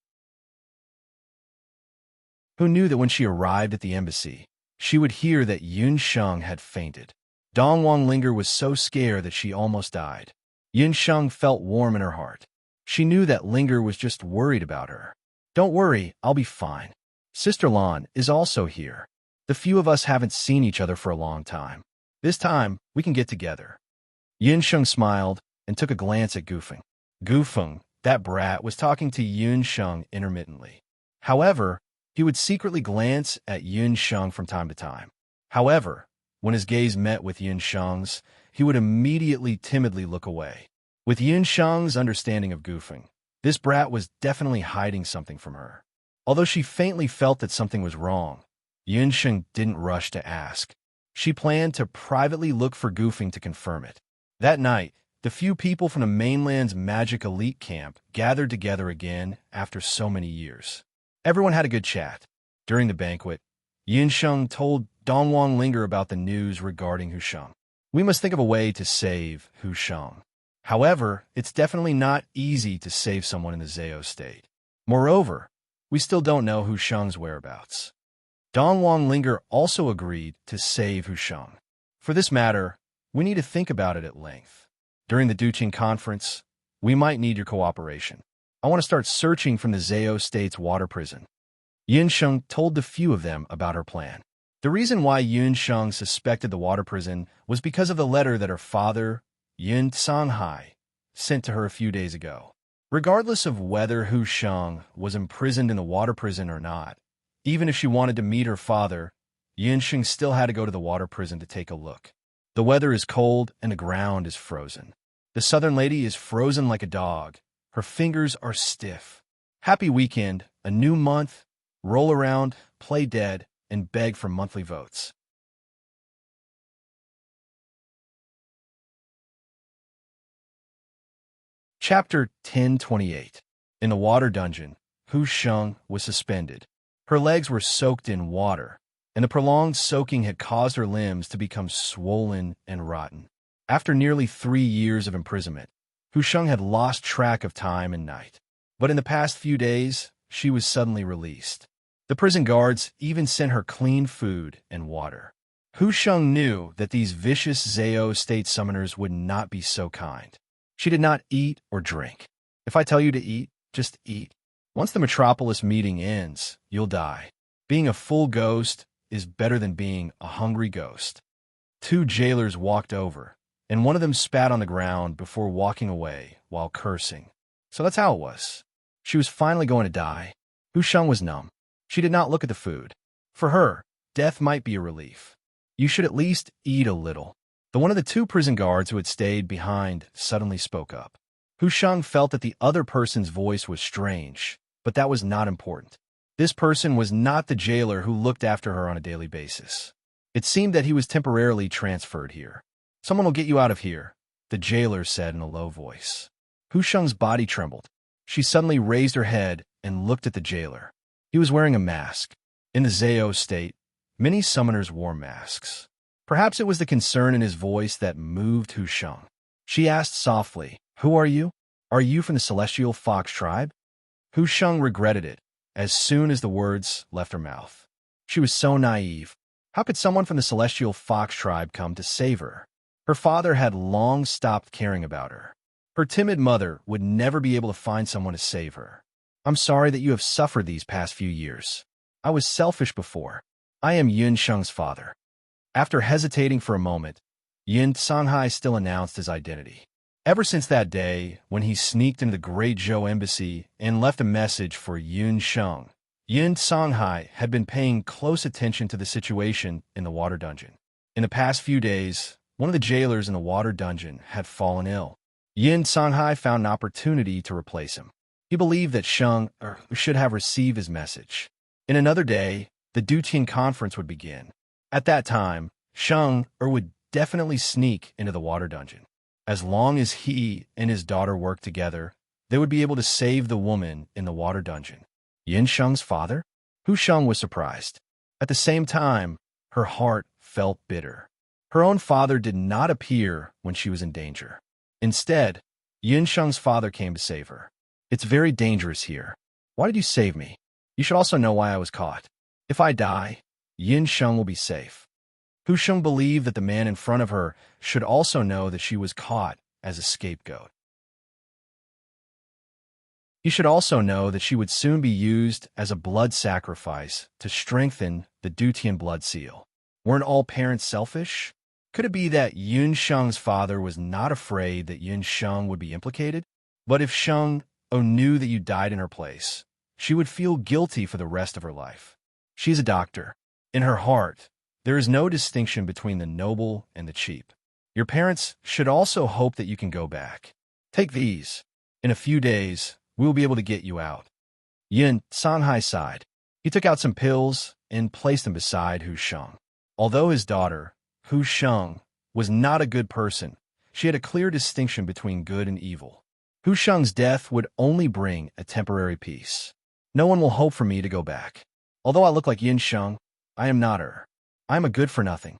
Who knew that when she arrived at the embassy, she would hear that Yun Sheng had fainted? Dong Wang Linger was so scared that she almost died. Yun Sheng felt warm in her heart. She knew that Linger was just worried about her. Don't worry, I'll be fine. Sister Lan is also here. The few of us haven't seen each other for a long time. This time, we can get together. Yun Sheng smiled and took a glance at Gufeng. Gufeng, that brat, was talking to Yun Sheng intermittently. However, he would secretly glance at Yun Sheng from time to time. However, when his gaze met with Yun Sheng's, he would immediately timidly look away. With Yun Sheng's understanding of Gufeng, this brat was definitely hiding something from her. Although she faintly felt that something was wrong, Yun Sheng didn't rush to ask. She planned to privately look for Gufeng to confirm it. That night, the few people from the mainland's magic elite camp gathered together again after so many years. Everyone had a good chat. During the banquet, Yun Sheng told Dong Wang Linger about the news regarding Hu Sheng. We must think of a way to save Hu Sheng. However, it's definitely not easy to save someone in the Zhao state. Moreover, we still don't know Hu Sheng's whereabouts. Dong Wang Linger also agreed to save Hu Sheng. For this matter, we need to think about it at length. During the Duqing conference, we might need your cooperation. I want to start searching from the Zhao state's water prison. Yun Sheng told the few of them about her plan. The reason why Yun Sheng suspected the water prison was because of the letter that her father, Yun Sanghai, sent to her a few days ago. Regardless of whether Hu Sheng was imprisoned in the water prison or not, even if she wanted to meet her father, Yun Sheng still had to go to the water prison to take a look. The weather is cold and the ground is frozen. The southern lady is frozen like a dog. Her fingers are stiff. Happy weekend, a new month, roll around, play dead, and beg for monthly votes. Chapter 1028. In the water dungeon, Hu Sheng was suspended. Her legs were soaked in water, and the prolonged soaking had caused her limbs to become swollen and rotten. After nearly 3 years of imprisonment, Hu Sheng had lost track of time and night. But in the past few days, she was suddenly released. The prison guards even sent her clean food and water. Hu Sheng knew that these vicious Zhao state summoners would not be so kind. She did not eat or drink. If I tell you to eat, just eat. Once the metropolis meeting ends, you'll die. Being a full ghost is better than being a hungry ghost. 2 jailers walked over and one of them spat on the ground before walking away while cursing. So that's how it was. She was finally going to die. Hu Sheng was numb. She did not look at the food. For her, death might be a relief. You should at least eat a little. The one of the two prison guards who had stayed behind suddenly spoke up. Hu Sheng felt that the other person's voice was strange, but that was not important. This person was not the jailer who looked after her on a daily basis. It seemed that he was temporarily transferred here. Someone will get you out of here, the jailer said in a low voice. Hu Sheng's body trembled. She suddenly raised her head and looked at the jailer. He was wearing a mask. In the Zhao state, many summoners wore masks. Perhaps it was the concern in his voice that moved Hu Sheng. She asked softly, "Who are you? Are you from the Celestial Fox tribe?" Hu Sheng regretted it as soon as the words left her mouth. She was so naive. How could someone from the Celestial Fox tribe come to save her? Her father had long stopped caring about her. Her timid mother would never be able to find someone to save her. "I'm sorry that you have suffered these past few years. I was selfish before. I am Yun Sheng's father." After hesitating for a moment, Yin Songhai still announced his identity. Ever since that day, when he sneaked into the Great Zhou embassy and left a message for Yun Sheng, Yin Songhai had been paying close attention to the situation in the water dungeon. In the past few days, one of the jailers in the water dungeon had fallen ill. Yin Songhai found an opportunity to replace him. He believed that Sheng should have received his message. In another day, the Dutian conference would begin. At that time, Sheng would definitely sneak into the water dungeon. As long as he and his daughter worked together, they would be able to save the woman in the water dungeon. Yin Sheng's father? Hu Sheng was surprised. At the same time, her heart felt bitter. Her own father did not appear when she was in danger. Instead, Yin Sheng's father came to save her. "It's very dangerous here. Why did you save me? You should also know why I was caught. If I die, Yin Sheng will be safe." Hu Sheng believed that the man in front of her should also know that she was caught as a scapegoat. He should also know that she would soon be used as a blood sacrifice to strengthen the Dutian blood seal. Weren't all parents selfish? Could it be that Yun Sheng's father was not afraid that Yun Sheng would be implicated? But if Sheng knew that you died in her place, she would feel guilty for the rest of her life. She's a doctor. In her heart, there is no distinction between the noble and the cheap. Your parents should also hope that you can go back. Take these. In a few days, we will be able to get you out. Yin Songhai sighed. He took out some pills and placed them beside Hu Sheng. Although his daughter, Hu Sheng, was not a good person, she had a clear distinction between good and evil. Hu Sheng's death would only bring a temporary peace. No one will hope for me to go back. Although I look like Yin Sheng, I am not her. I am a good-for-nothing.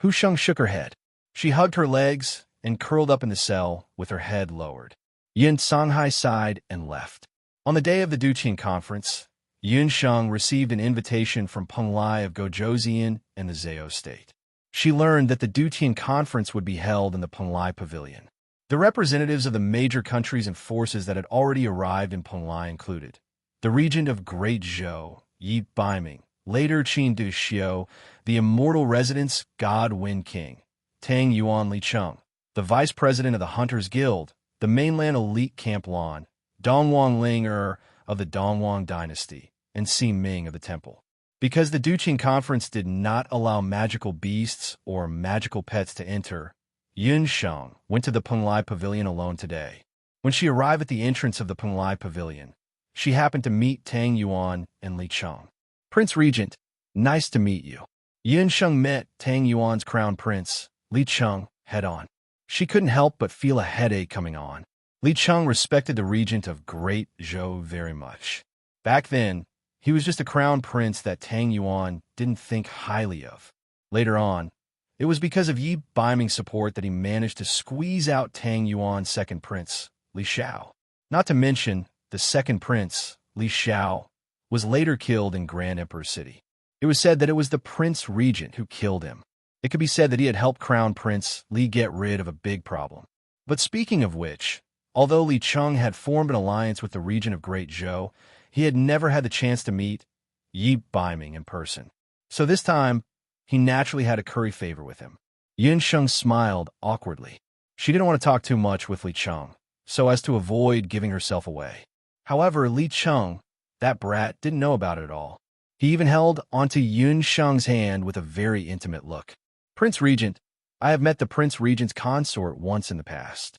Hu Sheng shook her head. She hugged her legs and curled up in the cell with her head lowered. Yin Songhai sighed and left. On the day of the Dutian conference, Yun Sheng received an invitation from Peng Lai of Gojoseon and the Zhao state. She learned that the Dutian conference would be held in the Peng Lai pavilion. The representatives of the major countries and forces that had already arrived in Peng Lai included the regent of Great Zhou, Yi Baiming, later Qin Du Xiu, the immortal residence God Wind King, Tang Yuan Li Cheng, the vice president of the Hunters Guild, the mainland elite Camp Lan, Dongwang Ling of the Dongwang dynasty, and Si Ming of the temple. Because the Dutian conference did not allow magical beasts or magical pets to enter, Yun Sheng went to the Peng Lai pavilion alone today. When she arrived at the entrance of the Peng Lai pavilion, she happened to meet Tang Yuan and Li Cheng. "Prince Regent, nice to meet you." Yun Sheng met Tang Yuan's crown prince, Li Cheng, head-on. She couldn't help but feel a headache coming on. Li Cheng respected the regent of Great Zhou very much. Back then, he was just a crown prince that Tang Yuan didn't think highly of. Later on, it was because of Yi Baiming's support that he managed to squeeze out Tang Yuan's second prince, Li Xiao. Not to mention, the second prince, Li Xiao, was later killed in Grand Emperor City. It was said that it was the Prince Regent who killed him. It could be said that he had helped Crown Prince Li get rid of a big problem. But speaking of which, although Li Cheng had formed an alliance with the region of Great Zhou, he had never had the chance to meet Yi Baiming in person. So this time, he naturally had to curry favor with him. Yun Sheng smiled awkwardly. She didn't want to talk too much with Li Cheng, so as to avoid giving herself away. However, Li Cheng, that brat, didn't know about it at all. He even held onto Yun Sheng's hand with a very intimate look. Prince Regent, I have met the Prince Regent's consort once in the past.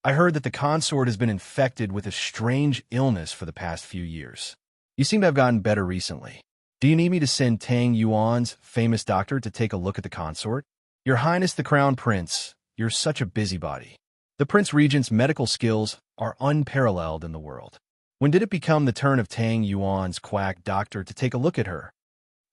I heard that the consort has been infected with a strange illness for the past few years. You seem to have gotten better recently. Do you need me to send Tang Yuan's famous doctor to take a look at the consort? Your Highness the Crown Prince, you're such a busybody. The Prince Regent's medical skills are unparalleled in the world. When did it become the turn of Tang Yuan's quack doctor to take a look at her?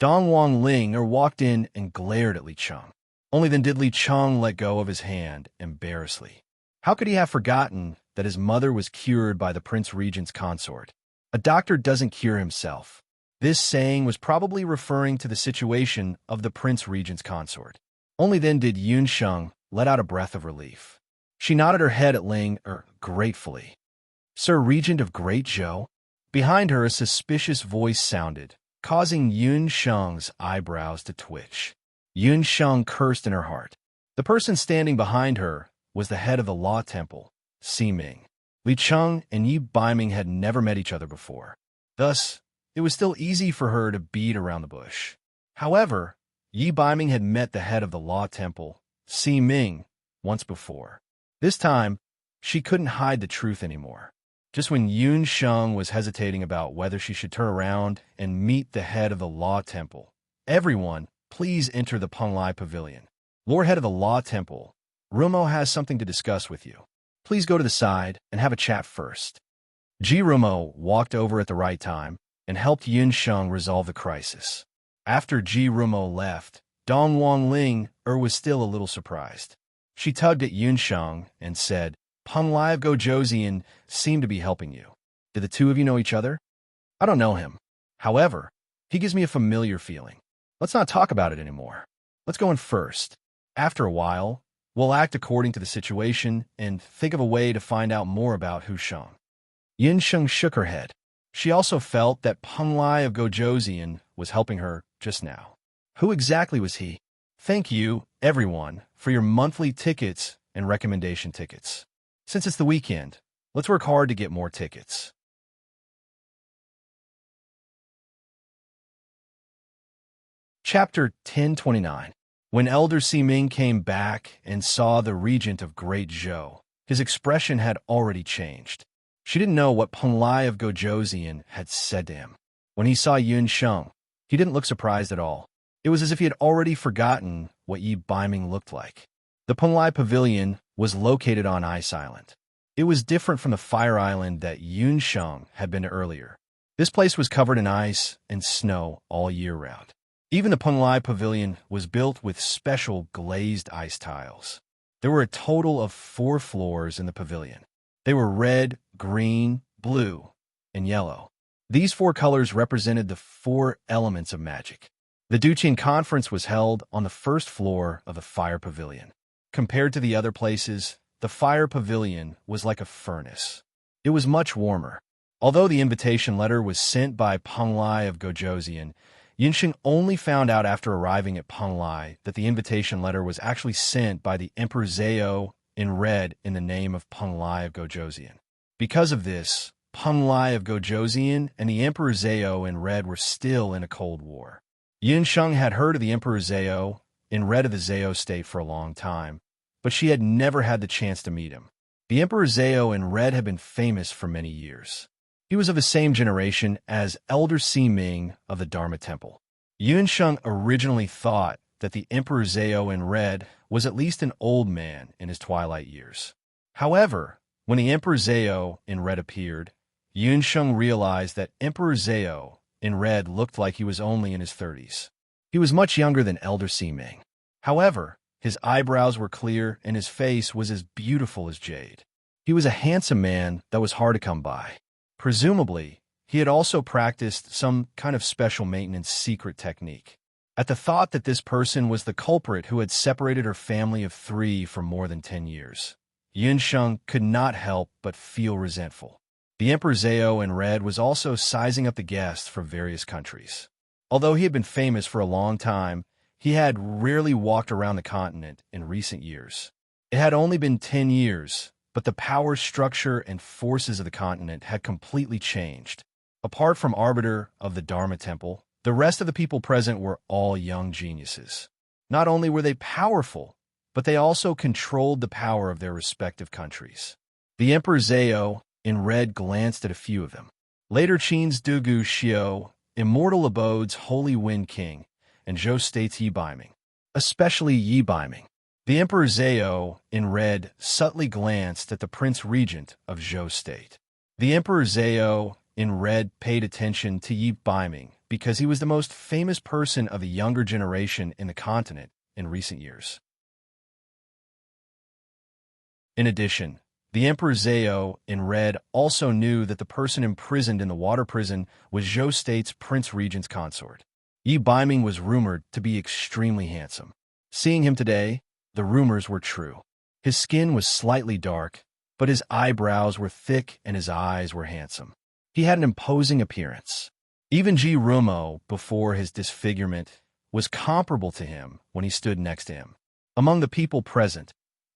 Dong Wang Ling walked in and glared at Li Cheng. Only then did Li Cheng let go of his hand embarrassedly. How could he have forgotten that his mother was cured by the Prince Regent's consort? A doctor doesn't cure himself. This saying was probably referring to the situation of the Prince Regent's consort. Only then did Yun Sheng let out a breath of relief. She nodded her head at Ling gratefully. Sir Regent of Great Zhou? Behind her a suspicious voice sounded, causing Yun Sheng's eyebrows to twitch. Yun Sheng cursed in her heart. The person standing behind her was the head of the Law Temple, Si Ming. Li Cheng and Yi Baiming had never met each other before. Thus, it was still easy for her to beat around the bush. However, Yi Baiming had met the head of the Law Temple, Si Ming, once before. This time, she couldn't hide the truth anymore. Just when Yun Sheng was hesitating about whether she should turn around and meet the head of the Law Temple, everyone, please enter the Penglai Pavilion. Lord Head of the Law Temple, Rumo has something to discuss with you. Please go to the side and have a chat first. Ji Rumo walked over at the right time and helped Yun Sheng resolve the crisis. After Ji Rumo left, Dong Wang Ling was still a little surprised. She tugged at Yun Sheng and said, Penglai of Gojoseon seem to be helping you. Do the two of you know each other? I don't know him. However, he gives me a familiar feeling. Let's not talk about it anymore. Let's go in first. After a while, we'll act according to the situation and think of a way to find out more about Hu Sheng. Yun Sheng shook her head. She also felt that Penglai of Gojoseon was helping her just now. Who exactly was he? Thank you, everyone, for your monthly tickets and recommendation tickets. Since it's the weekend, let's work hard to get more tickets. Chapter 1029. When Elder Si Ming came back and saw the Regent of Great Zhou, his expression had already changed. She didn't know what Penglai of Gojoseon had said to him. When he saw Yun Sheng, he didn't look surprised at all. It was as if he had already forgotten what Yi Baiming looked like. The Penglai Pavilion was located on Ice Island. It was different from the Fire Island that Yun Sheng had been to earlier. This place was covered in ice and snow all year round. Even the Penglai Pavilion was built with special glazed ice tiles. There were a total of 4 floors in the pavilion. They were red, green, blue, and yellow. These 4 colors represented the 4 elements of magic. The Duqian Conference was held on the first floor of the Fire Pavilion. Compared to the other places, the Fire Pavilion was like a furnace. It was much warmer. Although the invitation letter was sent by Penglai of Gojoseon, Yunxing only found out after arriving at Penglai that the invitation letter was actually sent by the Emperor Zhao in red in the name of Penglai of Gojoseon. Because of this, Penglai of Gojoseon and the Emperor Zhao in red were still in a cold war. Yun Sheng had heard of the Emperor Zhao in red of the Zhao state for a long time, but she had never had the chance to meet him. The Emperor Zhao in red had been famous for many years. He was of the same generation as Elder Si Ming of the Dharma Temple. Yun Sheng originally thought that the Emperor Zhao in red was at least an old man in his twilight years. However, when the Emperor Zhao in red appeared, Yun Sheng realized that Emperor Zhao in red looked like he was only in his 30s. He was much younger than Elder Si Ming. However, his eyebrows were clear and his face was as beautiful as jade. He was a handsome man that was hard to come by. Presumably, he had also practiced some kind of special maintenance secret technique. At the thought that this person was the culprit who had separated her family of 3 for more than 10 years, Yun Sheng could not help but feel resentful. The Emperor Zhao in red was also sizing up the guests from various countries. Although he had been famous for a long time, He had rarely walked around the continent in recent years. It had only been 10 years, but the power structure and forces of the continent had completely changed. Apart from Arbiter of the Dharma Temple, the rest of the people present were all young geniuses. Not only were they powerful, but they also controlled the power of their respective countries. The Emperor Zhao, in red, glanced at a few of them. Later Qin's Dugu Xiao, Immortal Abode's Holy Wind King, and Zhou State's Yi Baiming, especially Yi Baiming. The Emperor Zhao, in red, subtly glanced at the Prince Regent of Zhou State. The Emperor Zhao, in red, paid attention to Yi Baiming because he was the most famous person of the younger generation in the continent in recent years. In addition, the Emperor Zhao, in red, also knew that the person imprisoned in the water prison was Zhou State's Prince Regent's consort. Yi Baiming was rumored to be extremely handsome. Seeing him today, the rumors were true. His skin was slightly dark, but his eyebrows were thick and his eyes were handsome. He had an imposing appearance. Even Ji Rumo, before his disfigurement, was comparable to him when he stood next to him. Among the people present,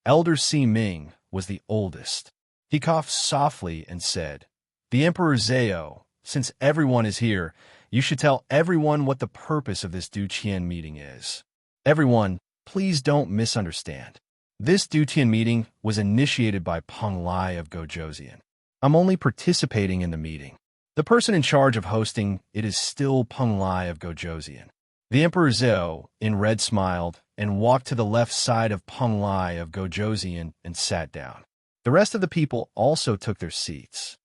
Elder Si Ming was the oldest. He coughed softly and said, "The Emperor Zhao, since everyone is here, you should tell everyone what the purpose of this Duqian meeting is. Everyone, please don't misunderstand. This Duqian meeting was initiated by Peng Lai of Gojoseon. I'm only participating in the meeting. The person in charge of hosting it is still Peng Lai of Gojoseon." The Emperor Zhao, in red, smiled and walked to the left side of Peng Lai of Gojoseon and sat down. The rest of the people also took their seats.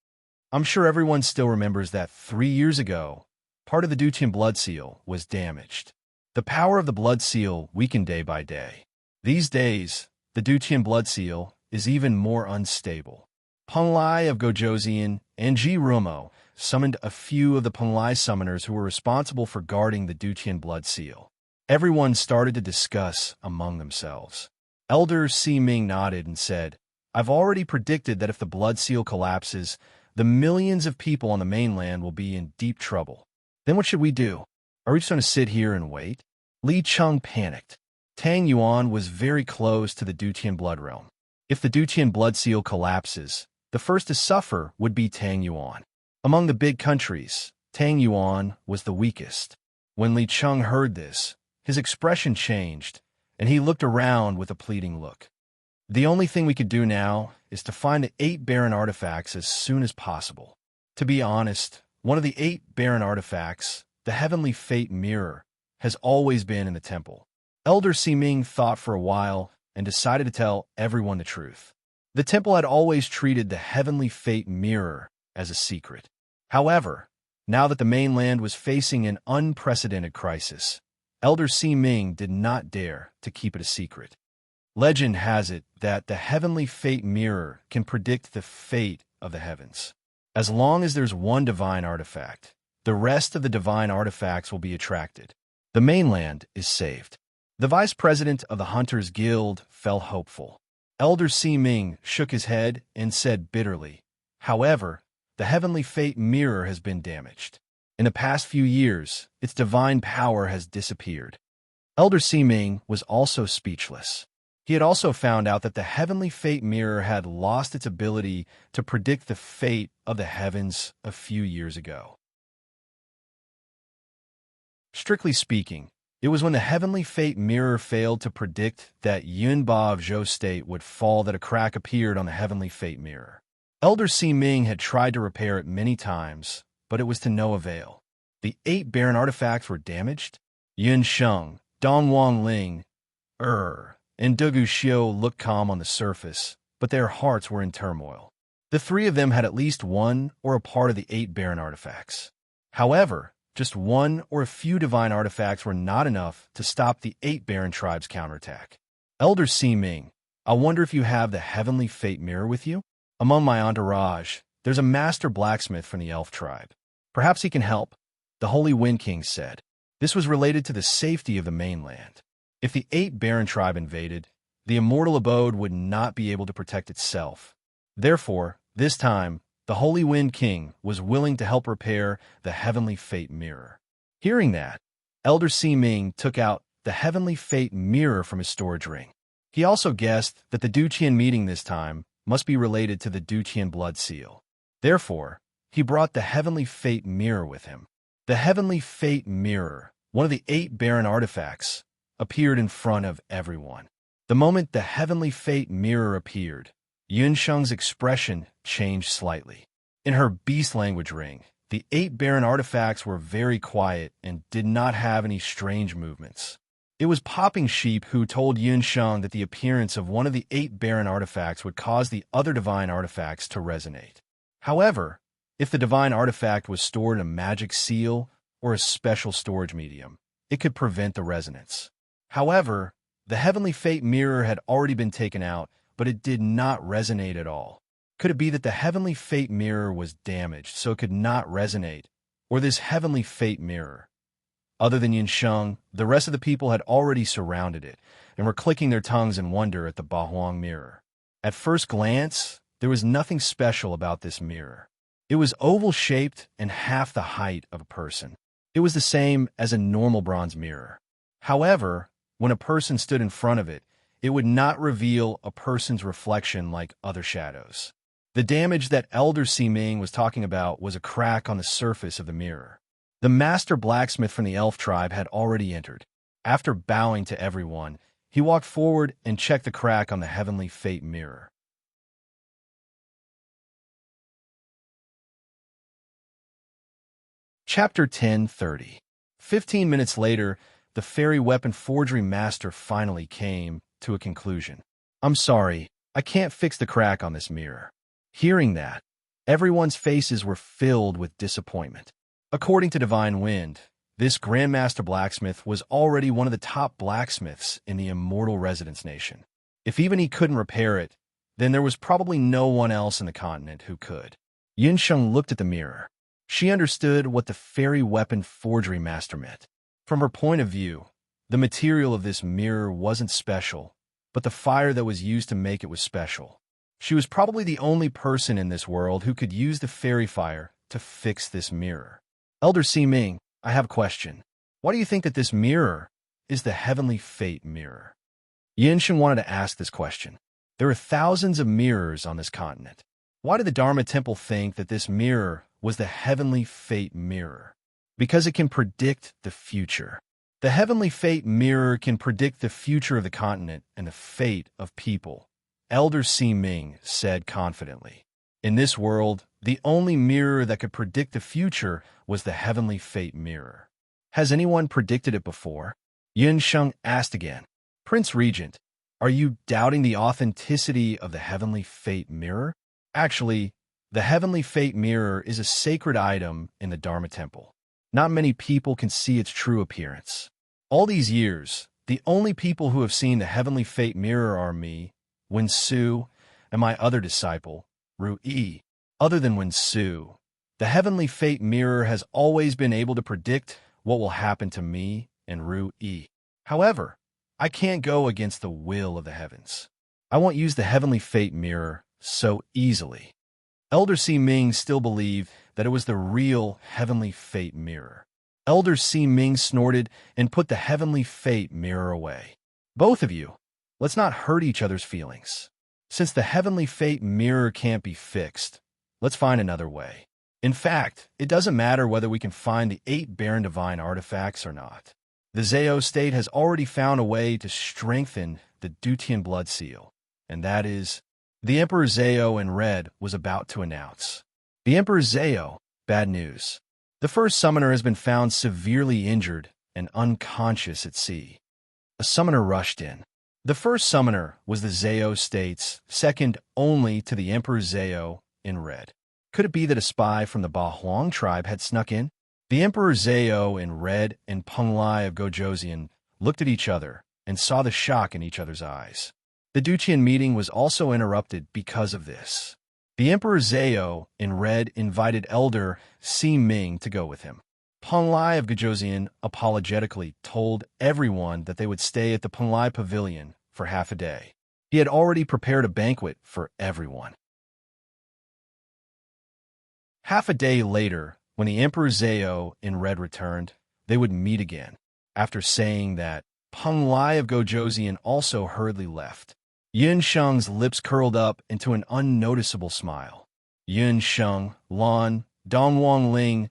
I'm sure everyone still remembers that 3 years ago, part of the Duqian blood seal was damaged. The power of the blood seal weakened day by day. These days, the Duqian blood seal is even more unstable. Peng Lai of Gojoseon and Ji Rumo summoned a few of the Peng Lai summoners who were responsible for guarding the Duqian blood seal. Everyone started to discuss among themselves. Elder Si Ming nodded and said, "I've already predicted that if the blood seal collapses, the millions of people on the mainland will be in deep trouble. Then what should we do? Are we just going to sit here and wait?" Li Cheng panicked. Tang Yuan was very close to the Duqian blood realm. If the Duqian blood seal collapses, the first to suffer would be Tang Yuan. Among the big countries, Tang Yuan was the weakest. When Li Cheng heard this, his expression changed, and he looked around with a pleading look. "The only thing we could do now is to find the 8 barren artifacts as soon as possible. To be honest, one of the 8 barren artifacts, the Heavenly Fate Mirror, has always been in the temple." Elder Si Ming thought for a while and decided to tell everyone the truth. The temple had always treated the Heavenly Fate Mirror as a secret. However, now that the mainland was facing an unprecedented crisis, Elder Si Ming did not dare to keep it a secret. Legend has it that the Heavenly Fate Mirror can predict the fate of the heavens. As long as there's one divine artifact, the rest of the divine artifacts will be attracted. The mainland is saved. The vice president of the Hunters Guild felt hopeful. Elder Si Ming shook his head and said bitterly, "However, the Heavenly Fate Mirror has been damaged. In the past few years, its divine power has disappeared." Elder Si Ming was also speechless. He had also found out that the Heavenly Fate Mirror had lost its ability to predict the fate of the heavens a few years ago. Strictly speaking, it was when the Heavenly Fate Mirror failed to predict that Yunba of Zhou State would fall that a crack appeared on the Heavenly Fate Mirror. Elder Si Ming had tried to repair it many times, but it was to no avail. The 8 barren artifacts were damaged. Yun Sheng, Dong Wang Ling, and Dugu Xiu looked calm on the surface, but their hearts were in turmoil. The 3 of them had at least one or a part of the 8 barren artifacts. However, just one or a few divine artifacts were not enough to stop the 8 barren tribes' counterattack. "Elder Si Ming, I wonder if you have the Heavenly Fate Mirror with you? Among my entourage, there's a master blacksmith from the elf tribe. Perhaps he can help," the Holy Wind King said. This was related to the safety of the mainland. If the 8 barren tribe invaded, the immortal abode would not be able to protect itself. Therefore, this time, the Holy Wind King was willing to help repair the Heavenly Fate Mirror. Hearing that, Elder Si Ming took out the heavenly fate mirror from his storage ring. He also guessed that the Duqian meeting this time must be related to the Duqian blood seal. Therefore, he brought the heavenly fate mirror with him. The heavenly fate mirror, one of the 8 barren artifacts, appeared in front of everyone. The moment the heavenly fate mirror appeared, Yunsheng's expression changed slightly. In her beast language ring, the 8 barren artifacts were very quiet and did not have any strange movements. It was Popping Sheep who told Yunsheng that the appearance of one of the 8 barren artifacts would cause the other divine artifacts to resonate. However, if the divine artifact was stored in a magic seal or a special storage medium, it could prevent the resonance. However, the heavenly fate mirror had already been taken out, but it did not resonate at all. Could it be that the heavenly fate mirror was damaged, so it could not resonate, or this heavenly fate mirror? Other than Yunsheng, the rest of the people had already surrounded it and were clicking their tongues in wonder at the Bahuang mirror. At first glance, there was nothing special about this mirror. It was oval-shaped and half the height of a person. It was the same as a normal bronze mirror. However, when a person stood in front of it, it would not reveal a person's reflection like other shadows. The damage that Elder Siming was talking about was a crack on the surface of the mirror. The master blacksmith from the elf tribe had already entered. After bowing to everyone, he walked forward and checked the crack on the heavenly fate mirror. Chapter 10:30. 15 minutes later, the fairy weapon forgery master finally came to a conclusion. "I'm sorry, I can't fix the crack on this mirror." Hearing that, everyone's faces were filled with disappointment. According to Divine Wind, this Grandmaster Blacksmith was already one of the top blacksmiths in the Immortal Residence Nation. If even he couldn't repair it, then there was probably no one else in the continent who could. Yunsheng looked at the mirror. She understood what the fairy weapon forgery master meant. From her point of view, the material of this mirror wasn't special, but the fire that was used to make it was special. She was probably the only person in this world who could use the fairy fire to fix this mirror. Elder Siming, I have a question. Why do you think that this mirror is the heavenly fate mirror? Yunsheng wanted to ask this question. There are thousands of mirrors on this continent. Why did the Dharma Temple think that this mirror was the heavenly fate mirror? Because it can predict the future. The heavenly fate mirror can predict the future of the continent and the fate of people, Elder Siming said confidently. In this world, the only mirror that could predict the future was the heavenly fate mirror. Has anyone predicted it before? Yunsheng asked again. Prince Regent, are you doubting the authenticity of the heavenly fate mirror? Actually, the heavenly fate mirror is a sacred item in the Dharma Temple. Not many people can see its true appearance. All these years, the only people who have seen the heavenly fate mirror are me, Wen Su, and my other disciple, Ru Yi. Other than Wen Su, the heavenly fate mirror has always been able to predict what will happen to me and Ru Yi. However, I can't go against the will of the heavens. I won't use the heavenly fate mirror so easily. Elder Siming still believed that it was the real heavenly fate mirror. Elder Siming snorted and put the heavenly fate mirror away. Both of you, let's not hurt each other's feelings. Since the heavenly fate mirror can't be fixed, let's find another way. In fact, it doesn't matter whether we can find the 8 barren divine artifacts or not. The Zhao state has already found a way to strengthen the Dutian blood seal, and that is, the Emperor Zhao in red was about to announce. The Emperor Zhao, bad news. The first summoner has been found severely injured and unconscious at sea. A summoner rushed in. The first summoner was the Zhao states, second only to the Emperor Zhao in red. Could it be that a spy from the Bahuang tribe had snuck in? The Emperor Zhao in red and Peng Lai of Gojoseon looked at each other and saw the shock in each other's eyes. The Duqian meeting was also interrupted because of this. The Emperor Zhao in red invited Elder Siming to go with him. Peng Lai of Gojoseon apologetically told everyone that they would stay at the Peng Lai Pavilion for half a day. He had already prepared a banquet for everyone. Half a day later, when the Emperor Zhao in red returned, they would meet again. After saying that, Peng Lai of Gojoseon also hurriedly left. Yun Sheng's lips curled up into an unnoticeable smile. Yun Sheng, Lan, Dongwang Ling,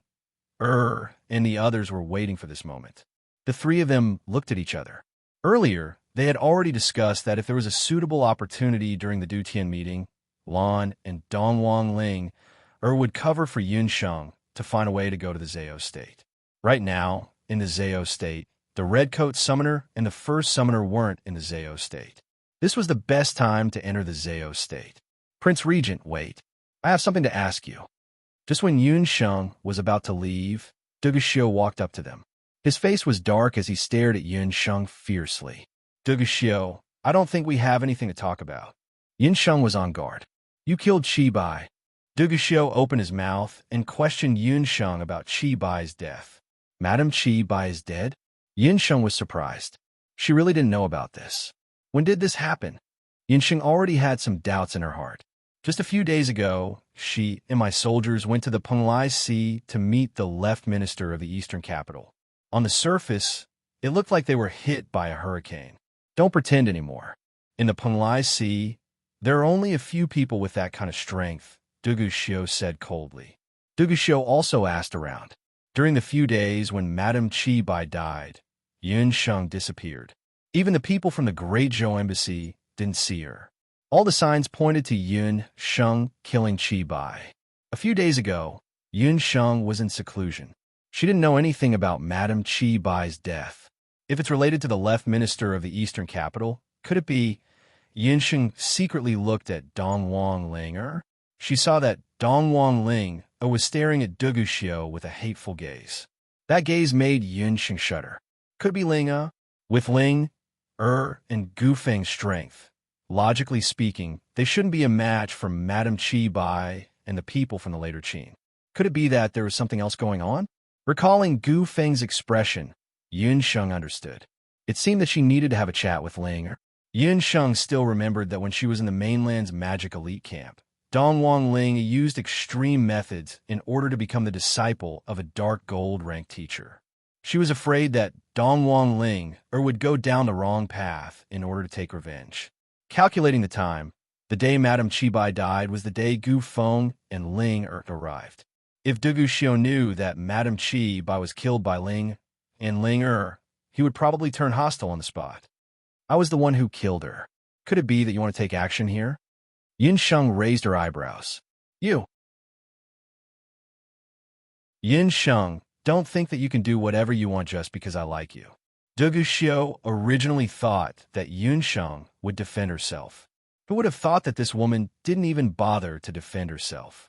and the others were waiting for this moment. The three of them looked at each other. Earlier, they had already discussed that if there was a suitable opportunity during the Dutian meeting, Lan and Dongwang Ling would cover for Yun Sheng to find a way to go to the Zao state. Right now, in the Zao state, the Redcoat Summoner and the First Summoner weren't in the Zao state. This was the best time to enter the Zao state. Prince Regent, wait. I have something to ask you. Just when Yun Sheng was about to leave, Duguxiu walked up to them. His face was dark as he stared at Yun Sheng fiercely. Duguxiu, I don't think we have anything to talk about. Yun Sheng was on guard. You killed Qi Bai. Duguxiu opened his mouth and questioned Yun Sheng about Qi Bai's death. Madame Qi Bai is dead? Yun Sheng was surprised. She really didn't know about this. When did this happen? Yun Sheng already had some doubts in her heart. Just a few days ago, she and my soldiers went to the Penglai Sea to meet the left minister of the eastern capital. On the surface, it looked like they were hit by a hurricane. Don't pretend anymore. In the Penglai Sea, there are only a few people with that kind of strength, Duguxiu said coldly. Duguxiu also asked around. During the few days when Madame Qi Bai died, Yun Sheng disappeared. Even the people from the Great Zhou Embassy didn't see her. All the signs pointed to Yun Sheng killing Qi Bai. A few days ago, Yun Sheng was in seclusion. She didn't know anything about Madame Qi Bai's death. If it's related to the left minister of the eastern capital, could it be Yun Sheng secretly looked at Dongwang Ling? She saw that Dongwang Ling was staring at Duguxiu with a hateful gaze. That gaze made Yun Sheng shudder. Could be Ling. With Ling, and Gu Feng's strength, logically speaking, they shouldn't be a match for Madame Qi Bai and the people from the later Qin. Could it be that there was something else going on? Recalling Gu Feng's expression, Yun Sheng understood. It seemed that she needed to have a chat with Ling. Yun Sheng still remembered that when she was in the mainland's magic elite camp, Dongwang Ling used extreme methods in order to become the disciple of a dark gold rank teacher. She was afraid that Dongwang Ling would go down the wrong path in order to take revenge. Calculating the time, the day Madame Qi Bai died was the day Gu Feng and Ling arrived. If Duguxiu knew that Madame Qi Bai was killed by Ling and Ling he would probably turn hostile on the spot. I was the one who killed her. Could it be that you want to take action here? Yun Sheng raised her eyebrows. You. Yun Sheng, don't think that you can do whatever you want just because I like you. Duguxiu originally thought that Yun Sheng would defend herself. Who would have thought that this woman didn't even bother to defend herself?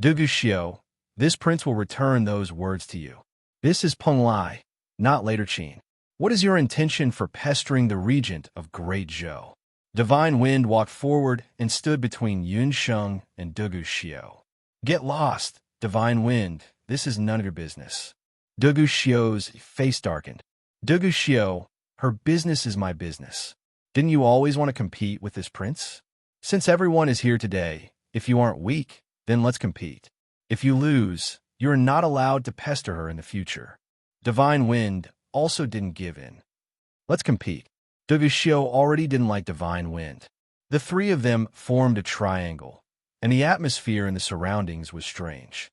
Duguxiu, this prince will return those words to you. This is Peng Lai, not later Qin. What is your intention for pestering the regent of Great Zhou? Divine Wind walked forward and stood between Yun Sheng and Duguxiu. Get lost, Divine Wind. This is none of your business. Duguxiu's face darkened. Duguxiu, her business is my business. Didn't you always want to compete with this prince? Since everyone is here today, if you aren't weak, then let's compete. If you lose, you are not allowed to pester her in the future. Divine Wind also didn't give in. Let's compete. Duguxiu already didn't like Divine Wind. The three of them formed a triangle, and the atmosphere in the surroundings was strange.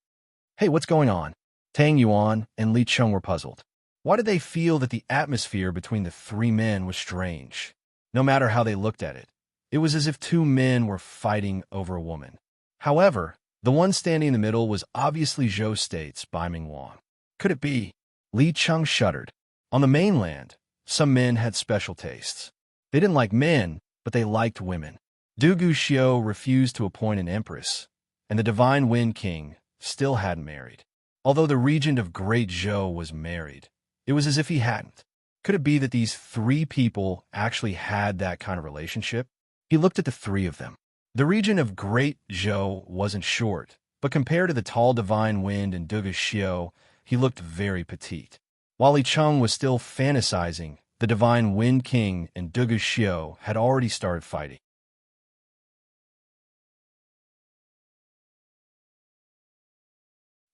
Hey, what's going on? Tang Yuan and Li Cheng were puzzled. Why did they feel that the atmosphere between the three men was strange? No matter how they looked at it, it was as if two men were fighting over a woman. However, the one standing in the middle was obviously Zhou State's Bai Mingwang. Could it be? Li Cheng shuddered. On the mainland, some men had special tastes. They didn't like men, but they liked women. Duguxiu refused to appoint an empress, and the Divine Wind King still hadn't married. Although the regent of Great Zhou was married, it was as if he hadn't. Could it be that these three people actually had that kind of relationship? He looked at the three of them. The regent of Great Zhou wasn't short, but compared to the tall Divine Wind and Duguxiu, he looked very petite. While Li Cheng was still fantasizing, the Divine Wind King and Duguxiu had already started fighting.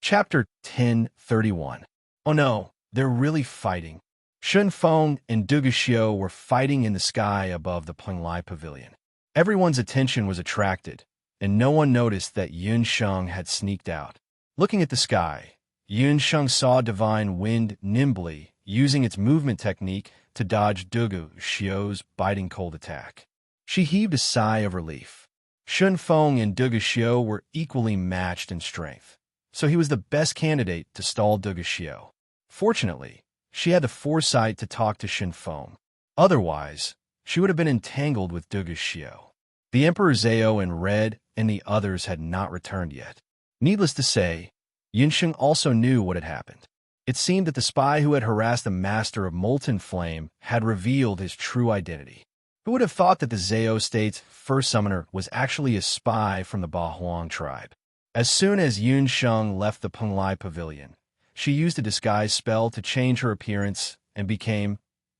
Chapter 10:31. Oh no, they're really fighting. Shun Feng and Duguxiu were fighting in the sky above the Penglai Pavilion. Everyone's attention was attracted, and no one noticed that Yun Sheng had sneaked out. Looking at the sky, Yun Sheng saw Divine Wind nimbly using its movement technique to dodge Duguxiu's biting cold attack. She heaved a sigh of relief. Shun Feng and Duguxiu were equally matched in strength, so he was the best candidate to stall Duguxiu. Fortunately, she had the foresight to talk to Shun Feng. Otherwise, she would have been entangled with Duguxiu. The Emperor Zhao in red and the others had not returned yet. Needless to say, Yunsheng also knew what had happened. It seemed that the spy who had harassed the Master of Molten Flame had revealed his true identity. Who would have thought that the Zhao state's first summoner was actually a spy from the Bahuang tribe? As soon as Yunsheng left the Penglai Pavilion, she used a disguise spell to change her appearance and became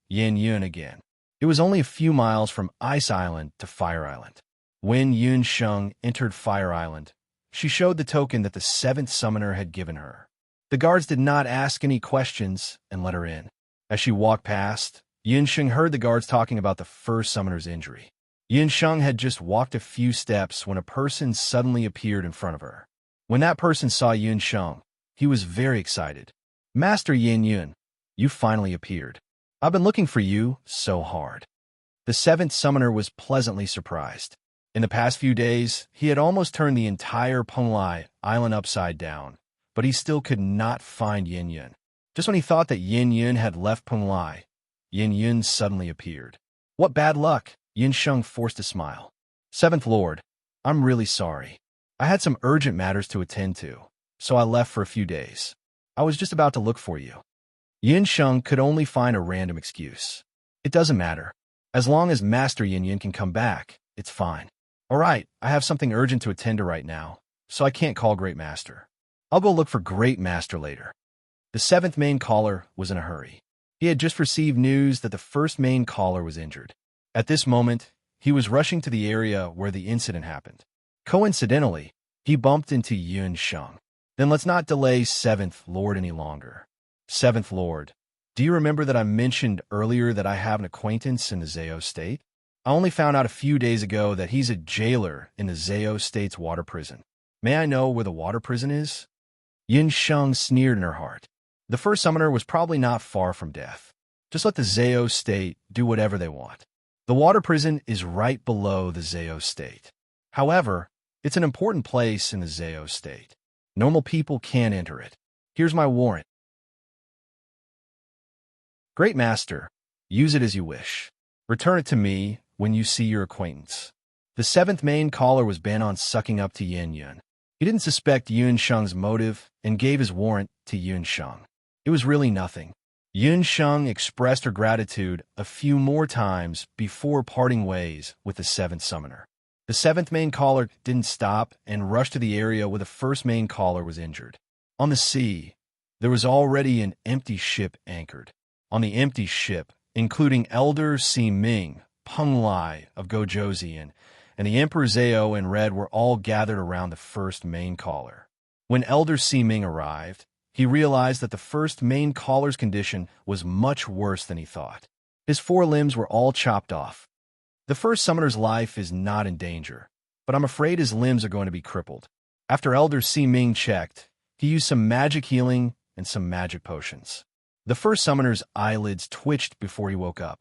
Yin Yun again. It was only a few miles from Ice Island to Fire Island. When Yun Sheng entered Fire Island, she showed the token that the seventh summoner had given her. The guards did not ask any questions and let her in. As she walked past, Yun Sheng heard the guards talking about the first summoner's injury. Yun Sheng had just walked a few steps when a person suddenly appeared in front of her. When that person saw Yun Sheng, he was very excited. "Master Yin Yun, you finally appeared. I've been looking for you so hard." The seventh summoner was pleasantly surprised. In the past few days, he had almost turned the entire Penglai Island upside down, but he still could not find Yin Yun. Just when he thought that Yin Yun had left Penglai, Yin Yun suddenly appeared. "What bad luck!" Yin Sheng forced a smile. "Seventh Lord, I'm really sorry. I had some urgent matters to attend to, so I left for a few days. I was just about to look for you." Yin Sheng could only find a random excuse. "It doesn't matter. As long as Master Yin Yun can come back, it's fine." "All right, I have something urgent to attend to right now, so I can't call Great Master. I'll go look for Great Master later." The seventh main caller was in a hurry. He had just received news that the first main caller was injured. At this moment, he was rushing to the area where the incident happened. Coincidentally, he bumped into Yun Sheng. "Then let's not delay Seventh Lord any longer. Seventh Lord, do you remember that I mentioned earlier that I have an acquaintance in the Zhao state? I only found out a few days ago that he's a jailer in the Zhao state's water prison. May I know where the water prison is?" Yin Sheng sneered in her heart. The first summoner was probably not far from death. Just let the Zhao state do whatever they want. The water prison is right below the Zhao state. However, it's an important place in the Zhao state. Normal people can't enter it. Here's my warrant. Great Master, use it as you wish. Return it to me when you see your acquaintance. The seventh main caller was bent on sucking up to Yin Yun. He didn't suspect Yun Sheng's motive and gave his warrant to Yun Sheng. It was really nothing. Yun Sheng expressed her gratitude a few more times before parting ways with the seventh summoner. The seventh main caller didn't stop and rushed to the area where the first main caller was injured. On the sea, there was already an empty ship anchored. On the empty ship, including Elder Si Ming, Peng Lai of Gojozian, and the Emperor Zhao in red were all gathered around the first main caller. When Elder Si Ming arrived, he realized that the first main caller's condition was much worse than he thought. His four limbs were all chopped off. The first summoner's life is not in danger, but I'm afraid his limbs are going to be crippled. After Elder Si Ming checked, he used some magic healing and some magic potions. The first summoner's eyelids twitched before he woke up.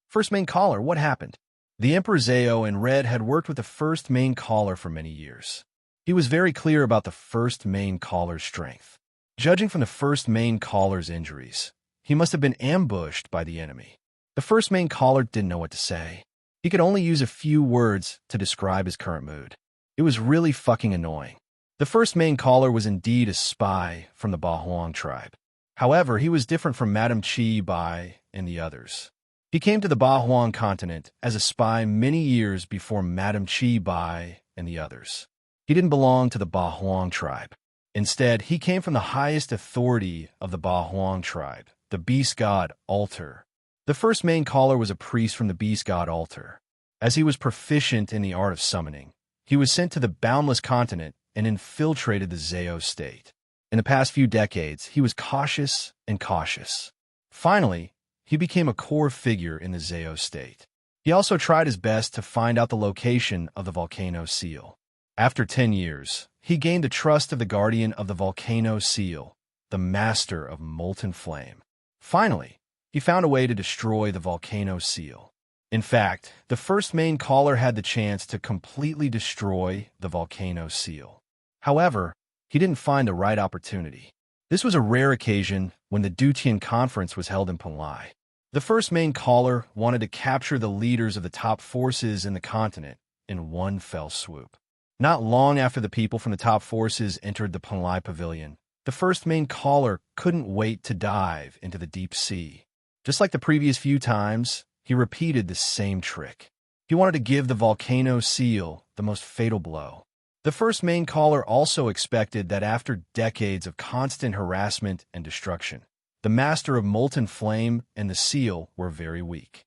"First main caller, what happened?" The Emperor Zhao in red had worked with the first main caller for many years. He was very clear about the first main caller's strength. Judging from the first main caller's injuries, he must have been ambushed by the enemy. The first main caller didn't know what to say. He could only use a few words to describe his current mood. It was really fucking annoying. The first main caller was indeed a spy from the Bahuang tribe. However, he was different from Madame Chi Bai and the others. He came to the Bahuang continent as a spy many years before Madame Chi Bai and the others. He didn't belong to the Bahuang tribe. Instead, he came from the highest authority of the Bahuang tribe, the beast god Altar. The first main caller was a priest from the beast god Altar. As he was proficient in the art of summoning, he was sent to the Boundless Continent and infiltrated the Zhao state. In the past few decades, he was cautious and cautious. Finally, he became a core figure in the Zao state. He also tried his best to find out the location of the volcano seal. After 10 years, he gained the trust of the guardian of the volcano seal, the master of molten flame. Finally, he found a way to destroy the volcano seal. In fact, the first main caller had the chance to completely destroy the volcano seal. However, he didn't find the right opportunity. This was a rare occasion when the Dutian conference was held in Panlai. The first main caller wanted to capture the leaders of the top forces in the continent in one fell swoop. Not long after the people from the top forces entered the Panlai pavilion, the first main caller couldn't wait to dive into the deep sea. Just like the previous few times, he repeated the same trick. He wanted to give the volcano seal the most fatal blow. The first main caller also expected that after decades of constant harassment and destruction, the master of molten flame and the seal were very weak.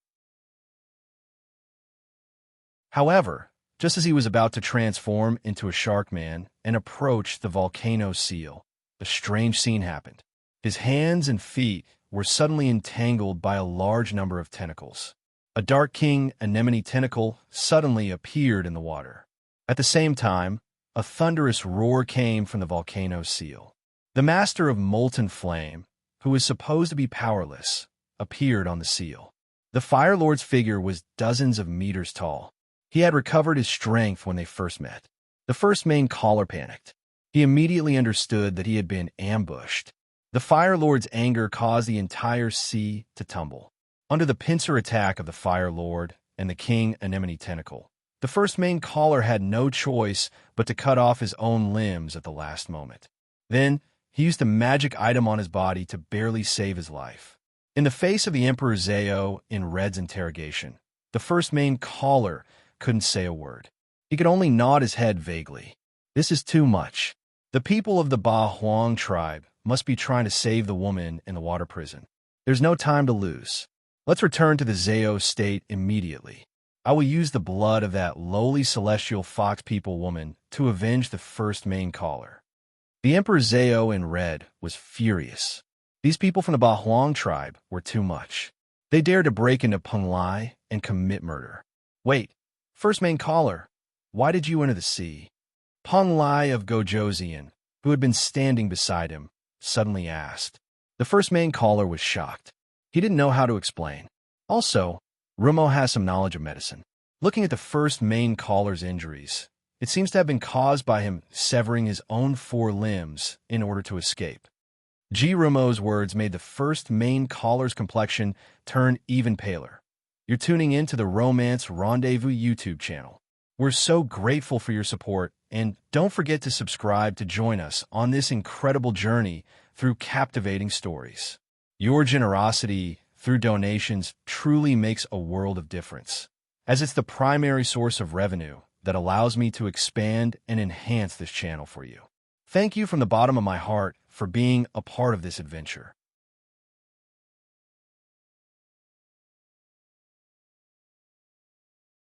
However, just as he was about to transform into a shark man and approach the volcano seal, a strange scene happened. His hands and feet were suddenly entangled by a large number of tentacles. A dark king anemone tentacle suddenly appeared in the water. At the same time, a thunderous roar came from the volcano seal. The master of molten flame, who was supposed to be powerless, appeared on the seal. The Fire Lord's figure was dozens of meters tall. He had recovered his strength when they first met. The first main caller panicked. He immediately understood that he had been ambushed. The Fire Lord's anger caused the entire sea to tumble. Under the pincer attack of the Fire Lord and the King Anemone Tentacle, the first main caller had no choice but to cut off his own limbs at the last moment. Then, he used a magic item on his body to barely save his life. In the face of the Emperor Zao in Red's interrogation, the first main caller couldn't say a word. He could only nod his head vaguely. This is too much. The people of the Ba Huang tribe must be trying to save the woman in the water prison. There's no time to lose. Let's return to the Zao state immediately. I will use the blood of that lowly celestial fox people woman to avenge the first main caller. The Emperor Zao in Red was furious. These people from the Ba Huang tribe were too much. They dared to break into Panlai and commit murder. Wait, first main caller, why did you enter the sea? Panlai of Gojoseon, who had been standing beside him, suddenly asked. The first main caller was shocked. He didn't know how to explain. Also, Rumo has some knowledge of medicine. Looking at the first main caller's injuries, it seems to have been caused by him severing his own 4 limbs in order to escape. G. Rumo's words made the first main caller's complexion turn even paler. You're tuning in to the Romance Rendezvous YouTube channel. We're so grateful for your support, and don't forget to subscribe to join us on this incredible journey through captivating stories. Your generosity through donations truly makes a world of difference, as it's the primary source of revenue that allows me to expand and enhance this channel for you. Thank you from the bottom of my heart for being a part of this adventure.